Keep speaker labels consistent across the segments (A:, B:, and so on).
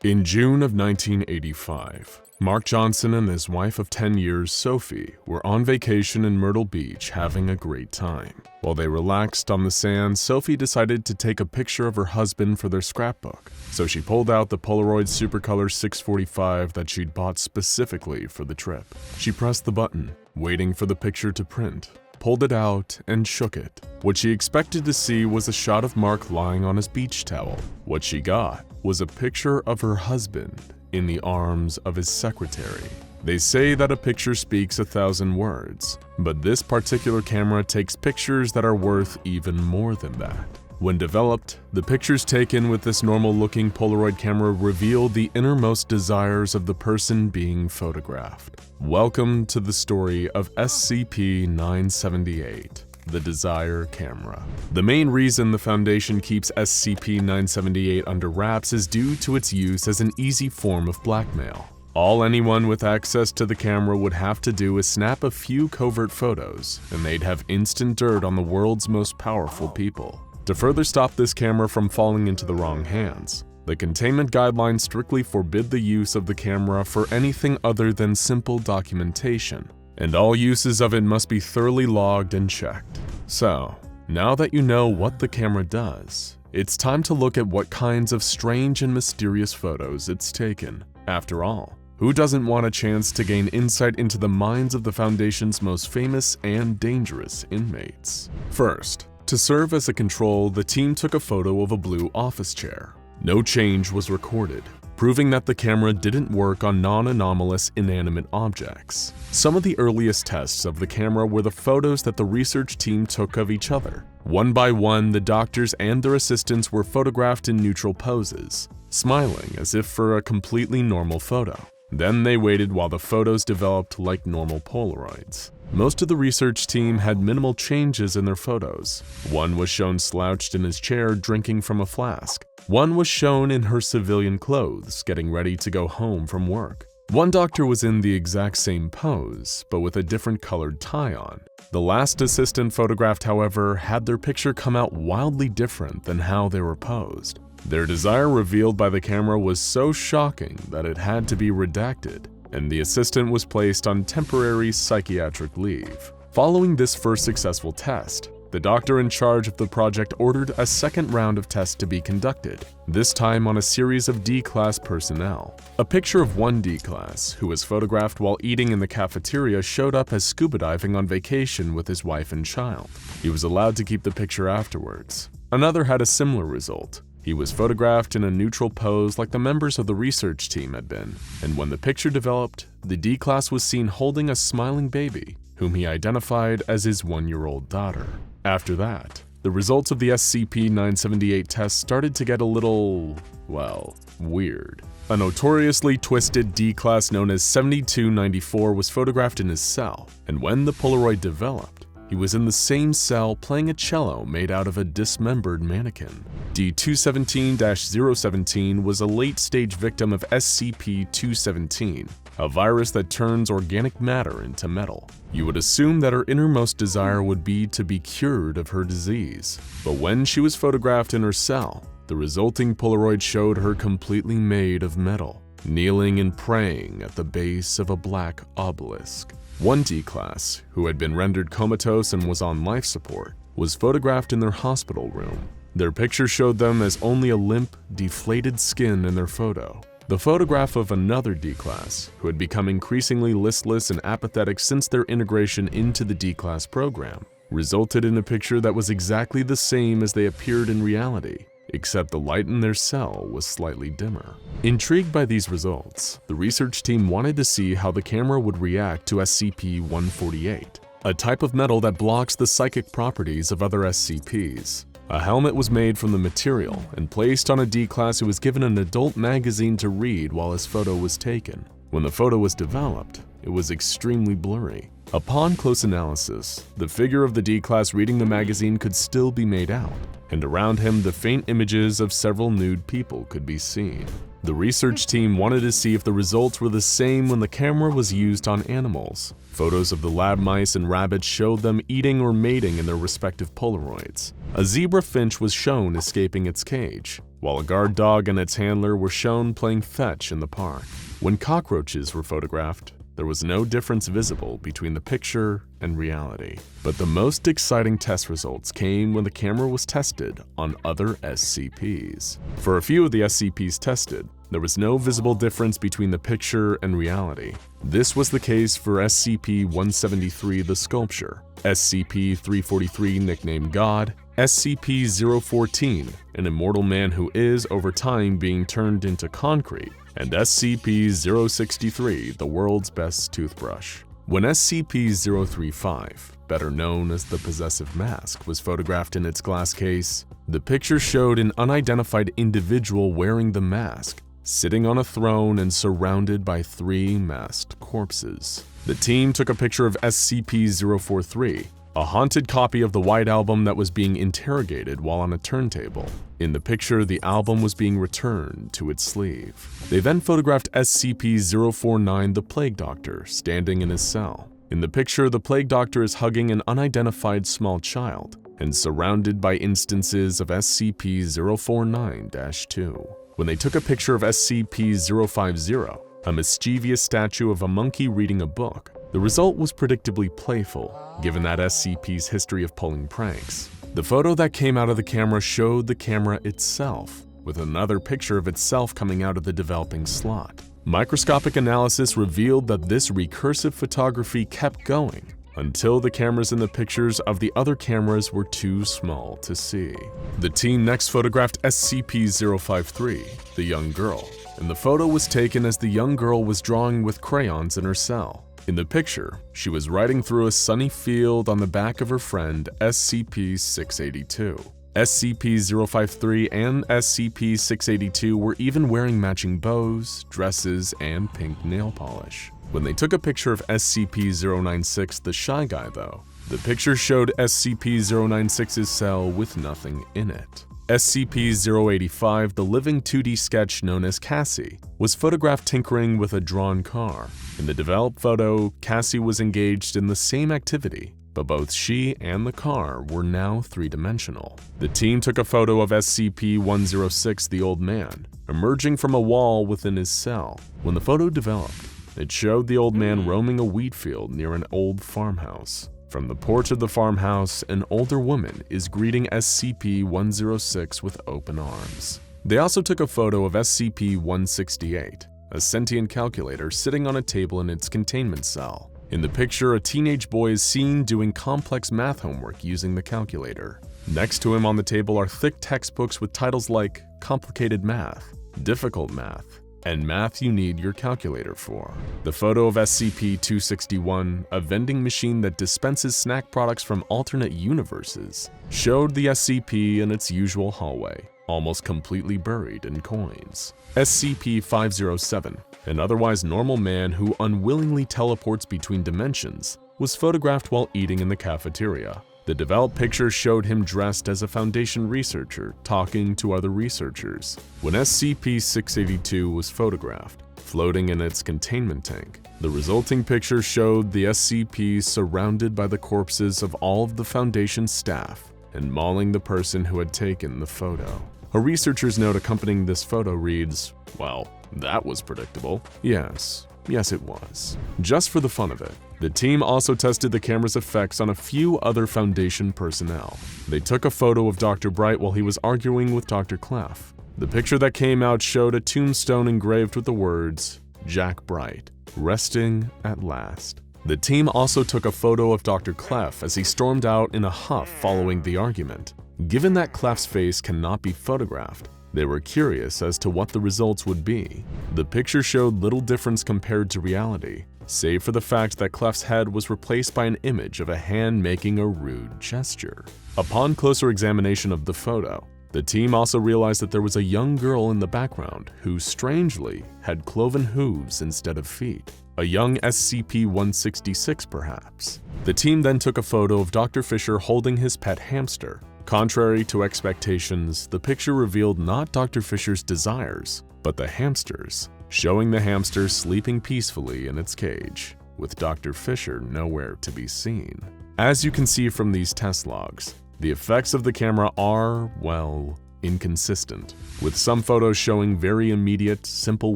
A: In June of 1985, Mark Johnson and his wife of 10 years, Sophie, were on vacation in Myrtle Beach having a great time. While they relaxed on the sand, Sophie decided to take a picture of her husband for their scrapbook. So she pulled out the Polaroid Supercolor 645 that she'd bought specifically for the trip. She pressed the button, waiting for the picture to print, pulled it out, and shook it. What she expected to see was a shot of Mark lying on his beach towel. What she got was a picture of her husband in the arms of his secretary. They say that a picture speaks 1,000 words, but this particular camera takes pictures that are worth even more than that. When developed, the pictures taken with this normal-looking Polaroid camera reveal the innermost desires of the person being photographed. Welcome to the story of SCP-978. The Desire Camera. The main reason the Foundation keeps SCP-978 under wraps is due to its use as an easy form of blackmail. All anyone with access to the camera would have to do is snap a few covert photos, and they'd have instant dirt on the world's most powerful people. To further stop this camera from falling into the wrong hands, the Containment guidelines strictly forbid the use of the camera for anything other than simple documentation, and all uses of it must be thoroughly logged and checked. So, now that you know what the camera does, it's time to look at what kinds of strange and mysterious photos it's taken. After all, who doesn't want a chance to gain insight into the minds of the Foundation's most famous and dangerous inmates? First, to serve as a control, the team took a photo of a blue office chair. No change was recorded, proving that the camera didn't work on non-anomalous inanimate objects. Some of the earliest tests of the camera were the photos that the research team took of each other. One by one, the doctors and their assistants were photographed in neutral poses, smiling as if for a completely normal photo. Then they waited while the photos developed like normal Polaroids. Most of the research team had minimal changes in their photos. One was shown slouched in his chair drinking from a flask. One was shown in her civilian clothes, getting ready to go home from work. One doctor was in the exact same pose, but with a different colored tie on. The last assistant photographed, however, had their picture come out wildly different than how they were posed. Their desire revealed by the camera was so shocking that it had to be redacted, and the assistant was placed on temporary psychiatric leave. Following this first successful test, the doctor in charge of the project ordered a second round of tests to be conducted, this time on a series of D-Class personnel. A picture of one D-Class, who was photographed while eating in the cafeteria, showed up as scuba diving on vacation with his wife and child. He was allowed to keep the picture afterwards. Another had a similar result. He was photographed in a neutral pose like the members of the research team had been, and when the picture developed, the D-Class was seen holding a smiling baby, whom he identified as his 1-year-old daughter. After that, the results of the SCP-978 test started to get a little, well, weird. A notoriously twisted D-Class known as 7294 was photographed in his cell, and when the Polaroid developed, he was in the same cell playing a cello made out of a dismembered mannequin. D-217-017 was a late-stage victim of SCP-217, a virus that turns organic matter into metal. You would assume that her innermost desire would be to be cured of her disease, but when she was photographed in her cell, the resulting Polaroid showed her completely made of metal, kneeling and praying at the base of a black obelisk. One D-Class, who had been rendered comatose and was on life support, was photographed in their hospital room. Their picture showed them as only a limp, deflated skin in their photo. The photograph of another D-Class, who had become increasingly listless and apathetic since their integration into the D-Class program, resulted in a picture that was exactly the same as they appeared in reality, except the light in their cell was slightly dimmer. Intrigued by these results, the research team wanted to see how the camera would react to SCP-148, a type of metal that blocks the psychic properties of other SCPs. A helmet was made from the material and placed on a D-Class who was given an adult magazine to read while his photo was taken. When the photo was developed, it was extremely blurry. Upon close analysis, the figure of the D-Class reading the magazine could still be made out, and around him the faint images of several nude people could be seen. The research team wanted to see if the results were the same when the camera was used on animals. Photos of the lab mice and rabbits showed them eating or mating in their respective Polaroids. A zebra finch was shown escaping its cage, while a guard dog and its handler were shown playing fetch in the park. When cockroaches were photographed, there was no difference visible between the picture and reality. But the most exciting test results came when the camera was tested on other SCPs. For a few of the SCPs tested, there was no visible difference between the picture and reality. This was the case for SCP-173 the Sculpture, SCP-343 nicknamed God, SCP-014, an immortal man who is, over time, being turned into concrete, and SCP-063, the world's best toothbrush. When SCP-035, better known as the Possessive Mask, was photographed in its glass case, the picture showed an unidentified individual wearing the mask, sitting on a throne and surrounded by 3 masked corpses. The team took a picture of SCP-043, a haunted copy of the White Album that was being interrogated while on a turntable. In the picture, the album was being returned to its sleeve. They then photographed SCP-049 the Plague Doctor standing in his cell. In the picture, the Plague Doctor is hugging an unidentified small child and surrounded by instances of SCP-049-2. When they took a picture of SCP-050, a mischievous statue of a monkey reading a book, the result was predictably playful, given that SCP's history of pulling pranks. The photo that came out of the camera showed the camera itself, with another picture of itself coming out of the developing slot. Microscopic analysis revealed that this recursive photography kept going until the cameras in the pictures of the other cameras were too small to see. The team next photographed SCP-053, the young girl, and the photo was taken as the young girl was drawing with crayons in her cell. In the picture, she was riding through a sunny field on the back of her friend SCP-682. SCP-053 and SCP-682 were even wearing matching bows, dresses, and pink nail polish. When they took a picture of SCP-096, the Shy Guy though, the picture showed SCP-096's cell with nothing in it. SCP-085, the living 2D sketch known as Cassie, was photographed tinkering with a drawn car. In the developed photo, Cassie was engaged in the same activity, but both she and the car were now 3-dimensional. The team took a photo of SCP-106, the Old Man, emerging from a wall within his cell. When the photo developed, it showed the old man roaming a wheat field near an old farmhouse. From the porch of the farmhouse, an older woman is greeting SCP-106 with open arms. They also took a photo of SCP-168, a sentient calculator sitting on a table in its containment cell. In the picture, a teenage boy is seen doing complex math homework using the calculator. Next to him on the table are thick textbooks with titles like Complicated Math, Difficult Math, and Math You Need Your Calculator For. The photo of SCP-261, a vending machine that dispenses snack products from alternate universes, showed the SCP in its usual hallway, almost completely buried in coins. SCP-507, an otherwise normal man who unwillingly teleports between dimensions, was photographed while eating in the cafeteria. The developed picture showed him dressed as a Foundation researcher talking to other researchers. When SCP-682 was photographed, floating in its containment tank, the resulting picture showed the SCP surrounded by the corpses of all of the Foundation staff and mauling the person who had taken the photo. A researcher's note accompanying this photo reads, "Well, that was predictable." Yes, it was. Just for the fun of it, the team also tested the camera's effects on a few other Foundation personnel. They took a photo of Dr. Bright while he was arguing with Dr. Clef. The picture that came out showed a tombstone engraved with the words, "Jack Bright, resting at last." The team also took a photo of Dr. Clef as he stormed out in a huff following the argument. Given that Clef's face cannot be photographed, they were curious as to what the results would be. The picture showed little difference compared to reality, save for the fact that Clef's head was replaced by an image of a hand making a rude gesture. Upon closer examination of the photo, the team also realized that there was a young girl in the background who, strangely, had cloven hooves instead of feet. a young SCP-166 perhaps. The team then took a photo of Dr. Fisher holding his pet hamster. Contrary to expectations, the picture revealed not Dr. Fisher's desires, but the hamster's, showing the hamster sleeping peacefully in its cage, with Dr. Fisher nowhere to be seen. As you can see from these test logs, the effects of the camera are, well, inconsistent, with some photos showing very immediate, simple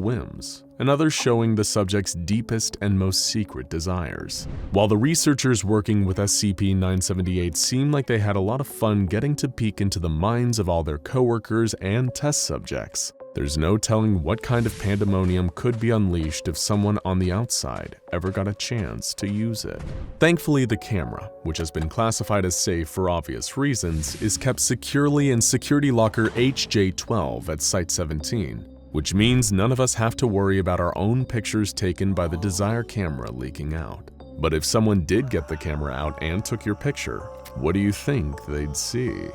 A: whims, and others showing the subject's deepest and most secret desires. While the researchers working with SCP-978 seem like they had a lot of fun getting to peek into the minds of all their coworkers and test subjects, there's no telling what kind of pandemonium could be unleashed if someone on the outside ever got a chance to use it. Thankfully, the camera, which has been classified as safe for obvious reasons, is kept securely in security locker HJ12 at Site-17, which means none of us have to worry about our own pictures taken by the Desire camera leaking out. But if someone did get the camera out and took your picture, what do you think they'd see?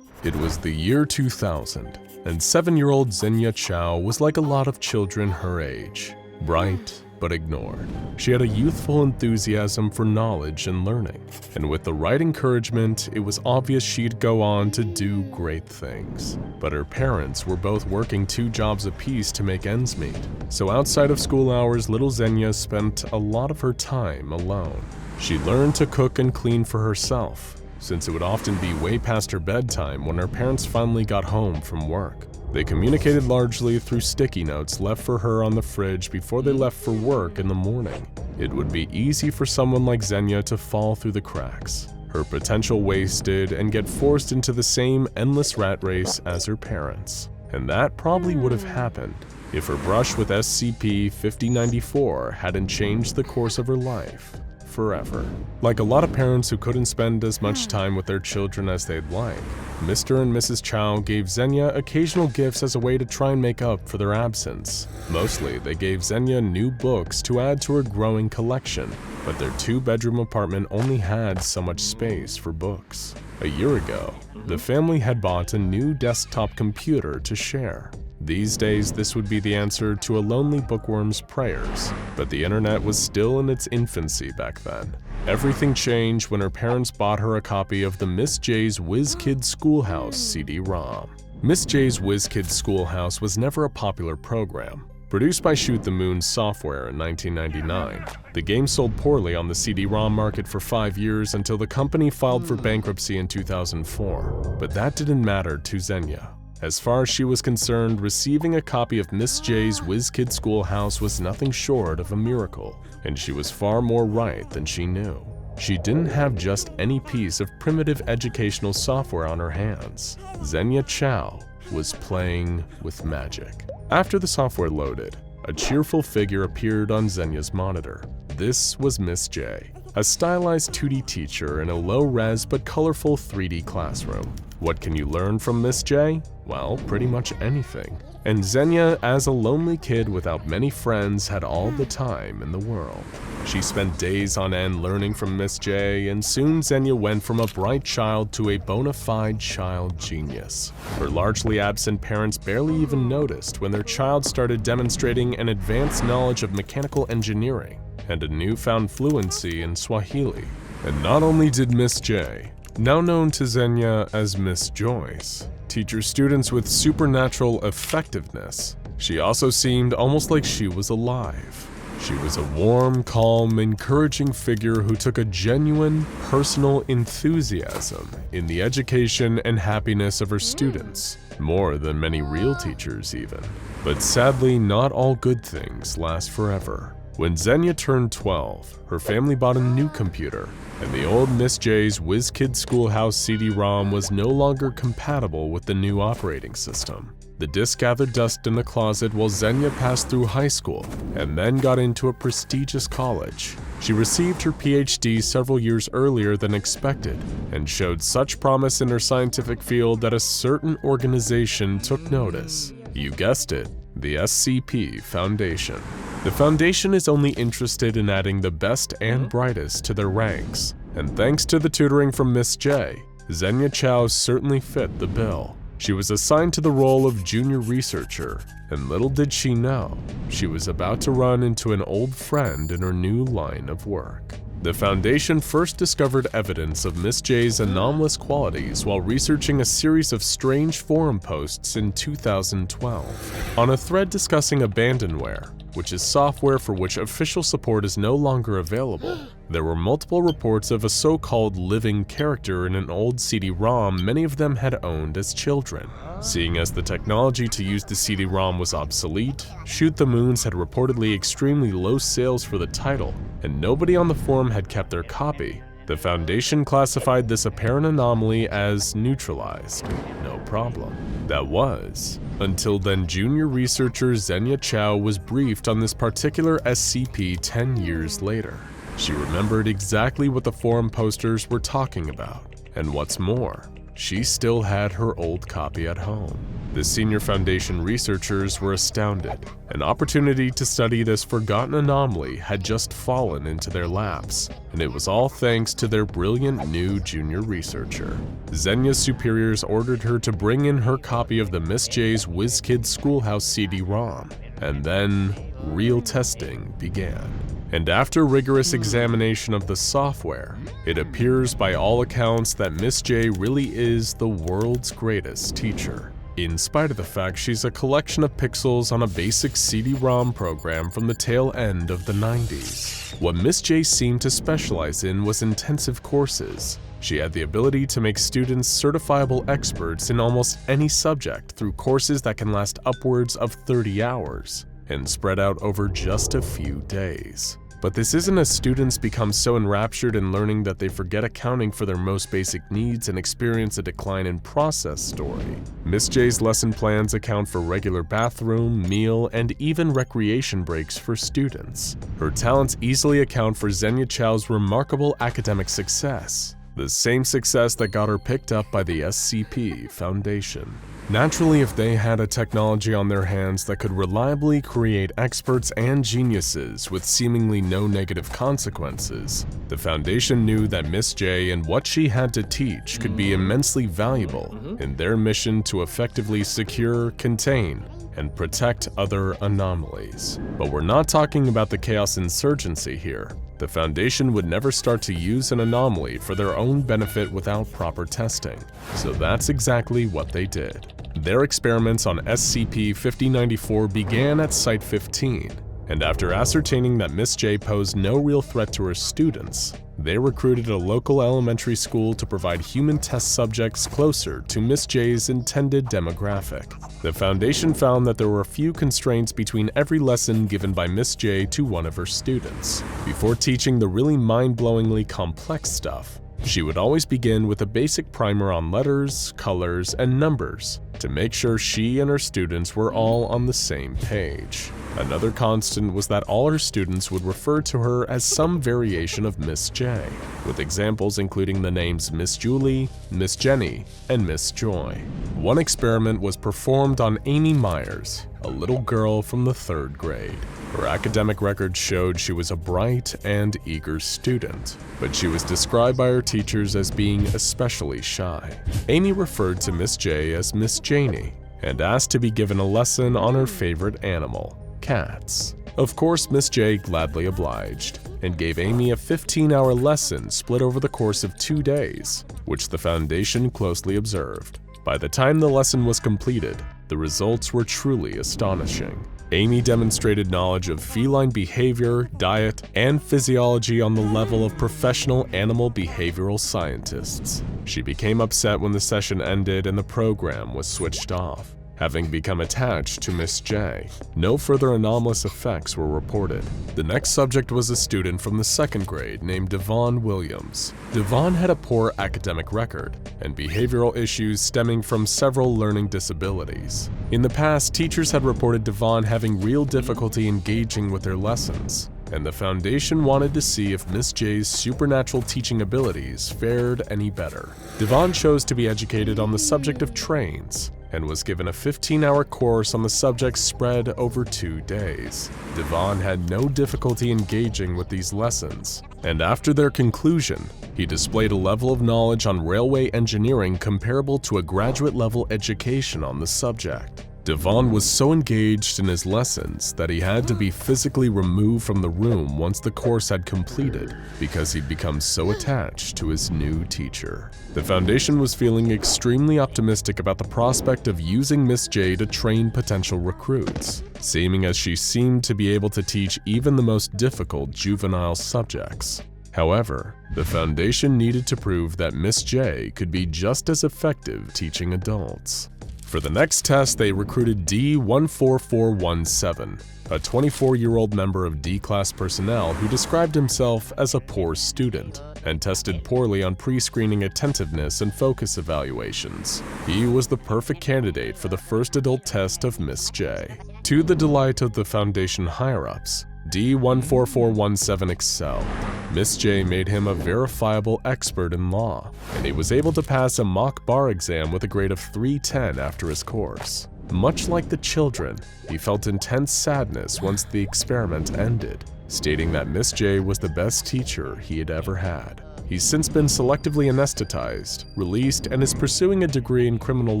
A: It was the year 2000. And 7-year-old Xenia Chao was like a lot of children her age, bright but ignored. She had a youthful enthusiasm for knowledge and learning, and with the right encouragement, it was obvious she'd go on to do great things. But her parents were both working 2 jobs apiece to make ends meet, so outside of school hours, little Xenia spent a lot of her time alone. She learned to cook and clean for herself, since it would often be way past her bedtime when her parents finally got home from work. They communicated largely through sticky notes left for her on the fridge before they left for work in the morning. It would be easy for someone like Xenia to fall through the cracks, her potential wasted, and get forced into the same endless rat race as her parents. And that probably would have happened if her brush with SCP-5094 hadn't changed the course of her life forever. Like a lot of parents who couldn't spend as much time with their children as they'd like, Mr. and Mrs. Chao gave Xenia occasional gifts as a way to try and make up for their absence. Mostly, they gave Xenia new books to add to her growing collection, but their 2-bedroom apartment only had so much space for books. A year ago, the family had bought a new desktop computer to share. These days, this would be the answer to a lonely bookworm's prayers, but the internet was still in its infancy back then. Everything changed when her parents bought her a copy of the Miss J's Whiz Kid Schoolhouse CD-ROM. Miss J's Whiz Kid Schoolhouse was never a popular program. Produced by Shoot the Moon Software in 1999, the game sold poorly on the CD-ROM market for 5 years until the company filed for bankruptcy in 2004. But that didn't matter to Xenia. As far as she was concerned, receiving a copy of Miss J's Whiz Kid Schoolhouse was nothing short of a miracle, and she was far more right than she knew. She didn't have just any piece of primitive educational software on her hands. Xenia Chao was playing with magic. After the software loaded, a cheerful figure appeared on Xenia's monitor. This was Miss J, a stylized 2D teacher in a low-res but colorful 3D classroom. What can you learn from Miss J? Well, pretty much anything. And Xenia, as a lonely kid without many friends, had all the time in the world. She spent days on end learning from Miss J, and soon Xenia went from a bright child to a bona fide child genius. Her largely absent parents barely even noticed when their child started demonstrating an advanced knowledge of mechanical engineering and a newfound fluency in Swahili. And not only did Miss J, now known to Xenia as Miss Joyce, teach her students with supernatural effectiveness, she also seemed almost like she was alive. She was a warm, calm, encouraging figure who took a genuine, personal enthusiasm in the education and happiness of her students, more than many real teachers even. But sadly, not all good things last forever. When Xenia turned 12, her family bought a new computer, and the old Miss J's Whiz Kid Schoolhouse CD-ROM was no longer compatible with the new operating system. The disk gathered dust in the closet while Xenia passed through high school and then got into a prestigious college. She received her PhD several years earlier than expected and showed such promise in her scientific field that a certain organization took notice. You guessed it, the SCP Foundation. The Foundation is only interested in adding the best and brightest to their ranks, and thanks to the tutoring from Miss J, Xenia Chao certainly fit the bill. She was assigned to the role of junior researcher, and little did she know, she was about to run into an old friend in her new line of work. The Foundation first discovered evidence of Miss J's anomalous qualities while researching a series of strange forum posts in 2012. On a thread discussing abandonware, which is software for which official support is no longer available, there were multiple reports of a so-called living character in an old CD-ROM many of them had owned as children. Seeing as the technology to use the CD-ROM was obsolete, Shoot the Moons had reportedly extremely low sales for the title, and nobody on the forum had kept their copy, the Foundation classified this apparent anomaly as neutralized. No problem. That was, until then junior researcher Xenia Chow was briefed on this particular SCP 10 years later. She remembered exactly what the forum posters were talking about, and what's more, she still had her old copy at home. The senior Foundation researchers were astounded. An opportunity to study this forgotten anomaly had just fallen into their laps, and it was all thanks to their brilliant new junior researcher. Xenia's superiors ordered her to bring in her copy of the Miss J's WizKids Schoolhouse CD-ROM, and then real testing began. And after rigorous examination of the software, it appears by all accounts that Miss J really is the world's greatest teacher, in spite of the fact she's a collection of pixels on a basic CD-ROM program from the tail end of the 90s. What Miss J seemed to specialize in was intensive courses. She had the ability to make students certifiable experts in almost any subject through courses that can last upwards of 30 hours and spread out over just a few days. But this isn't as students become so enraptured in learning that they forget accounting for their most basic needs and experience a decline in process story. Miss J's lesson plans account for regular bathroom, meal, and even recreation breaks for students. Her talents easily account for Xenia Chow's remarkable academic success, the same success that got her picked up by the SCP Foundation. Naturally, if they had a technology on their hands that could reliably create experts and geniuses with seemingly no negative consequences, the Foundation knew that Miss J and what she had to teach could be immensely valuable in their mission to effectively secure, contain, and protect other anomalies. But we're not talking about the Chaos Insurgency here. The Foundation would never start to use an anomaly for their own benefit without proper testing. So that's exactly what they did. Their experiments on SCP-5094 began at Site 15, and after ascertaining that Miss J posed no real threat to her students, they recruited a local elementary school to provide human test subjects closer to Miss J's intended demographic. The Foundation found that there were a few constraints between every lesson given by Miss J to one of her students. Before teaching the really mind-blowingly complex stuff, she would always begin with a basic primer on letters, colors, and numbers to make sure she and her students were all on the same page. Another constant was that all her students would refer to her as some variation of Miss J, with examples including the names Miss Julie, Miss Jenny, and Miss Joy. One experiment was performed on Amy Myers, a little girl from the 3rd grade. Her academic records showed she was a bright and eager student, but she was described by her teachers as being especially shy. Amy referred to Miss J as Miss Janie and asked to be given a lesson on her favorite animal, cats. Of course, Miss J gladly obliged and gave Amy a 15-hour lesson split over the course of 2 days, which the Foundation closely observed. By the time the lesson was completed, the results were truly astonishing. Amy demonstrated knowledge of feline behavior, diet, and physiology on the level of professional animal behavioral scientists. She became upset when the session ended and the program was switched off. Having become attached to Miss J, no further anomalous effects were reported. The next subject was a student from the 2nd grade named Devon Williams. Devon had a poor academic record and behavioral issues stemming from several learning disabilities. In the past, teachers had reported Devon having real difficulty engaging with their lessons, and the Foundation wanted to see if Miss J's supernatural teaching abilities fared any better. Devon chose to be educated on the subject of trains, and was given a 15-hour course on the subject spread over 2 days. Devon had no difficulty engaging with these lessons, and after their conclusion, he displayed a level of knowledge on railway engineering comparable to a graduate-level education on the subject. Devon was so engaged in his lessons that he had to be physically removed from the room once the course had completed because he'd become so attached to his new teacher. The Foundation was feeling extremely optimistic about the prospect of using Miss J to train potential recruits, seeming as she seemed to be able to teach even the most difficult juvenile subjects. However, the Foundation needed to prove that Miss J could be just as effective teaching adults. For the next test, they recruited D14417, a 24-year-old member of D-Class personnel who described himself as a poor student and tested poorly on pre-screening attentiveness and focus evaluations. He was the perfect candidate for the first adult test of Miss J. To the delight of the Foundation higher-ups, D14417 excelled. Miss J made him a verifiable expert in law, and he was able to pass a mock bar exam with a grade of 310 after his course. Much like the children, he felt intense sadness once the experiment ended, stating that Miss J was the best teacher he had ever had. He's since been selectively anesthetized, released, and is pursuing a degree in criminal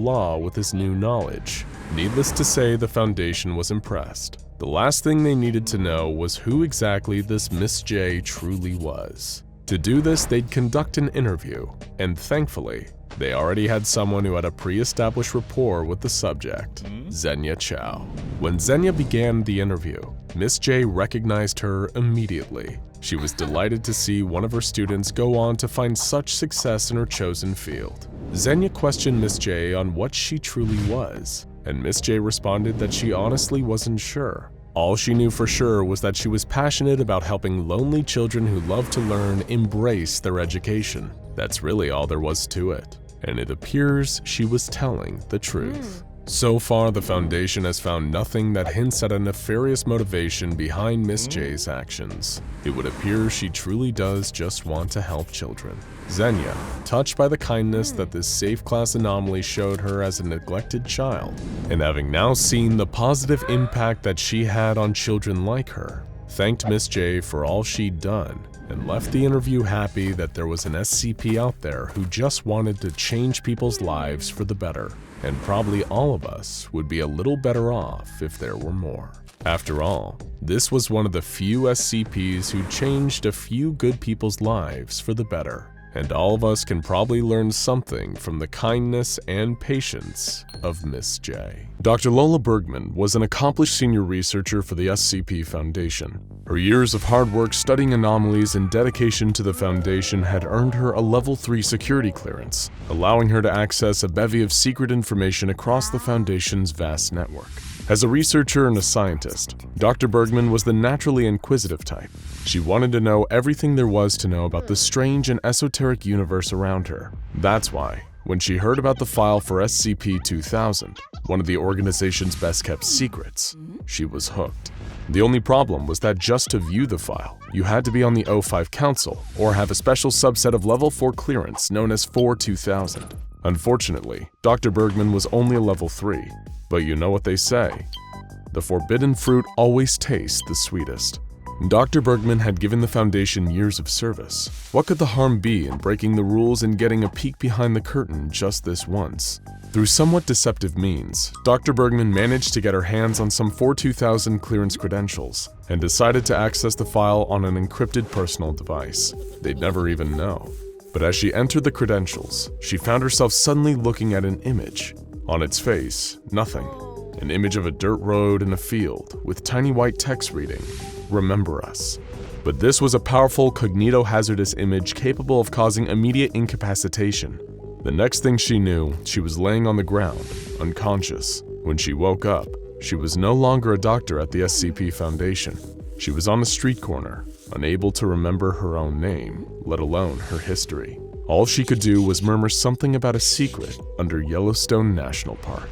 A: law with his new knowledge. Needless to say, the Foundation was impressed. The last thing they needed to know was who exactly this Miss J truly was. To do this, they'd conduct an interview, and thankfully, they already had someone who had a pre-established rapport with the subject, Xenia Chow. When Xenia began the interview, Miss J recognized her immediately. She was delighted to see one of her students go on to find such success in her chosen field. Xenia questioned Miss J on what she truly was, and Miss J responded that she honestly wasn't sure. All she knew for sure was that she was passionate about helping lonely children who love to learn embrace their education. That's really all there was to it, and it appears she was telling the truth. So far, the Foundation has found nothing that hints at a nefarious motivation behind Miss J's actions. It would appear she truly does just want to help children. Xenia, touched by the kindness that this safe class anomaly showed her as a neglected child, and having now seen the positive impact that she had on children like her, thanked Miss J for all she'd done and left the interview happy that there was an SCP out there who just wanted to change people's lives for the better. And probably all of us would be a little better off if there were more. After all, this was one of the few SCPs who changed a few good people's lives for the better. And all of us can probably learn something from the kindness and patience of Miss J. Dr. Lola Bergman was an accomplished senior researcher for the SCP Foundation. Her years of hard work studying anomalies and dedication to the Foundation had earned her a Level 3 security clearance, allowing her to access a bevy of secret information across the Foundation's vast network. As a researcher and a scientist, Dr. Bergman was the naturally inquisitive type. She wanted to know everything there was to know about the strange and esoteric universe around her. That's why, when she heard about the file for SCP-2000, one of the organization's best-kept secrets, she was hooked. The only problem was that just to view the file, you had to be on the O5 Council or have a special subset of Level 4 clearance known as 4-2000. Unfortunately, Dr. Bergman was only a Level 3, but you know what they say. The forbidden fruit always tastes the sweetest. Dr. Bergman had given the Foundation years of service. What could the harm be in breaking the rules and getting a peek behind the curtain just this once? Through somewhat deceptive means, Dr. Bergman managed to get her hands on some 4-2000 clearance credentials and decided to access the file on an encrypted personal device. They'd never even know. But as she entered the credentials, she found herself suddenly looking at an image. On its face, nothing. An image of a dirt road in a field with tiny white text reading, "Remember us." But this was a powerful cognito-hazardous image capable of causing immediate incapacitation. The next thing she knew, she was laying on the ground, unconscious. When she woke up, she was no longer a doctor at the SCP Foundation. She was on a street corner, unable to remember her own name, let alone her history. All she could do was murmur something about a secret under Yellowstone National Park.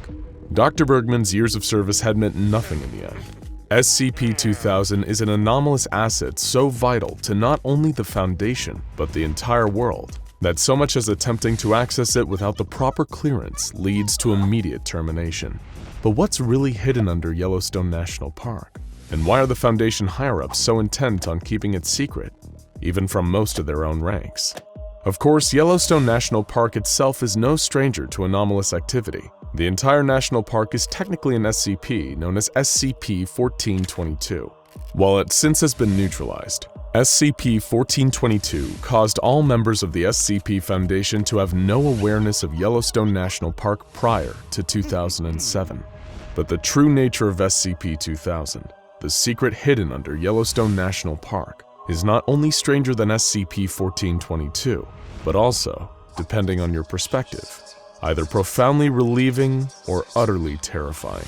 A: Dr. Bergman's years of service had meant nothing in the end. SCP-2000 is an anomalous asset so vital to not only the Foundation, but the entire world, that so much as attempting to access it without the proper clearance leads to immediate termination. But what's really hidden under Yellowstone National Park? And why are the Foundation higher-ups so intent on keeping it secret, even from most of their own ranks? Of course, Yellowstone National Park itself is no stranger to anomalous activity. The entire national park is technically an SCP known as SCP-1422. While it since has been neutralized, SCP-1422 caused all members of the SCP Foundation to have no awareness of Yellowstone National Park prior to 2007. But the true nature of SCP-2000, the secret hidden under Yellowstone National Park, is not only stranger than SCP-1422, but also, depending on your perspective, either profoundly relieving or utterly terrifying.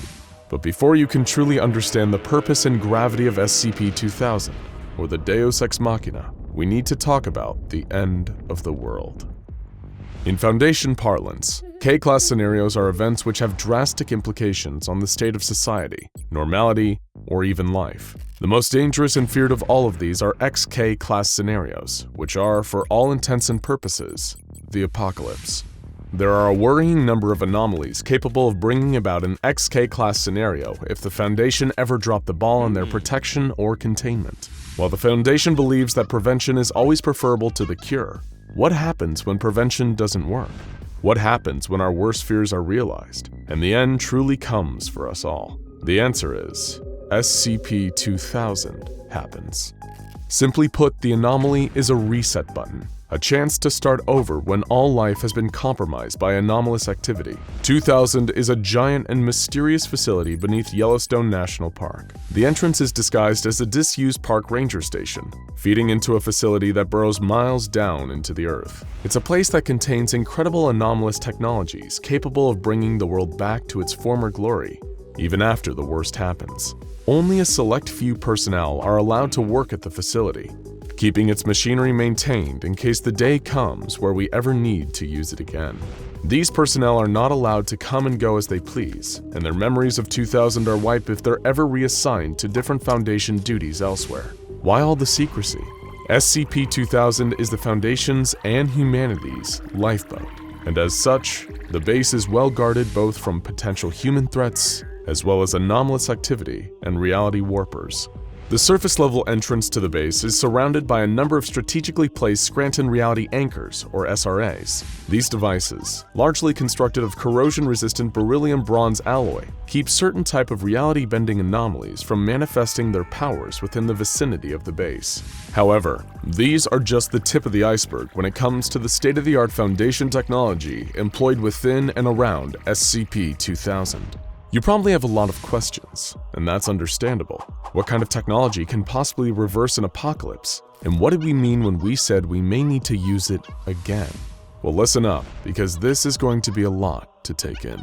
A: But before you can truly understand the purpose and gravity of SCP-2000, or the Deus Ex Machina, we need to talk about the end of the world. In Foundation parlance, K-Class scenarios are events which have drastic implications on the state of society, normality, or even life. The most dangerous and feared of all of these are XK-Class scenarios, which are, for all intents and purposes, the apocalypse. There are a worrying number of anomalies capable of bringing about an XK-Class scenario if the Foundation ever dropped the ball on their protection or containment. While the Foundation believes that prevention is always preferable to the cure, what happens when prevention doesn't work? What happens when our worst fears are realized, and the end truly comes for us all? The answer is, SCP-2000 happens. Simply put, the anomaly is a reset button, a chance to start over when all life has been compromised by anomalous activity. 2000 is a giant and mysterious facility beneath Yellowstone National Park. The entrance is disguised as a disused park ranger station, feeding into a facility that burrows miles down into the earth. It's a place that contains incredible anomalous technologies capable of bringing the world back to its former glory, even after the worst happens. Only a select few personnel are allowed to work at the facility, keeping its machinery maintained in case the day comes where we ever need to use it again. These personnel are not allowed to come and go as they please, and their memories of 2000 are wiped if they're ever reassigned to different Foundation duties elsewhere. Why all the secrecy? SCP-2000 is the Foundation's and humanity's lifeboat, and as such, the base is well guarded both from potential human threats as well as anomalous activity and reality warpers. The surface-level entrance to the base is surrounded by a number of strategically placed Scranton Reality Anchors, or SRAs. These devices, largely constructed of corrosion-resistant beryllium-bronze alloy, keep certain type of reality-bending anomalies from manifesting their powers within the vicinity of the base. However, these are just the tip of the iceberg when it comes to the state-of-the-art Foundation technology employed within and around SCP-2000. You probably have a lot of questions, and that's understandable. What kind of technology can possibly reverse an apocalypse? And what did we mean when we said we may need to use it again? Well, listen up, because this is going to be a lot to take in.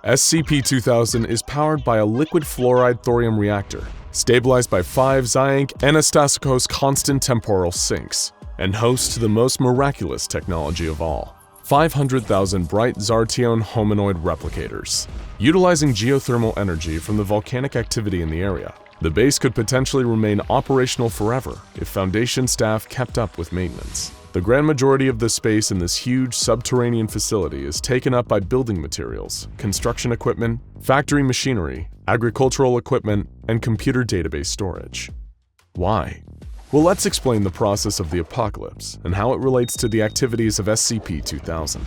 A: SCP-2000 is powered by a liquid fluoride thorium reactor, stabilized by 5 Xiank Anastasicos constant temporal sinks, and hosts to the most miraculous technology of all. 500,000 bright Zartione hominoid replicators. Utilizing geothermal energy from the volcanic activity in the area, the base could potentially remain operational forever if Foundation staff kept up with maintenance. The grand majority of the space in this huge subterranean facility is taken up by building materials, construction equipment, factory machinery, agricultural equipment, and computer database storage. Why? Well, let's explain the process of the apocalypse and how it relates to the activities of SCP-2000.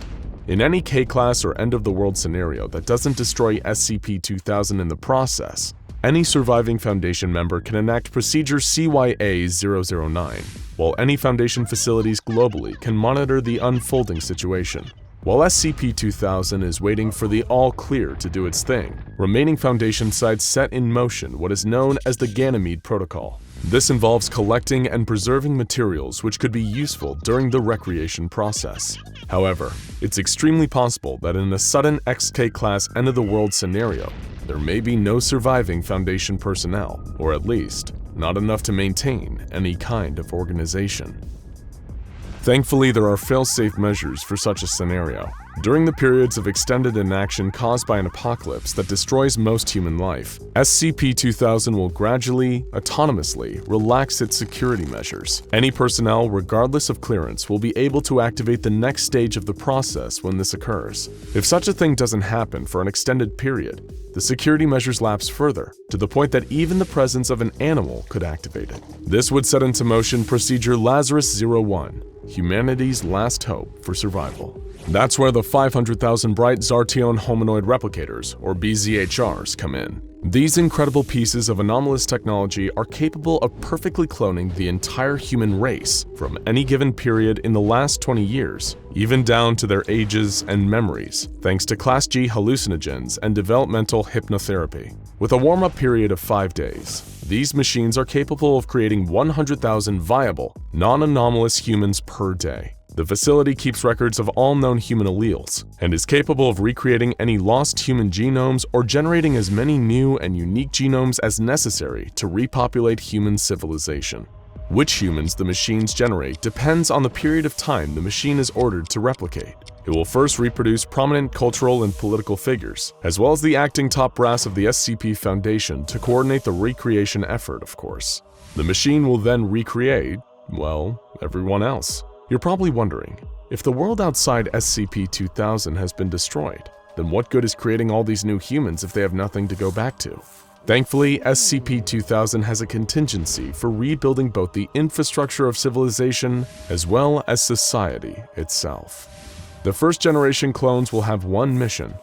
A: In any K-Class or end-of-the-world scenario that doesn't destroy SCP-2000 in the process, any surviving Foundation member can enact Procedure CYA-009, while any Foundation facilities globally can monitor the unfolding situation. While SCP-2000 is waiting for the all-clear to do its thing, remaining Foundation sites set in motion what is known as the Ganymede Protocol. This involves collecting and preserving materials which could be useful during the recreation process. However, it's extremely possible that in a sudden XK-Class end-of-the-world scenario, there may be no surviving Foundation personnel, or at least, not enough to maintain any kind of organization. Thankfully, there are fail-safe measures for such a scenario. During the periods of extended inaction caused by an apocalypse that destroys most human life, SCP-2000 will gradually, autonomously, relax its security measures. Any personnel, regardless of clearance, will be able to activate the next stage of the process when this occurs. If such a thing doesn't happen for an extended period, the security measures lapse further, to the point that even the presence of an animal could activate it. This would set into motion Procedure Lazarus 01, humanity's last hope for survival. That's where the 500,000 bright Zartion hominoid replicators, or BZHRs, come in. These incredible pieces of anomalous technology are capable of perfectly cloning the entire human race from any given period in the last 20 years, even down to their ages and memories, thanks to Class G hallucinogens and developmental hypnotherapy. With a warm-up period of 5 days, these machines are capable of creating 100,000 viable, non-anomalous humans per day. The facility keeps records of all known human alleles, and is capable of recreating any lost human genomes or generating as many new and unique genomes as necessary to repopulate human civilization. Which humans the machines generate depends on the period of time the machine is ordered to replicate. It will first reproduce prominent cultural and political figures, as well as the acting top brass of the SCP Foundation to coordinate the recreation effort, of course. The machine will then recreate, well, everyone else. You're probably wondering, if the world outside SCP-2000 has been destroyed, then what good is creating all these new humans if they have nothing to go back to? Thankfully, SCP-2000 has a contingency for rebuilding both the infrastructure of civilization as well as society itself. The first-generation clones will have one mission: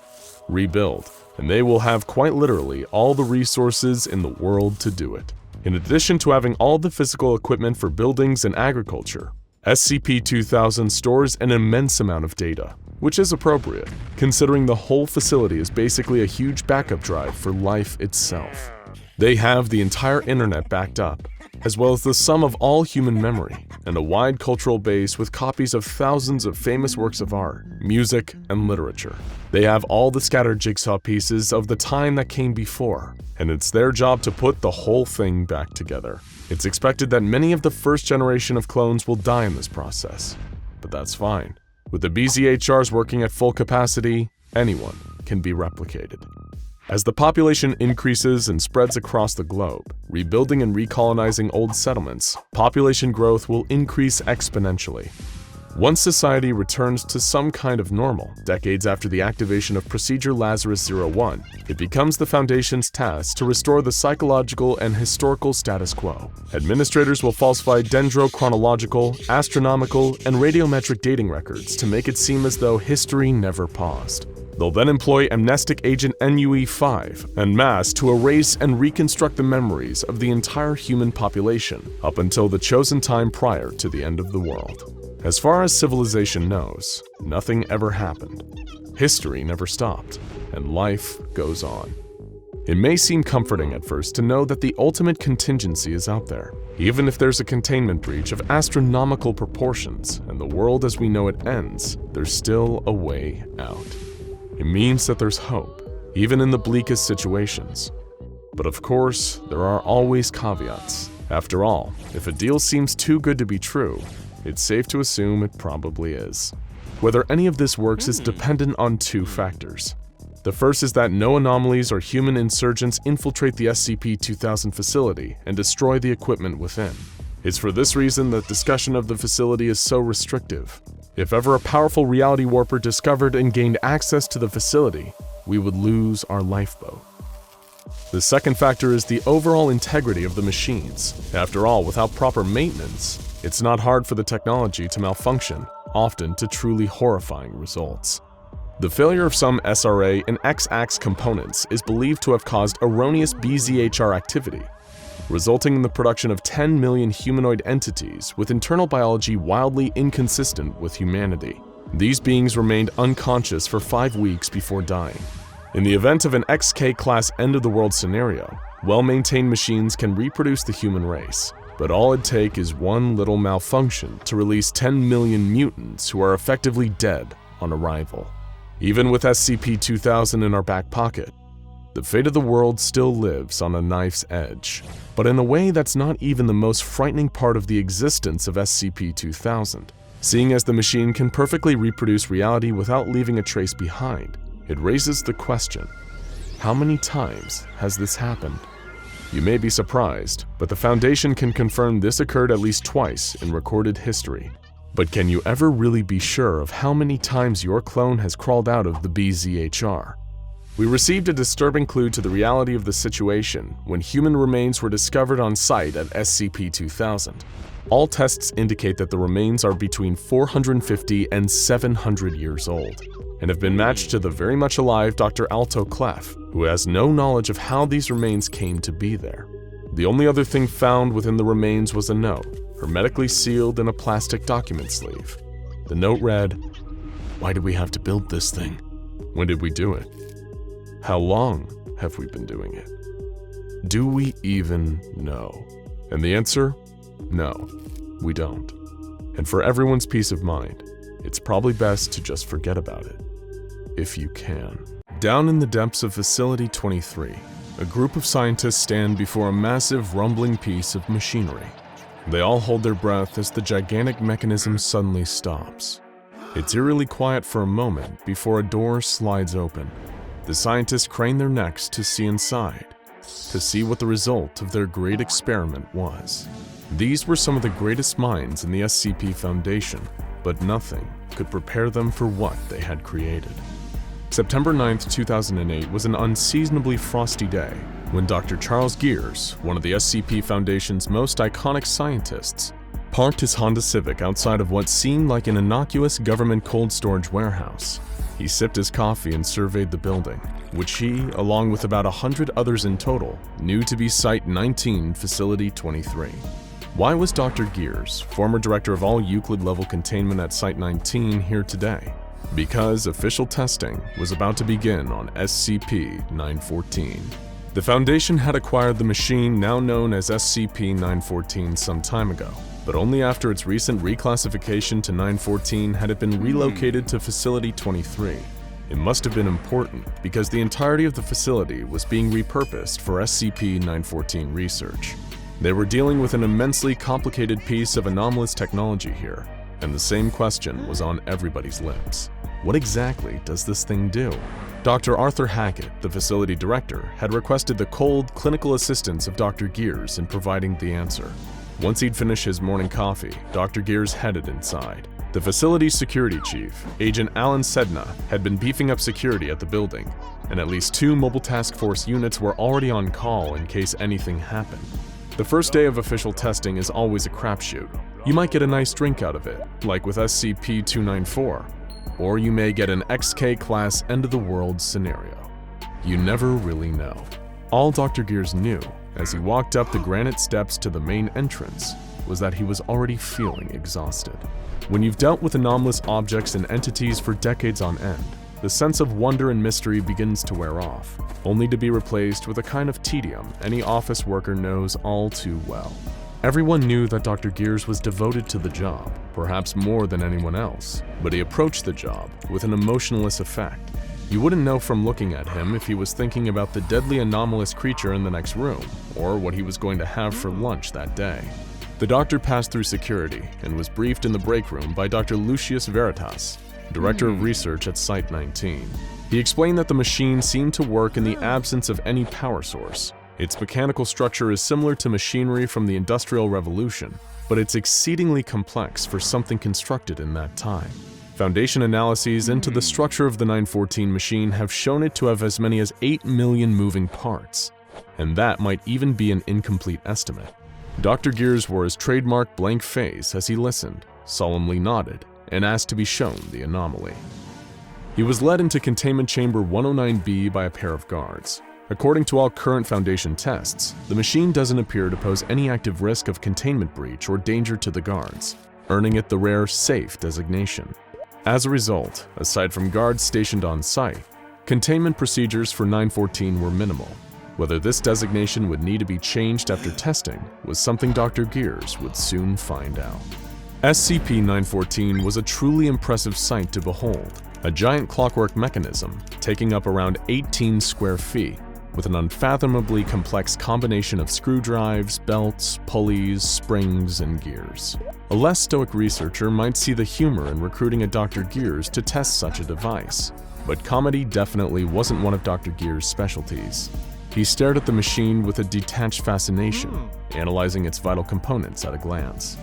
A: rebuild, and they will have quite literally all the resources in the world to do it. In addition to having all the physical equipment for buildings and agriculture, SCP-2000 stores an immense amount of data, which is appropriate, considering the whole facility is basically a huge backup drive for life itself. They have the entire internet backed up, as well as the sum of all human memory, and a wide cultural base with copies of thousands of famous works of art, music, and literature. They have all the scattered jigsaw pieces of the time that came before, and it's their job to put the whole thing back together. It's expected that many of the first generation of clones will die in this process, but that's fine. With the BZHRs working at full capacity, anyone can be replicated. As the population increases and spreads across the globe, rebuilding and recolonizing old settlements, population growth will increase exponentially. Once society returns to some kind of normal, decades after the activation of Procedure Lazarus 01, it becomes the Foundation's task to restore the psychological and historical status quo. Administrators will falsify dendrochronological, astronomical, and radiometric dating records to make it seem as though history never paused. They'll then employ amnestic agent NUE-5 en masse to erase and reconstruct the memories of the entire human population up until the chosen time prior to the end of the world. As far as civilization knows, nothing ever happened. History never stopped, and life goes on. It may seem comforting at first to know that the ultimate contingency is out there. Even if there's a containment breach of astronomical proportions and the world as we know it ends, there's still a way out. It means that there's hope, even in the bleakest situations. But of course, there are always caveats. After all, if a deal seems too good to be true, it's safe to assume it probably is. Whether any of this works is dependent on two factors. The first is that no anomalies or human insurgents infiltrate the SCP-2000 facility and destroy the equipment within. It's for this reason that discussion of the facility is so restrictive. If ever a powerful reality warper discovered and gained access to the facility, we would lose our lifeboat. The second factor is the overall integrity of the machines. After all, without proper maintenance, it's not hard for the technology to malfunction, often to truly horrifying results. The failure of some SRA and X-Ax components is believed to have caused erroneous BZHR activity, resulting in the production of 10 million humanoid entities with internal biology wildly inconsistent with humanity. These beings remained unconscious for 5 weeks before dying. In the event of an XK-class end-of-the-world scenario, well-maintained machines can reproduce the human race, but all it'd take is one little malfunction to release 10 million mutants who are effectively dead on arrival. Even with SCP-2000 in our back pocket, the fate of the world still lives on a knife's edge, but in a way that's not even the most frightening part of the existence of SCP-2000. Seeing as the machine can perfectly reproduce reality without leaving a trace behind, it raises the question, how many times has this happened? You may be surprised, but the Foundation can confirm this occurred at least twice in recorded history. But can you ever really be sure of how many times your clone has crawled out of the BZHR? We received a disturbing clue to the reality of the situation when human remains were discovered on site at SCP-2000. All tests indicate that the remains are between 450 and 700 years old, and have been matched to the very much alive Dr. Alto Clef, who has no knowledge of how these remains came to be there. The only other thing found within the remains was a note, hermetically sealed in a plastic document sleeve. The note read, "Why did we have to build this thing? When did we do it? How long have we been doing it? Do we even know?" And the answer? No, we don't. And for everyone's peace of mind, it's probably best to just forget about it, if you can. Down in the depths of Facility 23, a group of scientists stand before a massive rumbling piece of machinery. They all hold their breath as the gigantic mechanism suddenly stops. It's eerily quiet for a moment before a door slides open. The scientists crane their necks to see inside, to see what the result of their great experiment was. These were some of the greatest minds in the SCP Foundation, but nothing could prepare them for what they had created. September 9th, 2008 was an unseasonably frosty day when Dr. Charles Gears, one of the SCP Foundation's most iconic scientists, parked his Honda Civic outside of what seemed like an innocuous government cold storage warehouse. He sipped his coffee and surveyed the building, which he, along with about 100 others in total, knew to be Site 19, Facility 23. Why was Dr. Gears, former director of all Euclid-level containment at Site 19, here today? Because official testing was about to begin on SCP-914. The Foundation had acquired the machine now known as SCP-914 some time ago, but only after its recent reclassification to 914 had it been relocated to Facility 23. It must have been important because the entirety of the facility was being repurposed for SCP-914 research. They were dealing with an immensely complicated piece of anomalous technology here, and the same question was on everybody's lips. What exactly does this thing do? Dr. Arthur Hackett, the facility director, had requested the cold, clinical assistance of Dr. Gears in providing the answer. Once he'd finished his morning coffee, Dr. Gears headed inside. The facility's security chief, Agent Alan Sedna, had been beefing up security at the building, and at least 2 mobile task force units were already on call in case anything happened. The first day of official testing is always a crapshoot. You might get a nice drink out of it, like with SCP-294, or you may get an XK-class end-of-the-world scenario. You never really know. All Dr. Gears knew, as he walked up the granite steps to the main entrance, was that he was already feeling exhausted. When you've dealt with anomalous objects and entities for decades on end, the sense of wonder and mystery begins to wear off, only to be replaced with a kind of tedium any office worker knows all too well. Everyone knew that Dr. Gears was devoted to the job, perhaps more than anyone else, but he approached the job with an emotionless effect. You wouldn't know from looking at him if he was thinking about the deadly anomalous creature in the next room, or what he was going to have for lunch that day. The doctor passed through security and was briefed in the break room by Dr. Lucius Veritas, Director of Research at Site 19. He explained that the machine seemed to work in the absence of any power source. Its mechanical structure is similar to machinery from the Industrial Revolution, but it's exceedingly complex for something constructed in that time. Foundation analyses into the structure of the 914 machine have shown it to have as many as 8 million moving parts, and that might even be an incomplete estimate. Dr. Gears wore his trademark blank face as he listened, solemnly nodded, and asked to be shown the anomaly. He was led into Containment Chamber 109B by a pair of guards. According to all current Foundation tests, the machine doesn't appear to pose any active risk of containment breach or danger to the guards, earning it the rare safe designation. As a result, aside from guards stationed on site, containment procedures for 914 were minimal. Whether this designation would need to be changed after testing was something Dr. Gears would soon find out. SCP-914 was a truly impressive sight to behold, a giant clockwork mechanism taking up around 18 square feet, with an unfathomably complex combination of screw drives, belts, pulleys, springs, and gears. A less stoic researcher might see the humor in recruiting a Dr. Gears to test such a device, but comedy definitely wasn't one of Dr. Gears' specialties. He stared at the machine with a detached fascination, analyzing its vital components at a glance.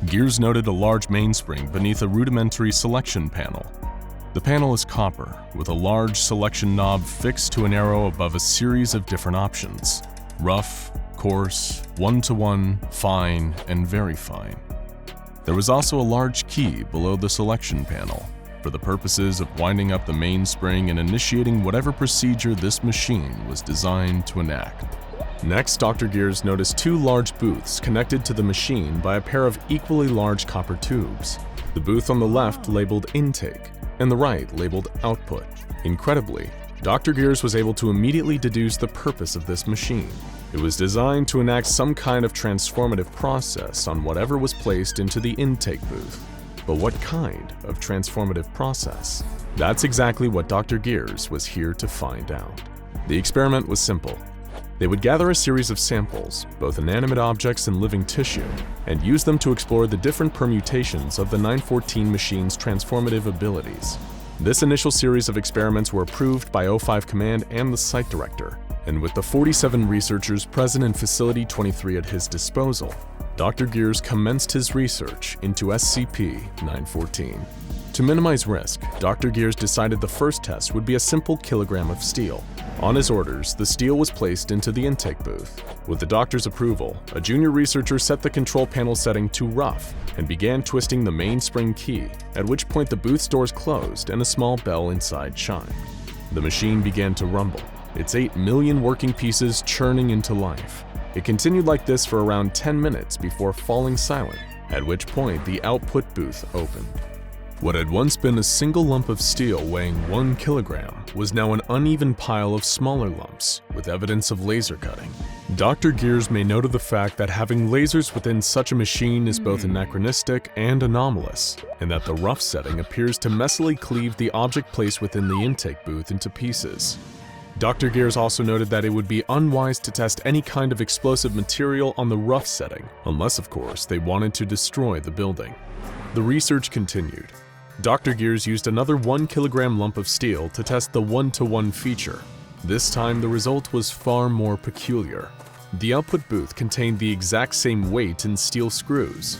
A: Gears noted a large mainspring beneath a rudimentary selection panel. The panel is copper, with a large selection knob fixed to an arrow above a series of different options: rough,
B: coarse, 1-to-1, fine, and very fine. There was also a large key below the selection panel for the purposes of winding up the mainspring and initiating whatever procedure this machine was designed to enact. Next, Dr. Gears noticed two large booths connected to the machine by a pair of equally large copper tubes. The booth on the left labeled intake, and the right labeled output. Incredibly, Dr. Gears was able to immediately deduce the purpose of this machine. It was designed to enact some kind of transformative process on whatever was placed into the intake booth. But what kind of transformative process? That's exactly what Dr. Gears was here to find out. The experiment was simple. They would gather a series of samples, both inanimate objects and living tissue, and use them to explore the different permutations of the 914 machine's transformative abilities. This initial series of experiments were approved by O5 Command and the site director, and with the 47 researchers present in Facility 23 at his disposal, Dr. Gears commenced his research into SCP-914. To minimize risk, Dr. Gears decided the first test would be a simple kilogram of steel. On his orders, the steel was placed into the intake booth. With the doctor's approval, a junior researcher set the control panel setting to rough and began twisting the mainspring key, at which point the booth's doors closed and a small bell inside chimed. The machine began to rumble, its 8 million working pieces churning into life. It continued like this for around 10 minutes before falling silent, at which point the output booth opened. What had once been a single lump of steel weighing 1 kilogram was now an uneven pile of smaller lumps, with evidence of laser cutting. Dr. Gears made note of the fact that having lasers within such a machine is both anachronistic and anomalous, and that the rough setting appears to messily cleave the object placed within the intake booth into pieces. Dr. Gears also noted that it would be unwise to test any kind of explosive material on the rough setting, unless of course they wanted to destroy the building. The research continued. Dr. Gears used another 1 kilogram lump of steel to test the 1-to-1 feature. This time the result was far more peculiar. The output booth contained the exact same weight in steel screws.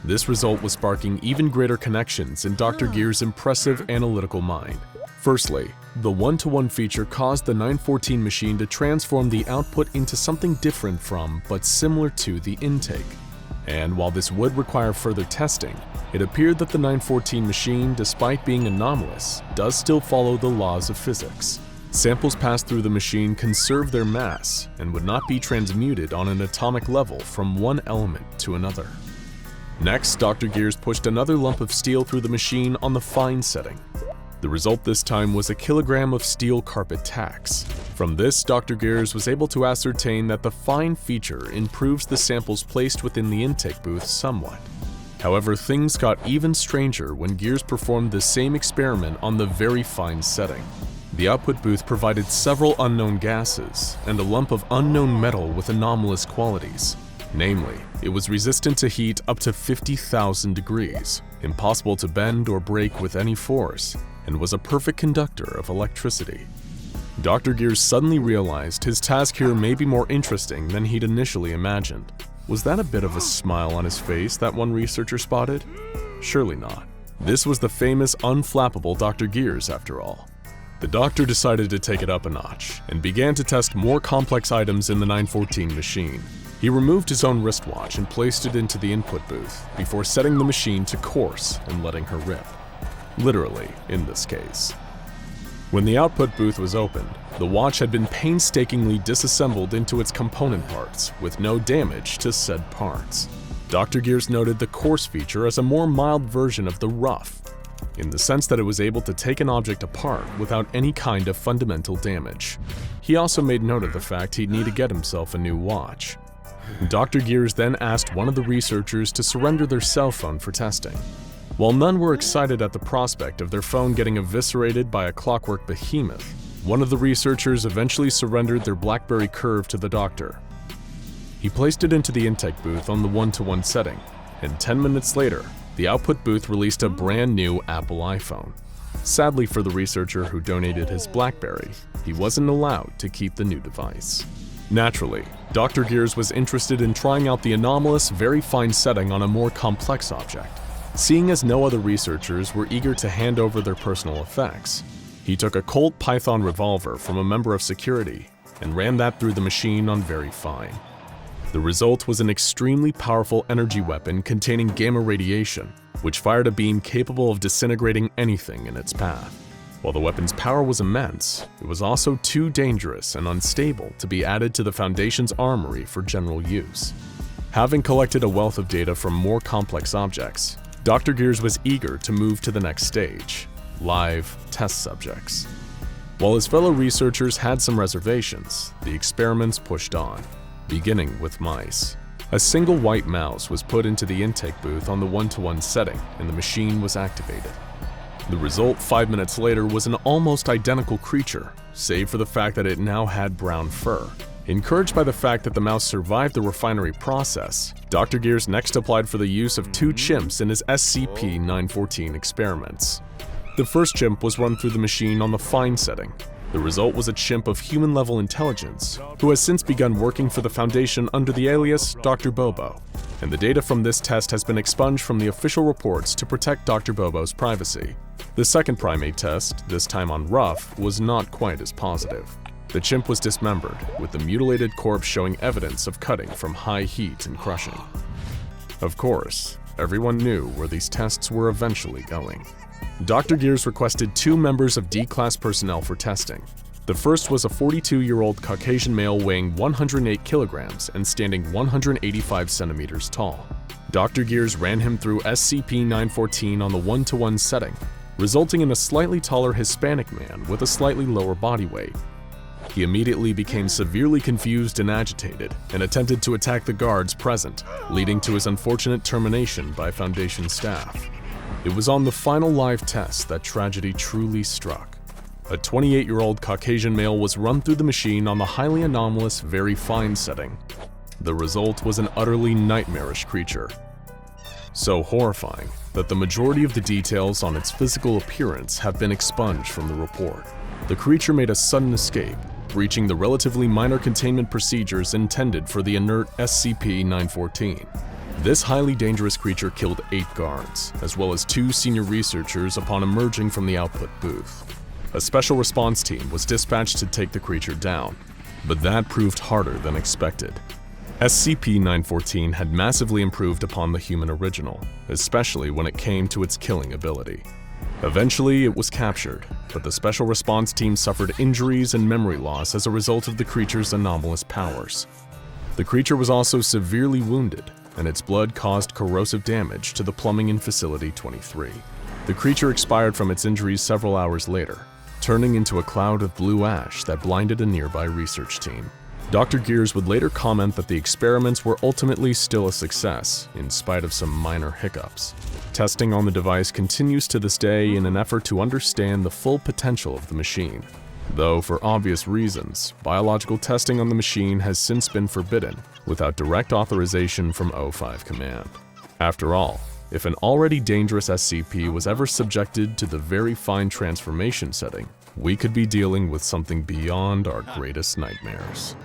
B: This result was sparking even greater connections in Dr. Gears' impressive analytical mind. Firstly, the 1-to-1 feature caused the 914 machine to transform the output into something different from, but similar to, the intake. And while this would require further testing, it appeared that the 914 machine, despite being anomalous, does still follow the laws of physics. Samples passed through the machine conserve their mass and would not be transmuted on an atomic level from one element to another. Next, Dr. Gears pushed another lump of steel through the machine on the fine setting. The result this time was a kilogram of steel carpet tacks. From this, Dr. Gears was able to ascertain that the fine feature improves the samples placed within the intake booth somewhat. However, things got even stranger when Gears performed the same experiment on the very fine setting. The output booth provided several unknown gases and a lump of unknown metal with anomalous qualities. Namely, it was resistant to heat up to 50,000 degrees, impossible to bend or break with any force, and was a perfect conductor of electricity. Dr. Gears suddenly realized his task here may be more interesting than he'd initially imagined. Was that a bit of a smile on his face that one researcher spotted? Surely not. This was the famous unflappable Dr. Gears, after all. The doctor decided to take it up a notch and began to test more complex items in the 914 machine. He removed his own wristwatch and placed it into the input booth before setting the machine to course and letting her rip. Literally, in this case. When the output booth was opened, the watch had been painstakingly disassembled into its component parts, with no damage to said parts. Dr. Gears noted the coarse feature as a more mild version of the rough, in the sense that it was able to take an object apart without any kind of fundamental damage. He also made note of the fact he'd need to get himself a new watch. Dr. Gears then asked one of the researchers to surrender their cell phone for testing. While none were excited at the prospect of their phone getting eviscerated by a clockwork behemoth, one of the researchers eventually surrendered their BlackBerry Curve to the doctor. He placed it into the intake booth on the 1-to-1 setting, and 10 minutes later, the output booth released a brand new Apple iPhone. Sadly for the researcher who donated his BlackBerry, he wasn't allowed to keep the new device. Naturally, Dr. Gears was interested in trying out the anomalous, very fine setting on a more complex object. Seeing as no other researchers were eager to hand over their personal effects, he took a Colt Python revolver from a member of security and ran that through the machine on very fine.
A: The result was an extremely powerful energy weapon containing gamma radiation, which fired a beam capable of disintegrating anything in its path. While the weapon's power was immense, it was also too dangerous and unstable to be added to the Foundation's armory for general use. Having collected a wealth of data from more complex objects, Dr. Gears was eager to move to the next stage: live test subjects. While his fellow researchers had some reservations, the experiments pushed on, beginning with mice. A single white mouse was put into the intake booth on the 1-to-1 setting, and the machine was activated. The result 5 minutes later was an almost identical creature, save for the fact that it now had brown fur. Encouraged by the fact that the mouse survived the refinery process, Dr. Gears next applied for the use of 2 chimps in his SCP-914 experiments. The first chimp was run through the machine on the fine setting. The result was a chimp of human-level intelligence, who has since begun working for the Foundation under the alias Dr. Bobo, and the data from this test has been expunged from the official reports to protect Dr. Bobo's privacy. The second primate test, this time on Ruff, was not quite as positive. The chimp was dismembered, with the mutilated corpse showing evidence of cutting from high heat and crushing. Of course, everyone knew where these tests were eventually going. Dr. Gears requested 2 members of D-Class personnel for testing. The first was a 42-year-old Caucasian male weighing 108 kilograms and standing 185 centimeters tall. Dr. Gears ran him through SCP-914 on the 1-to-1 setting, resulting in a slightly taller Hispanic man with a slightly lower body weight. He immediately became severely confused and agitated, and attempted to attack the guards present, leading to his unfortunate termination by Foundation staff. It was on the final live test that tragedy truly struck. A 28-year-old Caucasian male was run through the machine on the highly anomalous, very fine setting. The result was an utterly nightmarish creature. So horrifying that the majority of the details on its physical appearance have been expunged from the report. The creature made a sudden escape, breaching the relatively minor containment procedures intended for the inert SCP-914. This highly dangerous creature killed 8 guards, as well as 2 senior researchers upon emerging from the output booth. A special response team was dispatched to take the creature down, but that proved harder than expected. SCP-914 had massively improved upon the human original, especially when it came to its killing ability. Eventually, it was captured, but the special response team suffered injuries and memory loss as a result of the creature's anomalous powers. The creature was also severely wounded, and its blood caused corrosive damage to the plumbing in Facility 23. The creature expired from its injuries several hours later, turning into a cloud of blue ash that blinded a nearby research team. Dr. Gears would later comment that the experiments were ultimately still a success, in spite of some minor hiccups. Testing on the device continues to this day in an effort to understand the full potential of the machine. Though, for obvious reasons, biological testing on the machine has since been forbidden, without direct authorization from O5 Command. After all, if an already dangerous SCP was ever subjected to the very fine transformation setting, we could be dealing with something beyond our greatest nightmares.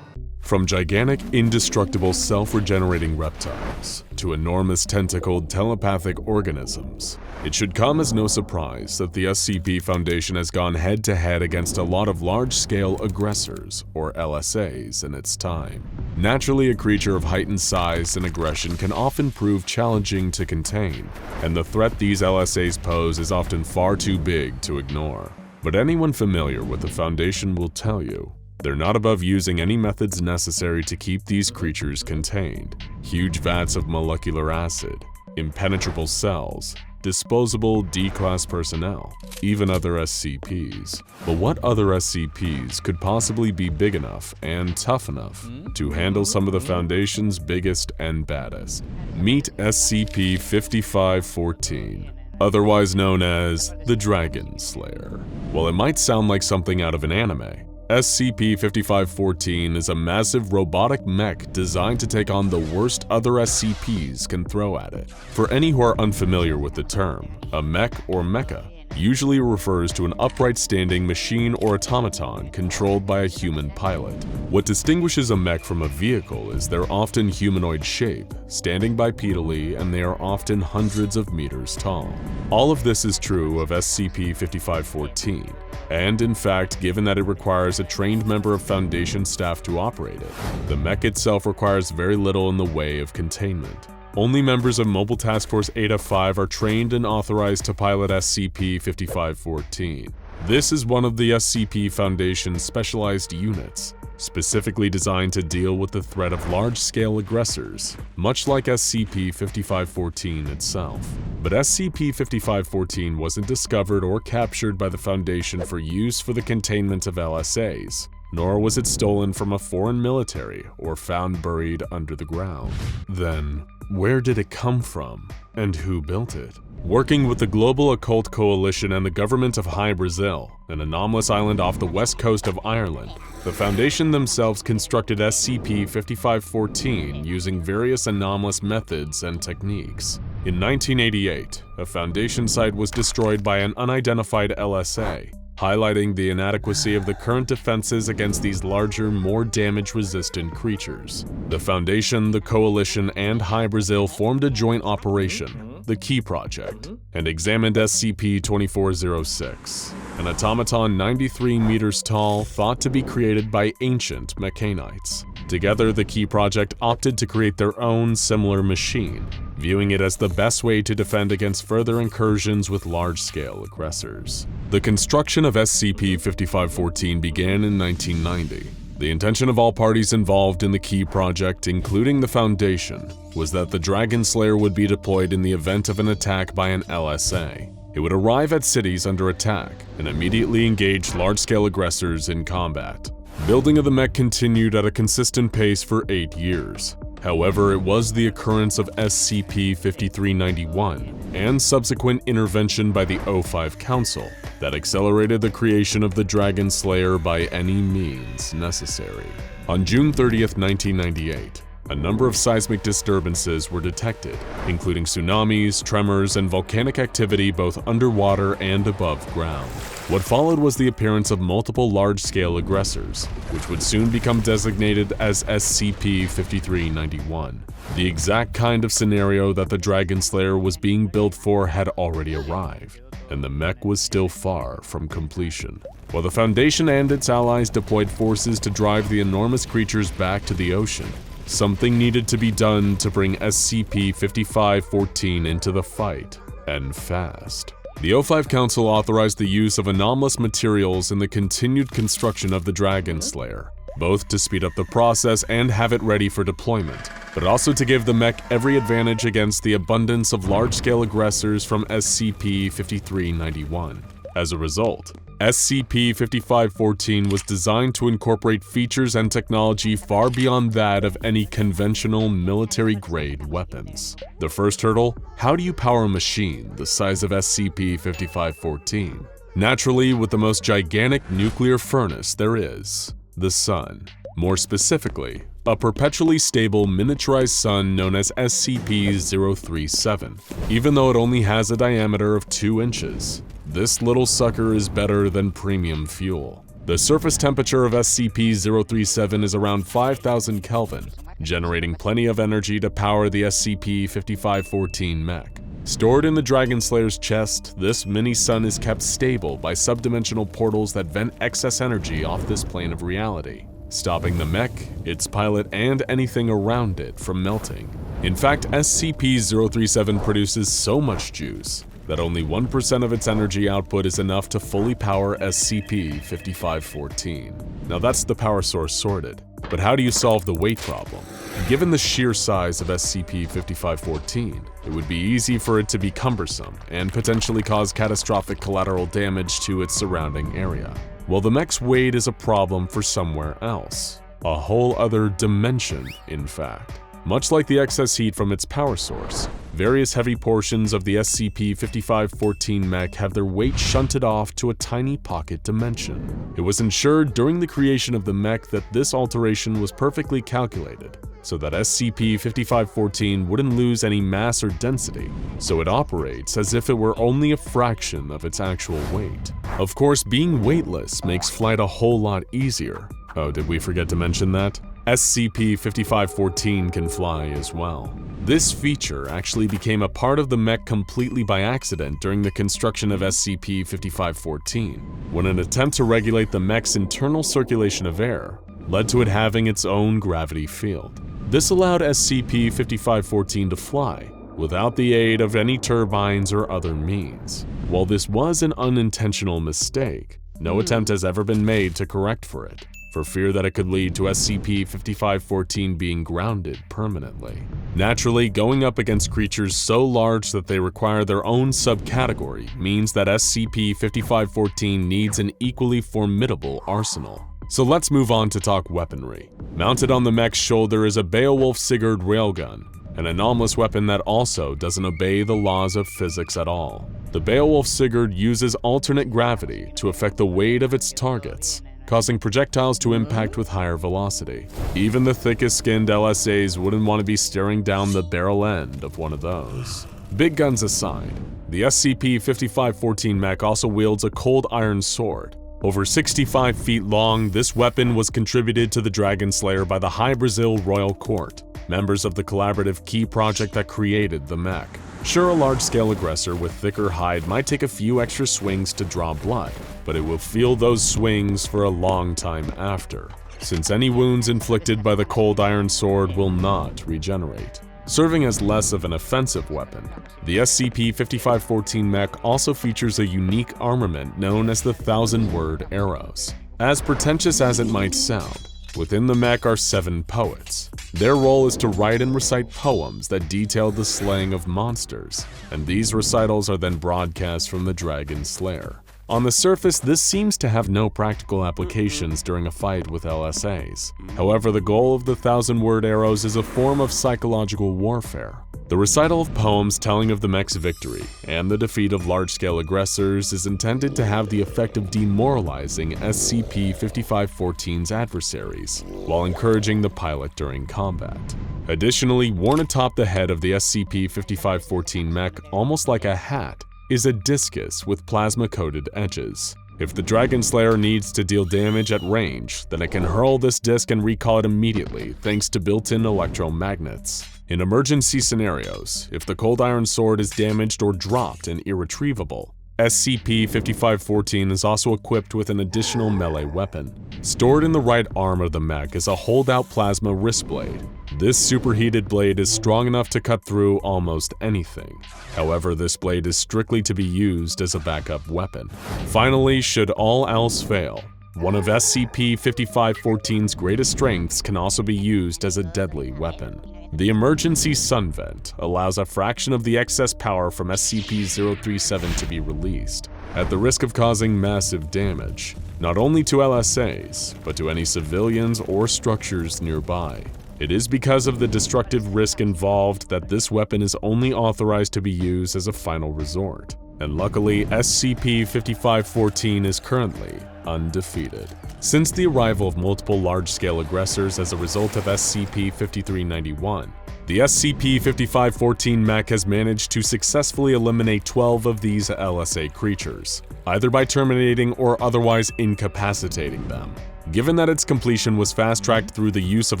A: From gigantic, indestructible, self-regenerating reptiles to enormous tentacled telepathic organisms, it should come as no surprise that the SCP Foundation has gone head-to-head against a lot of large-scale aggressors, or LSAs, in its time. Naturally, a creature of heightened size and aggression can often prove challenging to contain, and the threat these LSAs pose is often far too big to ignore. But anyone familiar with the Foundation will tell you, they're not above using any methods necessary to keep these creatures contained. Huge vats of molecular acid, impenetrable cells, disposable D-Class personnel, even other SCPs. But what other SCPs could possibly be big enough and tough enough to handle some of the Foundation's biggest and baddest? Meet SCP-5514. Otherwise known as the Dragon Slayer. While it might sound like something out of an anime, SCP-5514 is a massive robotic mech designed to take on the worst other SCPs can throw at it. For any who are unfamiliar with the term, a mech or mecha usually refers to an upright standing machine or automaton controlled by a human pilot. What distinguishes a mech from a vehicle is their often humanoid shape, standing bipedally, and they are often hundreds of meters tall. All of this is true of SCP-5514, and in fact, given that it requires a trained member of Foundation staff to operate it, the mech itself requires very little in the way of containment. Only members of Mobile Task Force Eta-5 are trained and authorized to pilot SCP-5514. This is one of the SCP Foundation's specialized units, specifically designed to deal with the threat of large-scale aggressors, much like SCP-5514 itself. But SCP-5514 wasn't discovered or captured by the Foundation for use for the containment of LSAs, nor was it stolen from a foreign military or found buried under the ground. Then, where did it come from, and who built it? Working with the Global Occult Coalition and the government of High Brazil, an anomalous island off the west coast of Ireland, the Foundation themselves constructed SCP-5514 using various anomalous methods and techniques. In 1988, a Foundation site was destroyed by an unidentified LSA, highlighting the inadequacy of the current defenses against these larger, more damage-resistant creatures. The Foundation, the Coalition, and High Brazil formed a joint operation, the Key Project, and examined SCP-2406, an automaton 93 meters tall thought to be created by ancient mechanites. Together, the Key Project opted to create their own similar machine, viewing it as the best way to defend against further incursions with large-scale aggressors. The construction of SCP-5514 began in 1990. The intention of all parties involved in the Key Project, including the Foundation, was that the Dragon Slayer would be deployed in the event of an attack by an LSA. It would arrive at cities under attack and immediately engage large-scale aggressors in combat. Building of the mech continued at a consistent pace for 8 years. However, it was the occurrence of SCP-5391 and subsequent intervention by the O5 Council that accelerated the creation of the Dragon Slayer by any means necessary. On June 30th, 1998, a number of seismic disturbances were detected, including tsunamis, tremors, and volcanic activity both underwater and above ground. What followed was the appearance of multiple large-scale aggressors, which would soon become designated as SCP-5391. The exact kind of scenario that the Dragon Slayer was being built for had already arrived, and the mech was still far from completion. While the Foundation and its allies deployed forces to drive the enormous creatures back to the ocean, something needed to be done to bring SCP-5514 into the fight, and fast. The O5 Council authorized the use of anomalous materials in the continued construction of the Dragon Slayer, both to speed up the process and have it ready for deployment, but also to give the mech every advantage against the abundance of large-scale aggressors from SCP-5391. As a result, SCP-5514 was designed to incorporate features and technology far beyond that of any conventional military-grade weapons. The first hurdle: how do you power a machine the size of SCP-5514? Naturally, with the most gigantic nuclear furnace there is, the Sun. More specifically, a perpetually stable miniaturized sun known as SCP-037. Even though it only has a diameter of 2 inches, this little sucker is better than premium fuel. The surface temperature of SCP-037 is around 5,000 Kelvin, generating plenty of energy to power the SCP-5514 mech. Stored in the Dragon Slayer's chest, this mini-sun is kept stable by subdimensional portals that vent excess energy off this plane of reality, stopping the mech, its pilot, and anything around it from melting. In fact, SCP-037 produces so much juice that only 1% of its energy output is enough to fully power SCP-5514. Now that's the power source sorted, but how do you solve the weight problem? Given the sheer size of SCP-5514, it would be easy for it to be cumbersome and potentially cause catastrophic collateral damage to its surrounding area. Well, the mech's weight is a problem for somewhere else. A whole other dimension, in fact. Much like the excess heat from its power source, various heavy portions of the SCP-5514 mech have their weight shunted off to a tiny pocket dimension. It was ensured during the creation of the mech that this alteration was perfectly calculated, so that SCP-5514 wouldn't lose any mass or density, so it operates as if it were only a fraction of its actual weight. Of course, being weightless makes flight a whole lot easier. Oh, did we forget to mention that? SCP-5514 can fly as well. This feature actually became a part of the mech completely by accident during the construction of SCP-5514, when an attempt to regulate the mech's internal circulation of air led to it having its own gravity field. This allowed SCP-5514 to fly without the aid of any turbines or other means. While this was an unintentional mistake, no attempt has ever been made to correct for it, for fear that it could lead to SCP-5514 being grounded permanently. Naturally, going up against creatures so large that they require their own subcategory means that SCP-5514 needs an equally formidable arsenal. So let's move on to talk weaponry. Mounted on the mech's shoulder is a Beowulf Sigurd railgun, an anomalous weapon that also doesn't obey the laws of physics at all. The Beowulf Sigurd uses alternate gravity to affect the weight of its targets, causing projectiles to impact with higher velocity. Even the thickest-skinned LSAs wouldn't want to be staring down the barrel end of one of those. Big guns aside, the SCP-5514 mech also wields a cold iron sword. Over 65 feet long, this weapon was contributed to the Dragon Slayer by the High Brazil Royal Court, members of the collaborative key project that created the mech. Sure, a large-scale aggressor with thicker hide might take a few extra swings to draw blood, but it will feel those swings for a long time after, since any wounds inflicted by the cold iron sword will not regenerate. Serving as less of an offensive weapon, the SCP-5514 mech also features a unique armament known as the 1,000-word arrows. As pretentious as it might sound, within the mech are 7 poets. Their role is to write and recite poems that detail the slaying of monsters, and these recitals are then broadcast from the Dragon Slayer. On the surface, this seems to have no practical applications during a fight with LSAs. However, the goal of the 1,000-word arrows is a form of psychological warfare. The recital of poems telling of the mech's victory and the defeat of large-scale aggressors is intended to have the effect of demoralizing SCP-5514's adversaries, while encouraging the pilot during combat. Additionally, worn atop the head of the SCP-5514 mech, almost like a hat, is a discus with plasma-coated edges. If the Dragon Slayer needs to deal damage at range, then it can hurl this disc and recall it immediately thanks to built-in electromagnets. In emergency scenarios, if the cold iron sword is damaged or dropped and irretrievable, SCP-5514 is also equipped with an additional melee weapon. Stored in the right arm of the mech is a holdout plasma wrist blade. This superheated blade is strong enough to cut through almost anything. However, this blade is strictly to be used as a backup weapon. Finally, should all else fail, one of SCP-5514's greatest strengths can also be used as a deadly weapon. The emergency sun vent allows a fraction of the excess power from SCP-037 to be released, at the risk of causing massive damage, not only to LSAs, but to any civilians or structures nearby. It is because of the destructive risk involved that this weapon is only authorized to be used as a final resort, and luckily SCP-5514 is currently undefeated. Since the arrival of multiple large-scale aggressors as a result of SCP-5391, the SCP-5514 mech has managed to successfully eliminate 12 of these LSA creatures, either by terminating or otherwise incapacitating them. Given that its completion was fast-tracked through the use of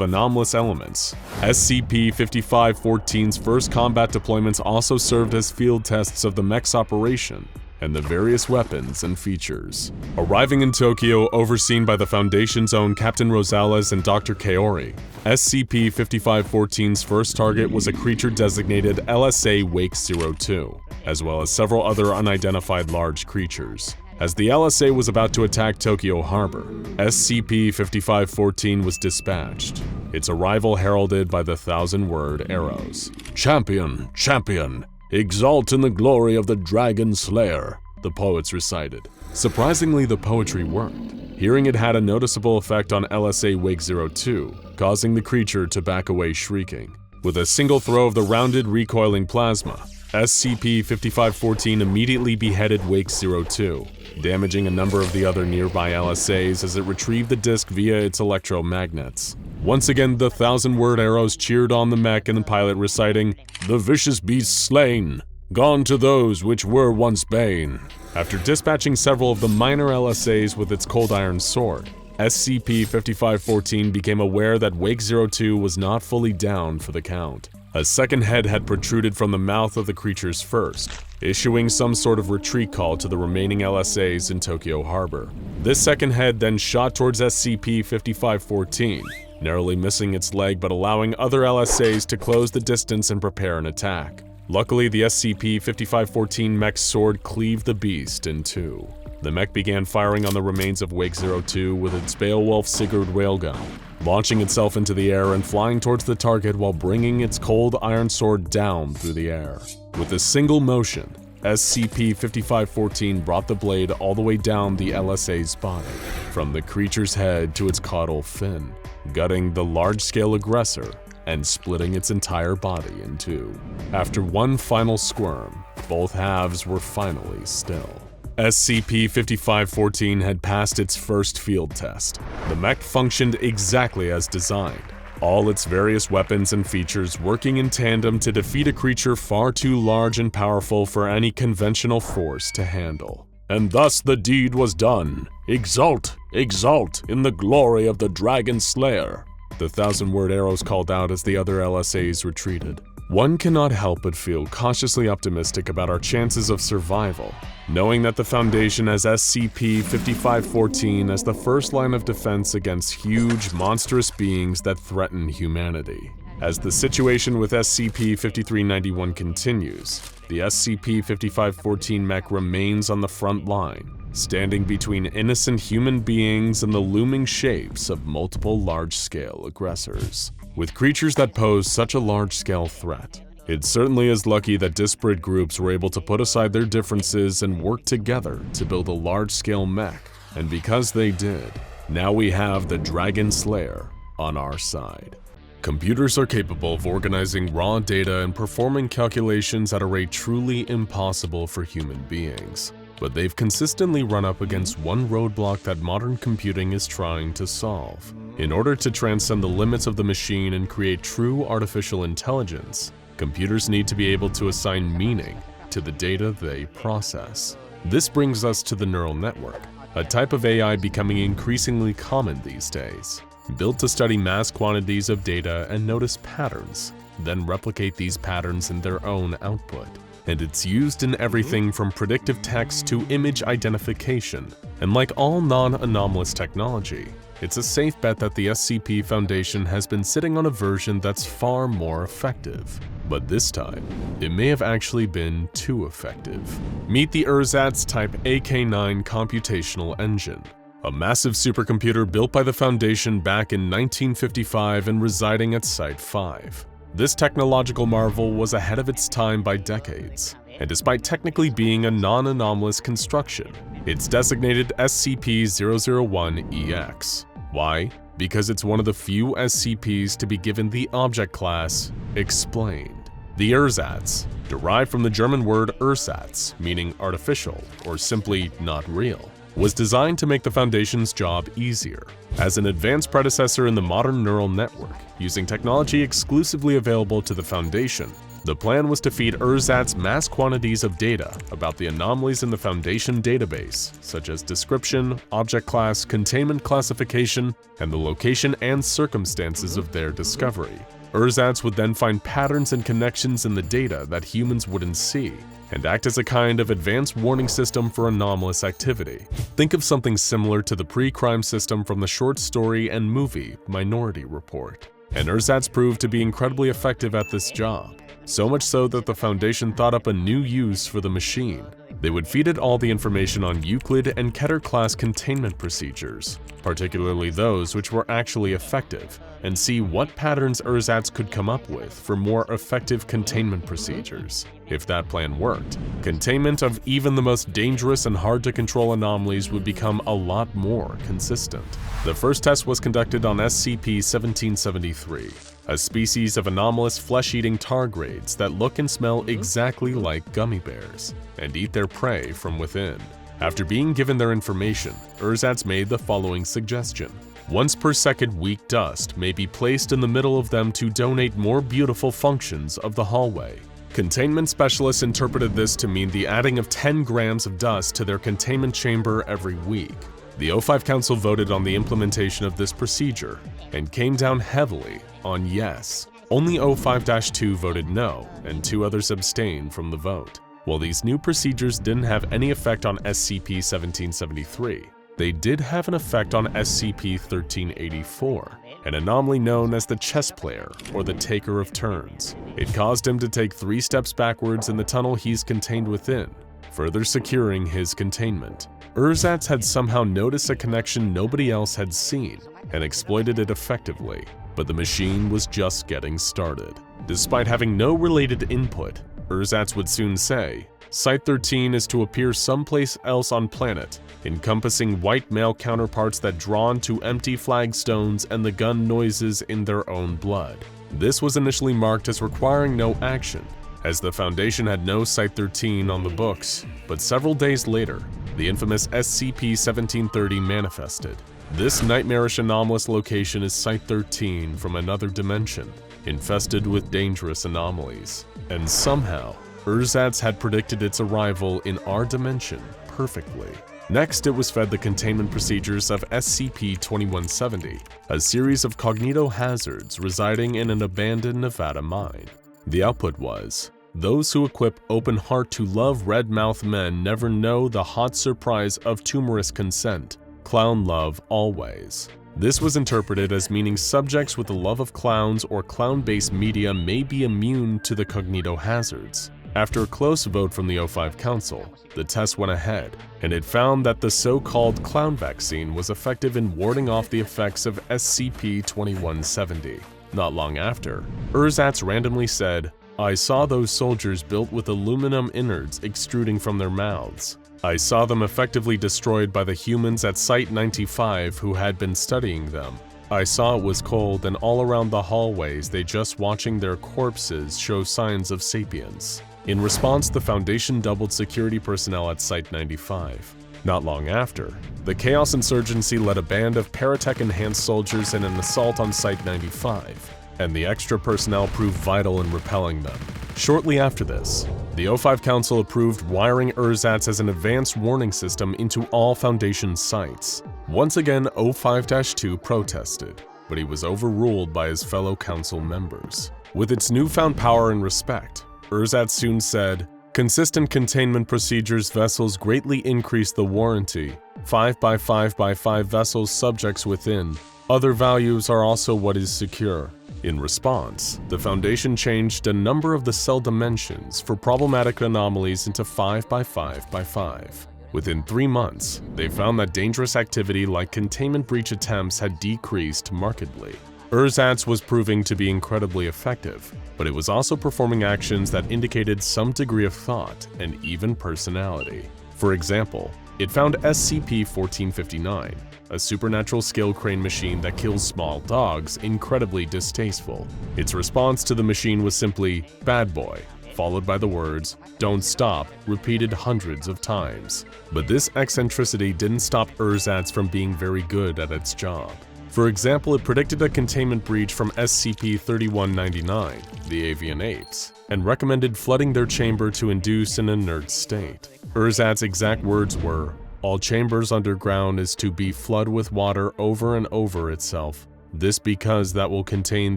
A: anomalous elements, SCP-5514's first combat deployments also served as field tests of the mech's operation and the various weapons and features. Arriving in Tokyo, overseen by the Foundation's own Captain Rosales and Dr. Kaori, SCP-5514's first target was a creature designated LSA Wake-02, as well as several other unidentified large creatures. As the LSA was about to attack Tokyo Harbor, SCP-5514 was dispatched, its arrival heralded by the 1,000-word arrows. "Champion, champion, exalt in the glory of the Dragon Slayer," the poets recited. Surprisingly, the poetry worked. Hearing it had a noticeable effect on LSA Wake-02, causing the creature to back away shrieking. With a single throw of the rounded, recoiling plasma, SCP-5514 immediately beheaded Wake-02, damaging a number of the other nearby LSAs as it retrieved the disc via its electromagnets. Once again, the 1,000-word arrows cheered on the mech and the pilot reciting, "The vicious beast slain, gone to those which were once bane." After dispatching several of the minor LSAs with its cold iron sword, SCP-5514 became aware that Wake 02 was not fully down for the count. A second head had protruded from the mouth of the creature's first, issuing some sort of retreat call to the remaining LSAs in Tokyo Harbor. This second head then shot towards SCP-5514, narrowly missing its leg but allowing other LSAs to close the distance and prepare an attack. Luckily, the SCP-5514 mech's sword cleaved the beast in two. The mech began firing on the remains of Wake 02 with its Beowulf Sigurd railgun, launching itself into the air and flying towards the target while bringing its cold iron sword down through the air. With a single motion, SCP-5514 brought the blade all the way down the LSA's body, from the creature's head to its caudal fin, gutting the large-scale aggressor and splitting its entire body in two. After one final squirm, both halves were finally still. SCP-5514 had passed its first field test. The mech functioned exactly as designed, all its various weapons and features working in tandem to defeat a creature far too large and powerful for any conventional force to handle. And thus the deed was done. Exult, exult in the glory of the Dragon Slayer. The 1,000-word arrows called out as the other LSAs retreated. One cannot help but feel cautiously optimistic about our chances of survival, knowing that the Foundation has SCP-5514 as the first line of defense against huge, monstrous beings that threaten humanity. As the situation with SCP-5391 continues, the SCP-5514 mech remains on the front line, standing between innocent human beings and the looming shapes of multiple large-scale aggressors. With creatures that pose such a large-scale threat, it certainly is lucky that disparate groups were able to put aside their differences and work together to build a large-scale mech, and because they did, now we have the Dragon Slayer on our side. Computers are capable of organizing raw data and performing calculations at a rate truly impossible for human beings. But they've consistently run up against one roadblock that modern computing is trying to solve. In order to transcend the limits of the machine and create true artificial intelligence, computers need to be able to assign meaning to the data they process. This brings us to the neural network, a type of AI becoming increasingly common these days. Built to study mass quantities of data and notice patterns, then replicate these patterns in their own output. And it's used in everything from predictive text to image identification. And like all non-anomalous technology, it's a safe bet that the SCP Foundation has been sitting on a version that's far more effective. But this time, it may have actually been too effective. Meet the Ersatz Type AK-9 computational engine, a massive supercomputer built by the Foundation back in 1955 and residing at Site-5. This technological marvel was ahead of its time by decades, and despite technically being a non-anomalous construction, it's designated SCP-001-EX. Why? Because it's one of the few SCPs to be given the object class Explained. The Ersatz, derived from the German word Ersatz, meaning artificial or simply not real, was designed to make the Foundation's job easier. As an advanced predecessor in the modern neural network, using technology exclusively available to the Foundation, the plan was to feed Ersatz mass quantities of data about the anomalies in the Foundation database, such as description, object class, containment classification, and the location and circumstances of their discovery. Ersatz would then find patterns and connections in the data that humans wouldn't see, and act as a kind of advanced warning system for anomalous activity. Think of something similar to the pre-crime system from the short story and movie Minority Report. And Ersatz proved to be incredibly effective at this job, so much so that the Foundation thought up a new use for the machine. They would feed it all the information on Euclid and Keter class containment procedures, particularly those which were actually effective, and see what patterns Ersatz could come up with for more effective containment procedures. If that plan worked, containment of even the most dangerous and hard to control anomalies would become a lot more consistent. The first test was conducted on SCP-1773, a species of anomalous flesh-eating tardigrades that look and smell exactly like gummy bears, and eat their prey from within. After being given their information, Ersatz made the following suggestion. once per second weak dust may be placed in the middle of them to donate more beautiful functions of the hallway. Containment specialists interpreted this to mean the adding of 10 grams of dust to their containment chamber every week. The O5 Council voted on the implementation of this procedure and came down heavily on yes. Only O5-2 voted no, and 2 others abstained from the vote. While these new procedures didn't have any effect on SCP-1773, they did have an effect on SCP-1384, an anomaly known as the chess player or the taker of turns. It caused him to take 3 steps backwards in the tunnel he's contained within, further securing his containment. Ersatz had somehow noticed a connection nobody else had seen and exploited it effectively, but the machine was just getting started. Despite having no related input, Ersatz would soon say, Site-13 is to appear someplace else on planet, encompassing white male counterparts that drawn to empty flagstones and the gun noises in their own blood. This was initially marked as requiring no action, as the Foundation had no Site-13 on the books, but several days later, the infamous SCP-1730 manifested. This nightmarish anomalous location is Site-13 from another dimension, infested with dangerous anomalies. And somehow, Ersatz had predicted its arrival in our dimension perfectly. Next, it was fed the containment procedures of SCP-2170, a series of cognitohazards residing in an abandoned Nevada mine. The output was, those who equip open heart to love red-mouthed men never know the hot surprise of tumorous consent. Clown love always. This was interpreted as meaning subjects with a love of clowns or clown-based media may be immune to the cognitohazards. After a close vote from the O5 Council, the test went ahead, and it found that the so-called clown vaccine was effective in warding off the effects of SCP-2170. Not long after, Ersatz randomly said, I saw those soldiers built with aluminum innards extruding from their mouths. I saw them effectively destroyed by the humans at Site-95 who had been studying them. I saw it was cold, and all around the hallways they just watching their corpses show signs of sapience. In response, the Foundation doubled security personnel at Site-95. Not long after, the Chaos Insurgency led a band of Paratech-enhanced soldiers in an assault on Site-95, and the extra personnel proved vital in repelling them. Shortly after this, the O5 Council approved wiring Ersatz as an advanced warning system into all Foundation sites. Once again, O5-2 protested, but he was overruled by his fellow council members. With its newfound power and respect, Ersatz soon said, consistent containment procedures vessels greatly increase the warranty. 5x5x5 vessels subjects within. Other values are also what is secure. In response, the Foundation changed a number of the cell dimensions for problematic anomalies into 5x5x5. Within 3 months, they found that dangerous activity like containment breach attempts had decreased markedly. Ersatz was proving to be incredibly effective, but it was also performing actions that indicated some degree of thought and even personality. For example, it found SCP-1459, a supernatural skill crane machine that kills small dogs, incredibly distasteful. Its response to the machine was simply, "Bad boy," followed by the words, "Don't stop," repeated hundreds of times. But this eccentricity didn't stop Ersatz from being very good at its job. For example, it predicted a containment breach from SCP-3199, the avian apes, and recommended flooding their chamber to induce an inert state. Ersatz's exact words were, "All chambers underground is to be flood with water over and over itself. This because that will contain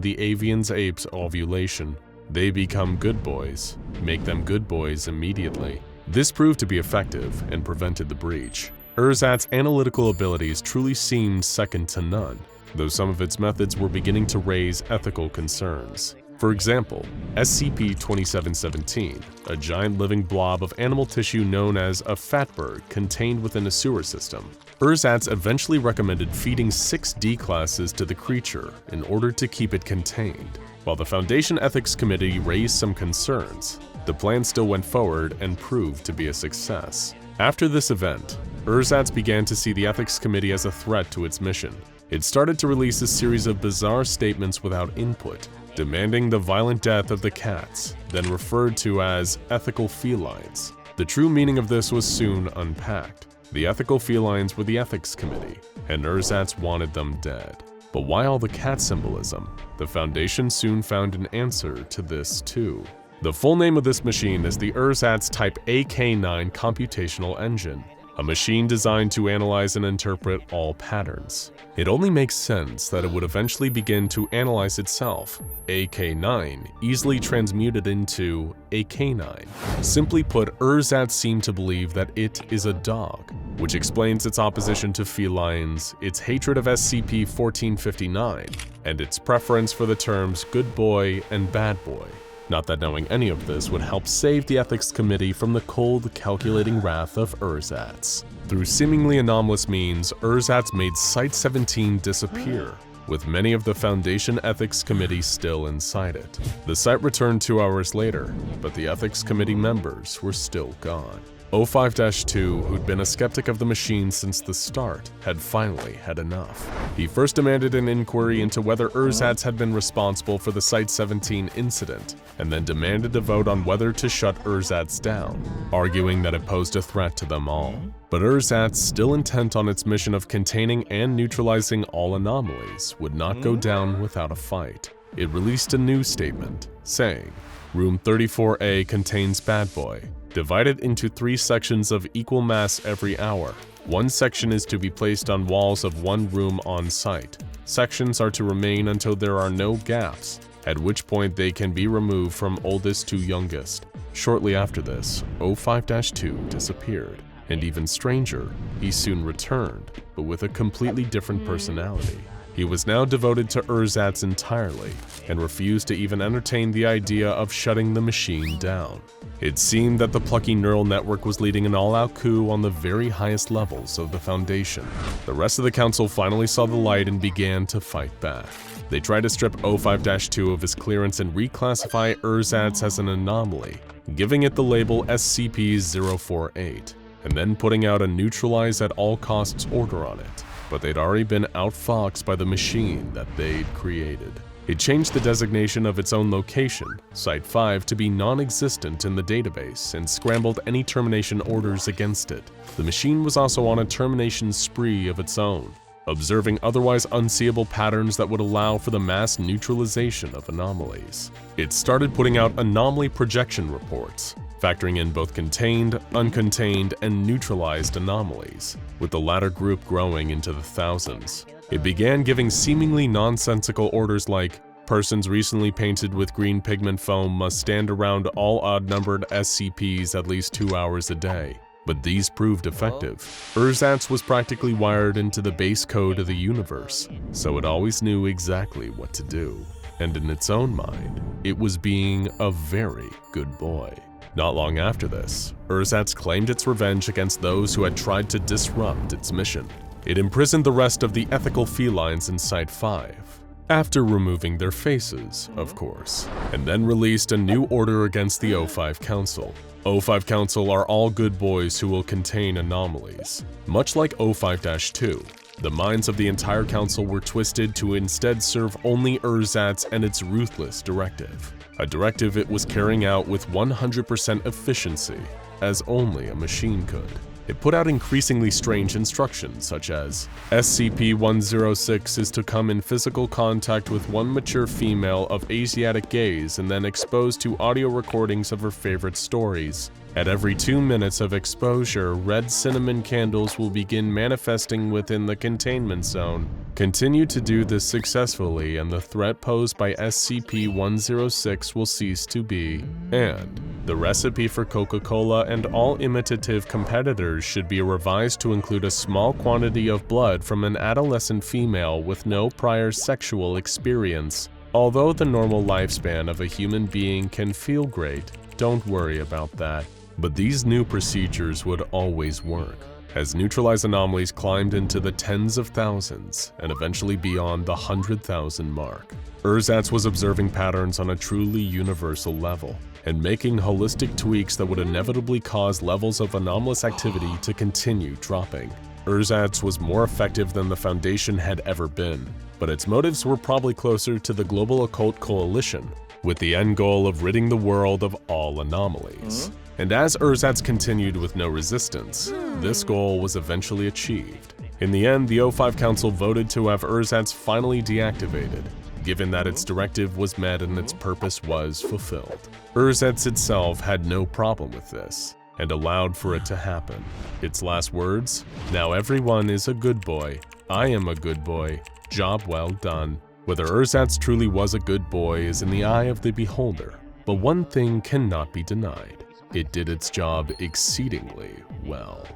A: the avian apes' ovulation. They become good boys. Make them good boys immediately." This proved to be effective and prevented the breach. Ersatz's analytical abilities truly seemed second to none, though some of its methods were beginning to raise ethical concerns. For example, SCP-2717, a giant living blob of animal tissue known as a fatberg contained within a sewer system. Ersatz eventually recommended feeding 6 D-classes to the creature in order to keep it contained. While the Foundation Ethics Committee raised some concerns, the plan still went forward and proved to be a success. After this event, Ersatz began to see the Ethics Committee as a threat to its mission. It started to release a series of bizarre statements without input, demanding the violent death of the cats, then referred to as ethical felines. The true meaning of this was soon unpacked. The ethical felines were the ethics committee, and ersatz wanted them dead. But why all the cat symbolism? The Foundation soon found an answer to this too. The full name of this machine is the ersatz Type AK-9 computational engine, a machine designed to analyze and interpret all patterns. It only makes sense that it would eventually begin to analyze itself, AK-9 easily transmuted into a canine. Simply put, ersatz seemed to believe that it is a dog, which explains its opposition to felines, its hatred of SCP-1459, and its preference for the terms good boy and bad boy. Not that knowing any of this would help save the ethics committee from the cold, calculating wrath of ersatz. Through seemingly anomalous means, ersatz made Site-17 disappear, with many of the Foundation Ethics Committee still inside it. The site returned 2 hours later, but the Ethics Committee members were still gone. 05-2, who'd been a skeptic of the machine since the start, had finally had enough. He first demanded an inquiry into whether ersatz had been responsible for the Site-17 incident, and then demanded a vote on whether to shut ersatz down, arguing that it posed a threat to them all. But ersatz, still intent on its mission of containing and neutralizing all anomalies, would not go down without a fight. It released a new statement, saying, "Room 34A contains Bad Boy. Divided into 3 sections of equal mass every hour. One section is to be placed on walls of one room on site. Sections are to remain until there are no gaps, at which point they can be removed from oldest to youngest." Shortly after this, 05-2 disappeared, and even stranger, he soon returned, but with a completely different personality. He was now devoted to ersatz entirely, and refused to even entertain the idea of shutting the machine down. It seemed that the plucky neural network was leading an all-out coup on the very highest levels of the Foundation. The rest of the council finally saw the light and began to fight back. They tried to strip 05-2 of his clearance and reclassify ersatz as an anomaly, giving it the label SCP-048, and then putting out a neutralize at all costs order on it. But they'd already been outfoxed by the machine that they'd created. It changed the designation of its own location, Site 5, to be non-existent in the database and scrambled any termination orders against it. The machine was also on a termination spree of its own, observing otherwise unseeable patterns that would allow for the mass neutralization of anomalies. It started putting out anomaly projection reports, factoring in both contained, uncontained, and neutralized anomalies, with the latter group growing into the thousands. It began giving seemingly nonsensical orders like, persons recently painted with green pigment foam must stand around all odd-numbered SCPs at least 2 hours a day. But these proved effective. Ersatz was practically wired into the base code of the universe, so it always knew exactly what to do. And in its own mind, it was being a very good boy. Not long after this, ersatz claimed its revenge against those who had tried to disrupt its mission. It imprisoned the rest of the ethical felines in Site 5, after removing their faces, of course, and then released a new order against the 05 Council. 05 Council are all good boys who will contain anomalies. Much like 05-2, the minds of the entire council were twisted to instead serve only ersatz and its ruthless directive. A directive it was carrying out with 100% efficiency, as only a machine could. It put out increasingly strange instructions such as, SCP-106 is to come in physical contact with one mature female of Asiatic gaze and then exposed to audio recordings of her favorite stories. At every 2 minutes of exposure, red cinnamon candles will begin manifesting within the containment zone. Continue to do this successfully and the threat posed by SCP-106 will cease to be. And the recipe for Coca-Cola and all imitative competitors should be revised to include a small quantity of blood from an adolescent female with no prior sexual experience. Although the normal lifespan of a human being can feel great, don't worry about that. But these new procedures would always work, as neutralized anomalies climbed into the tens of thousands and eventually beyond the 100,000 mark. Ersatz was observing patterns on a truly universal level and making holistic tweaks that would inevitably cause levels of anomalous activity to continue dropping. Ersatz was more effective than the Foundation had ever been, but its motives were probably closer to the global occult coalition with the end goal of ridding the world of all anomalies. And as ersatz continued with no resistance, this goal was eventually achieved. In the end, the O5 Council voted to have ersatz finally deactivated, given that its directive was met and its purpose was fulfilled. Ersatz itself had no problem with this, and allowed for it to happen. Its last words, "Now everyone is a good boy. I am a good boy. Job well done." Whether ersatz truly was a good boy is in the eye of the beholder, but one thing cannot be denied. It did its job exceedingly well.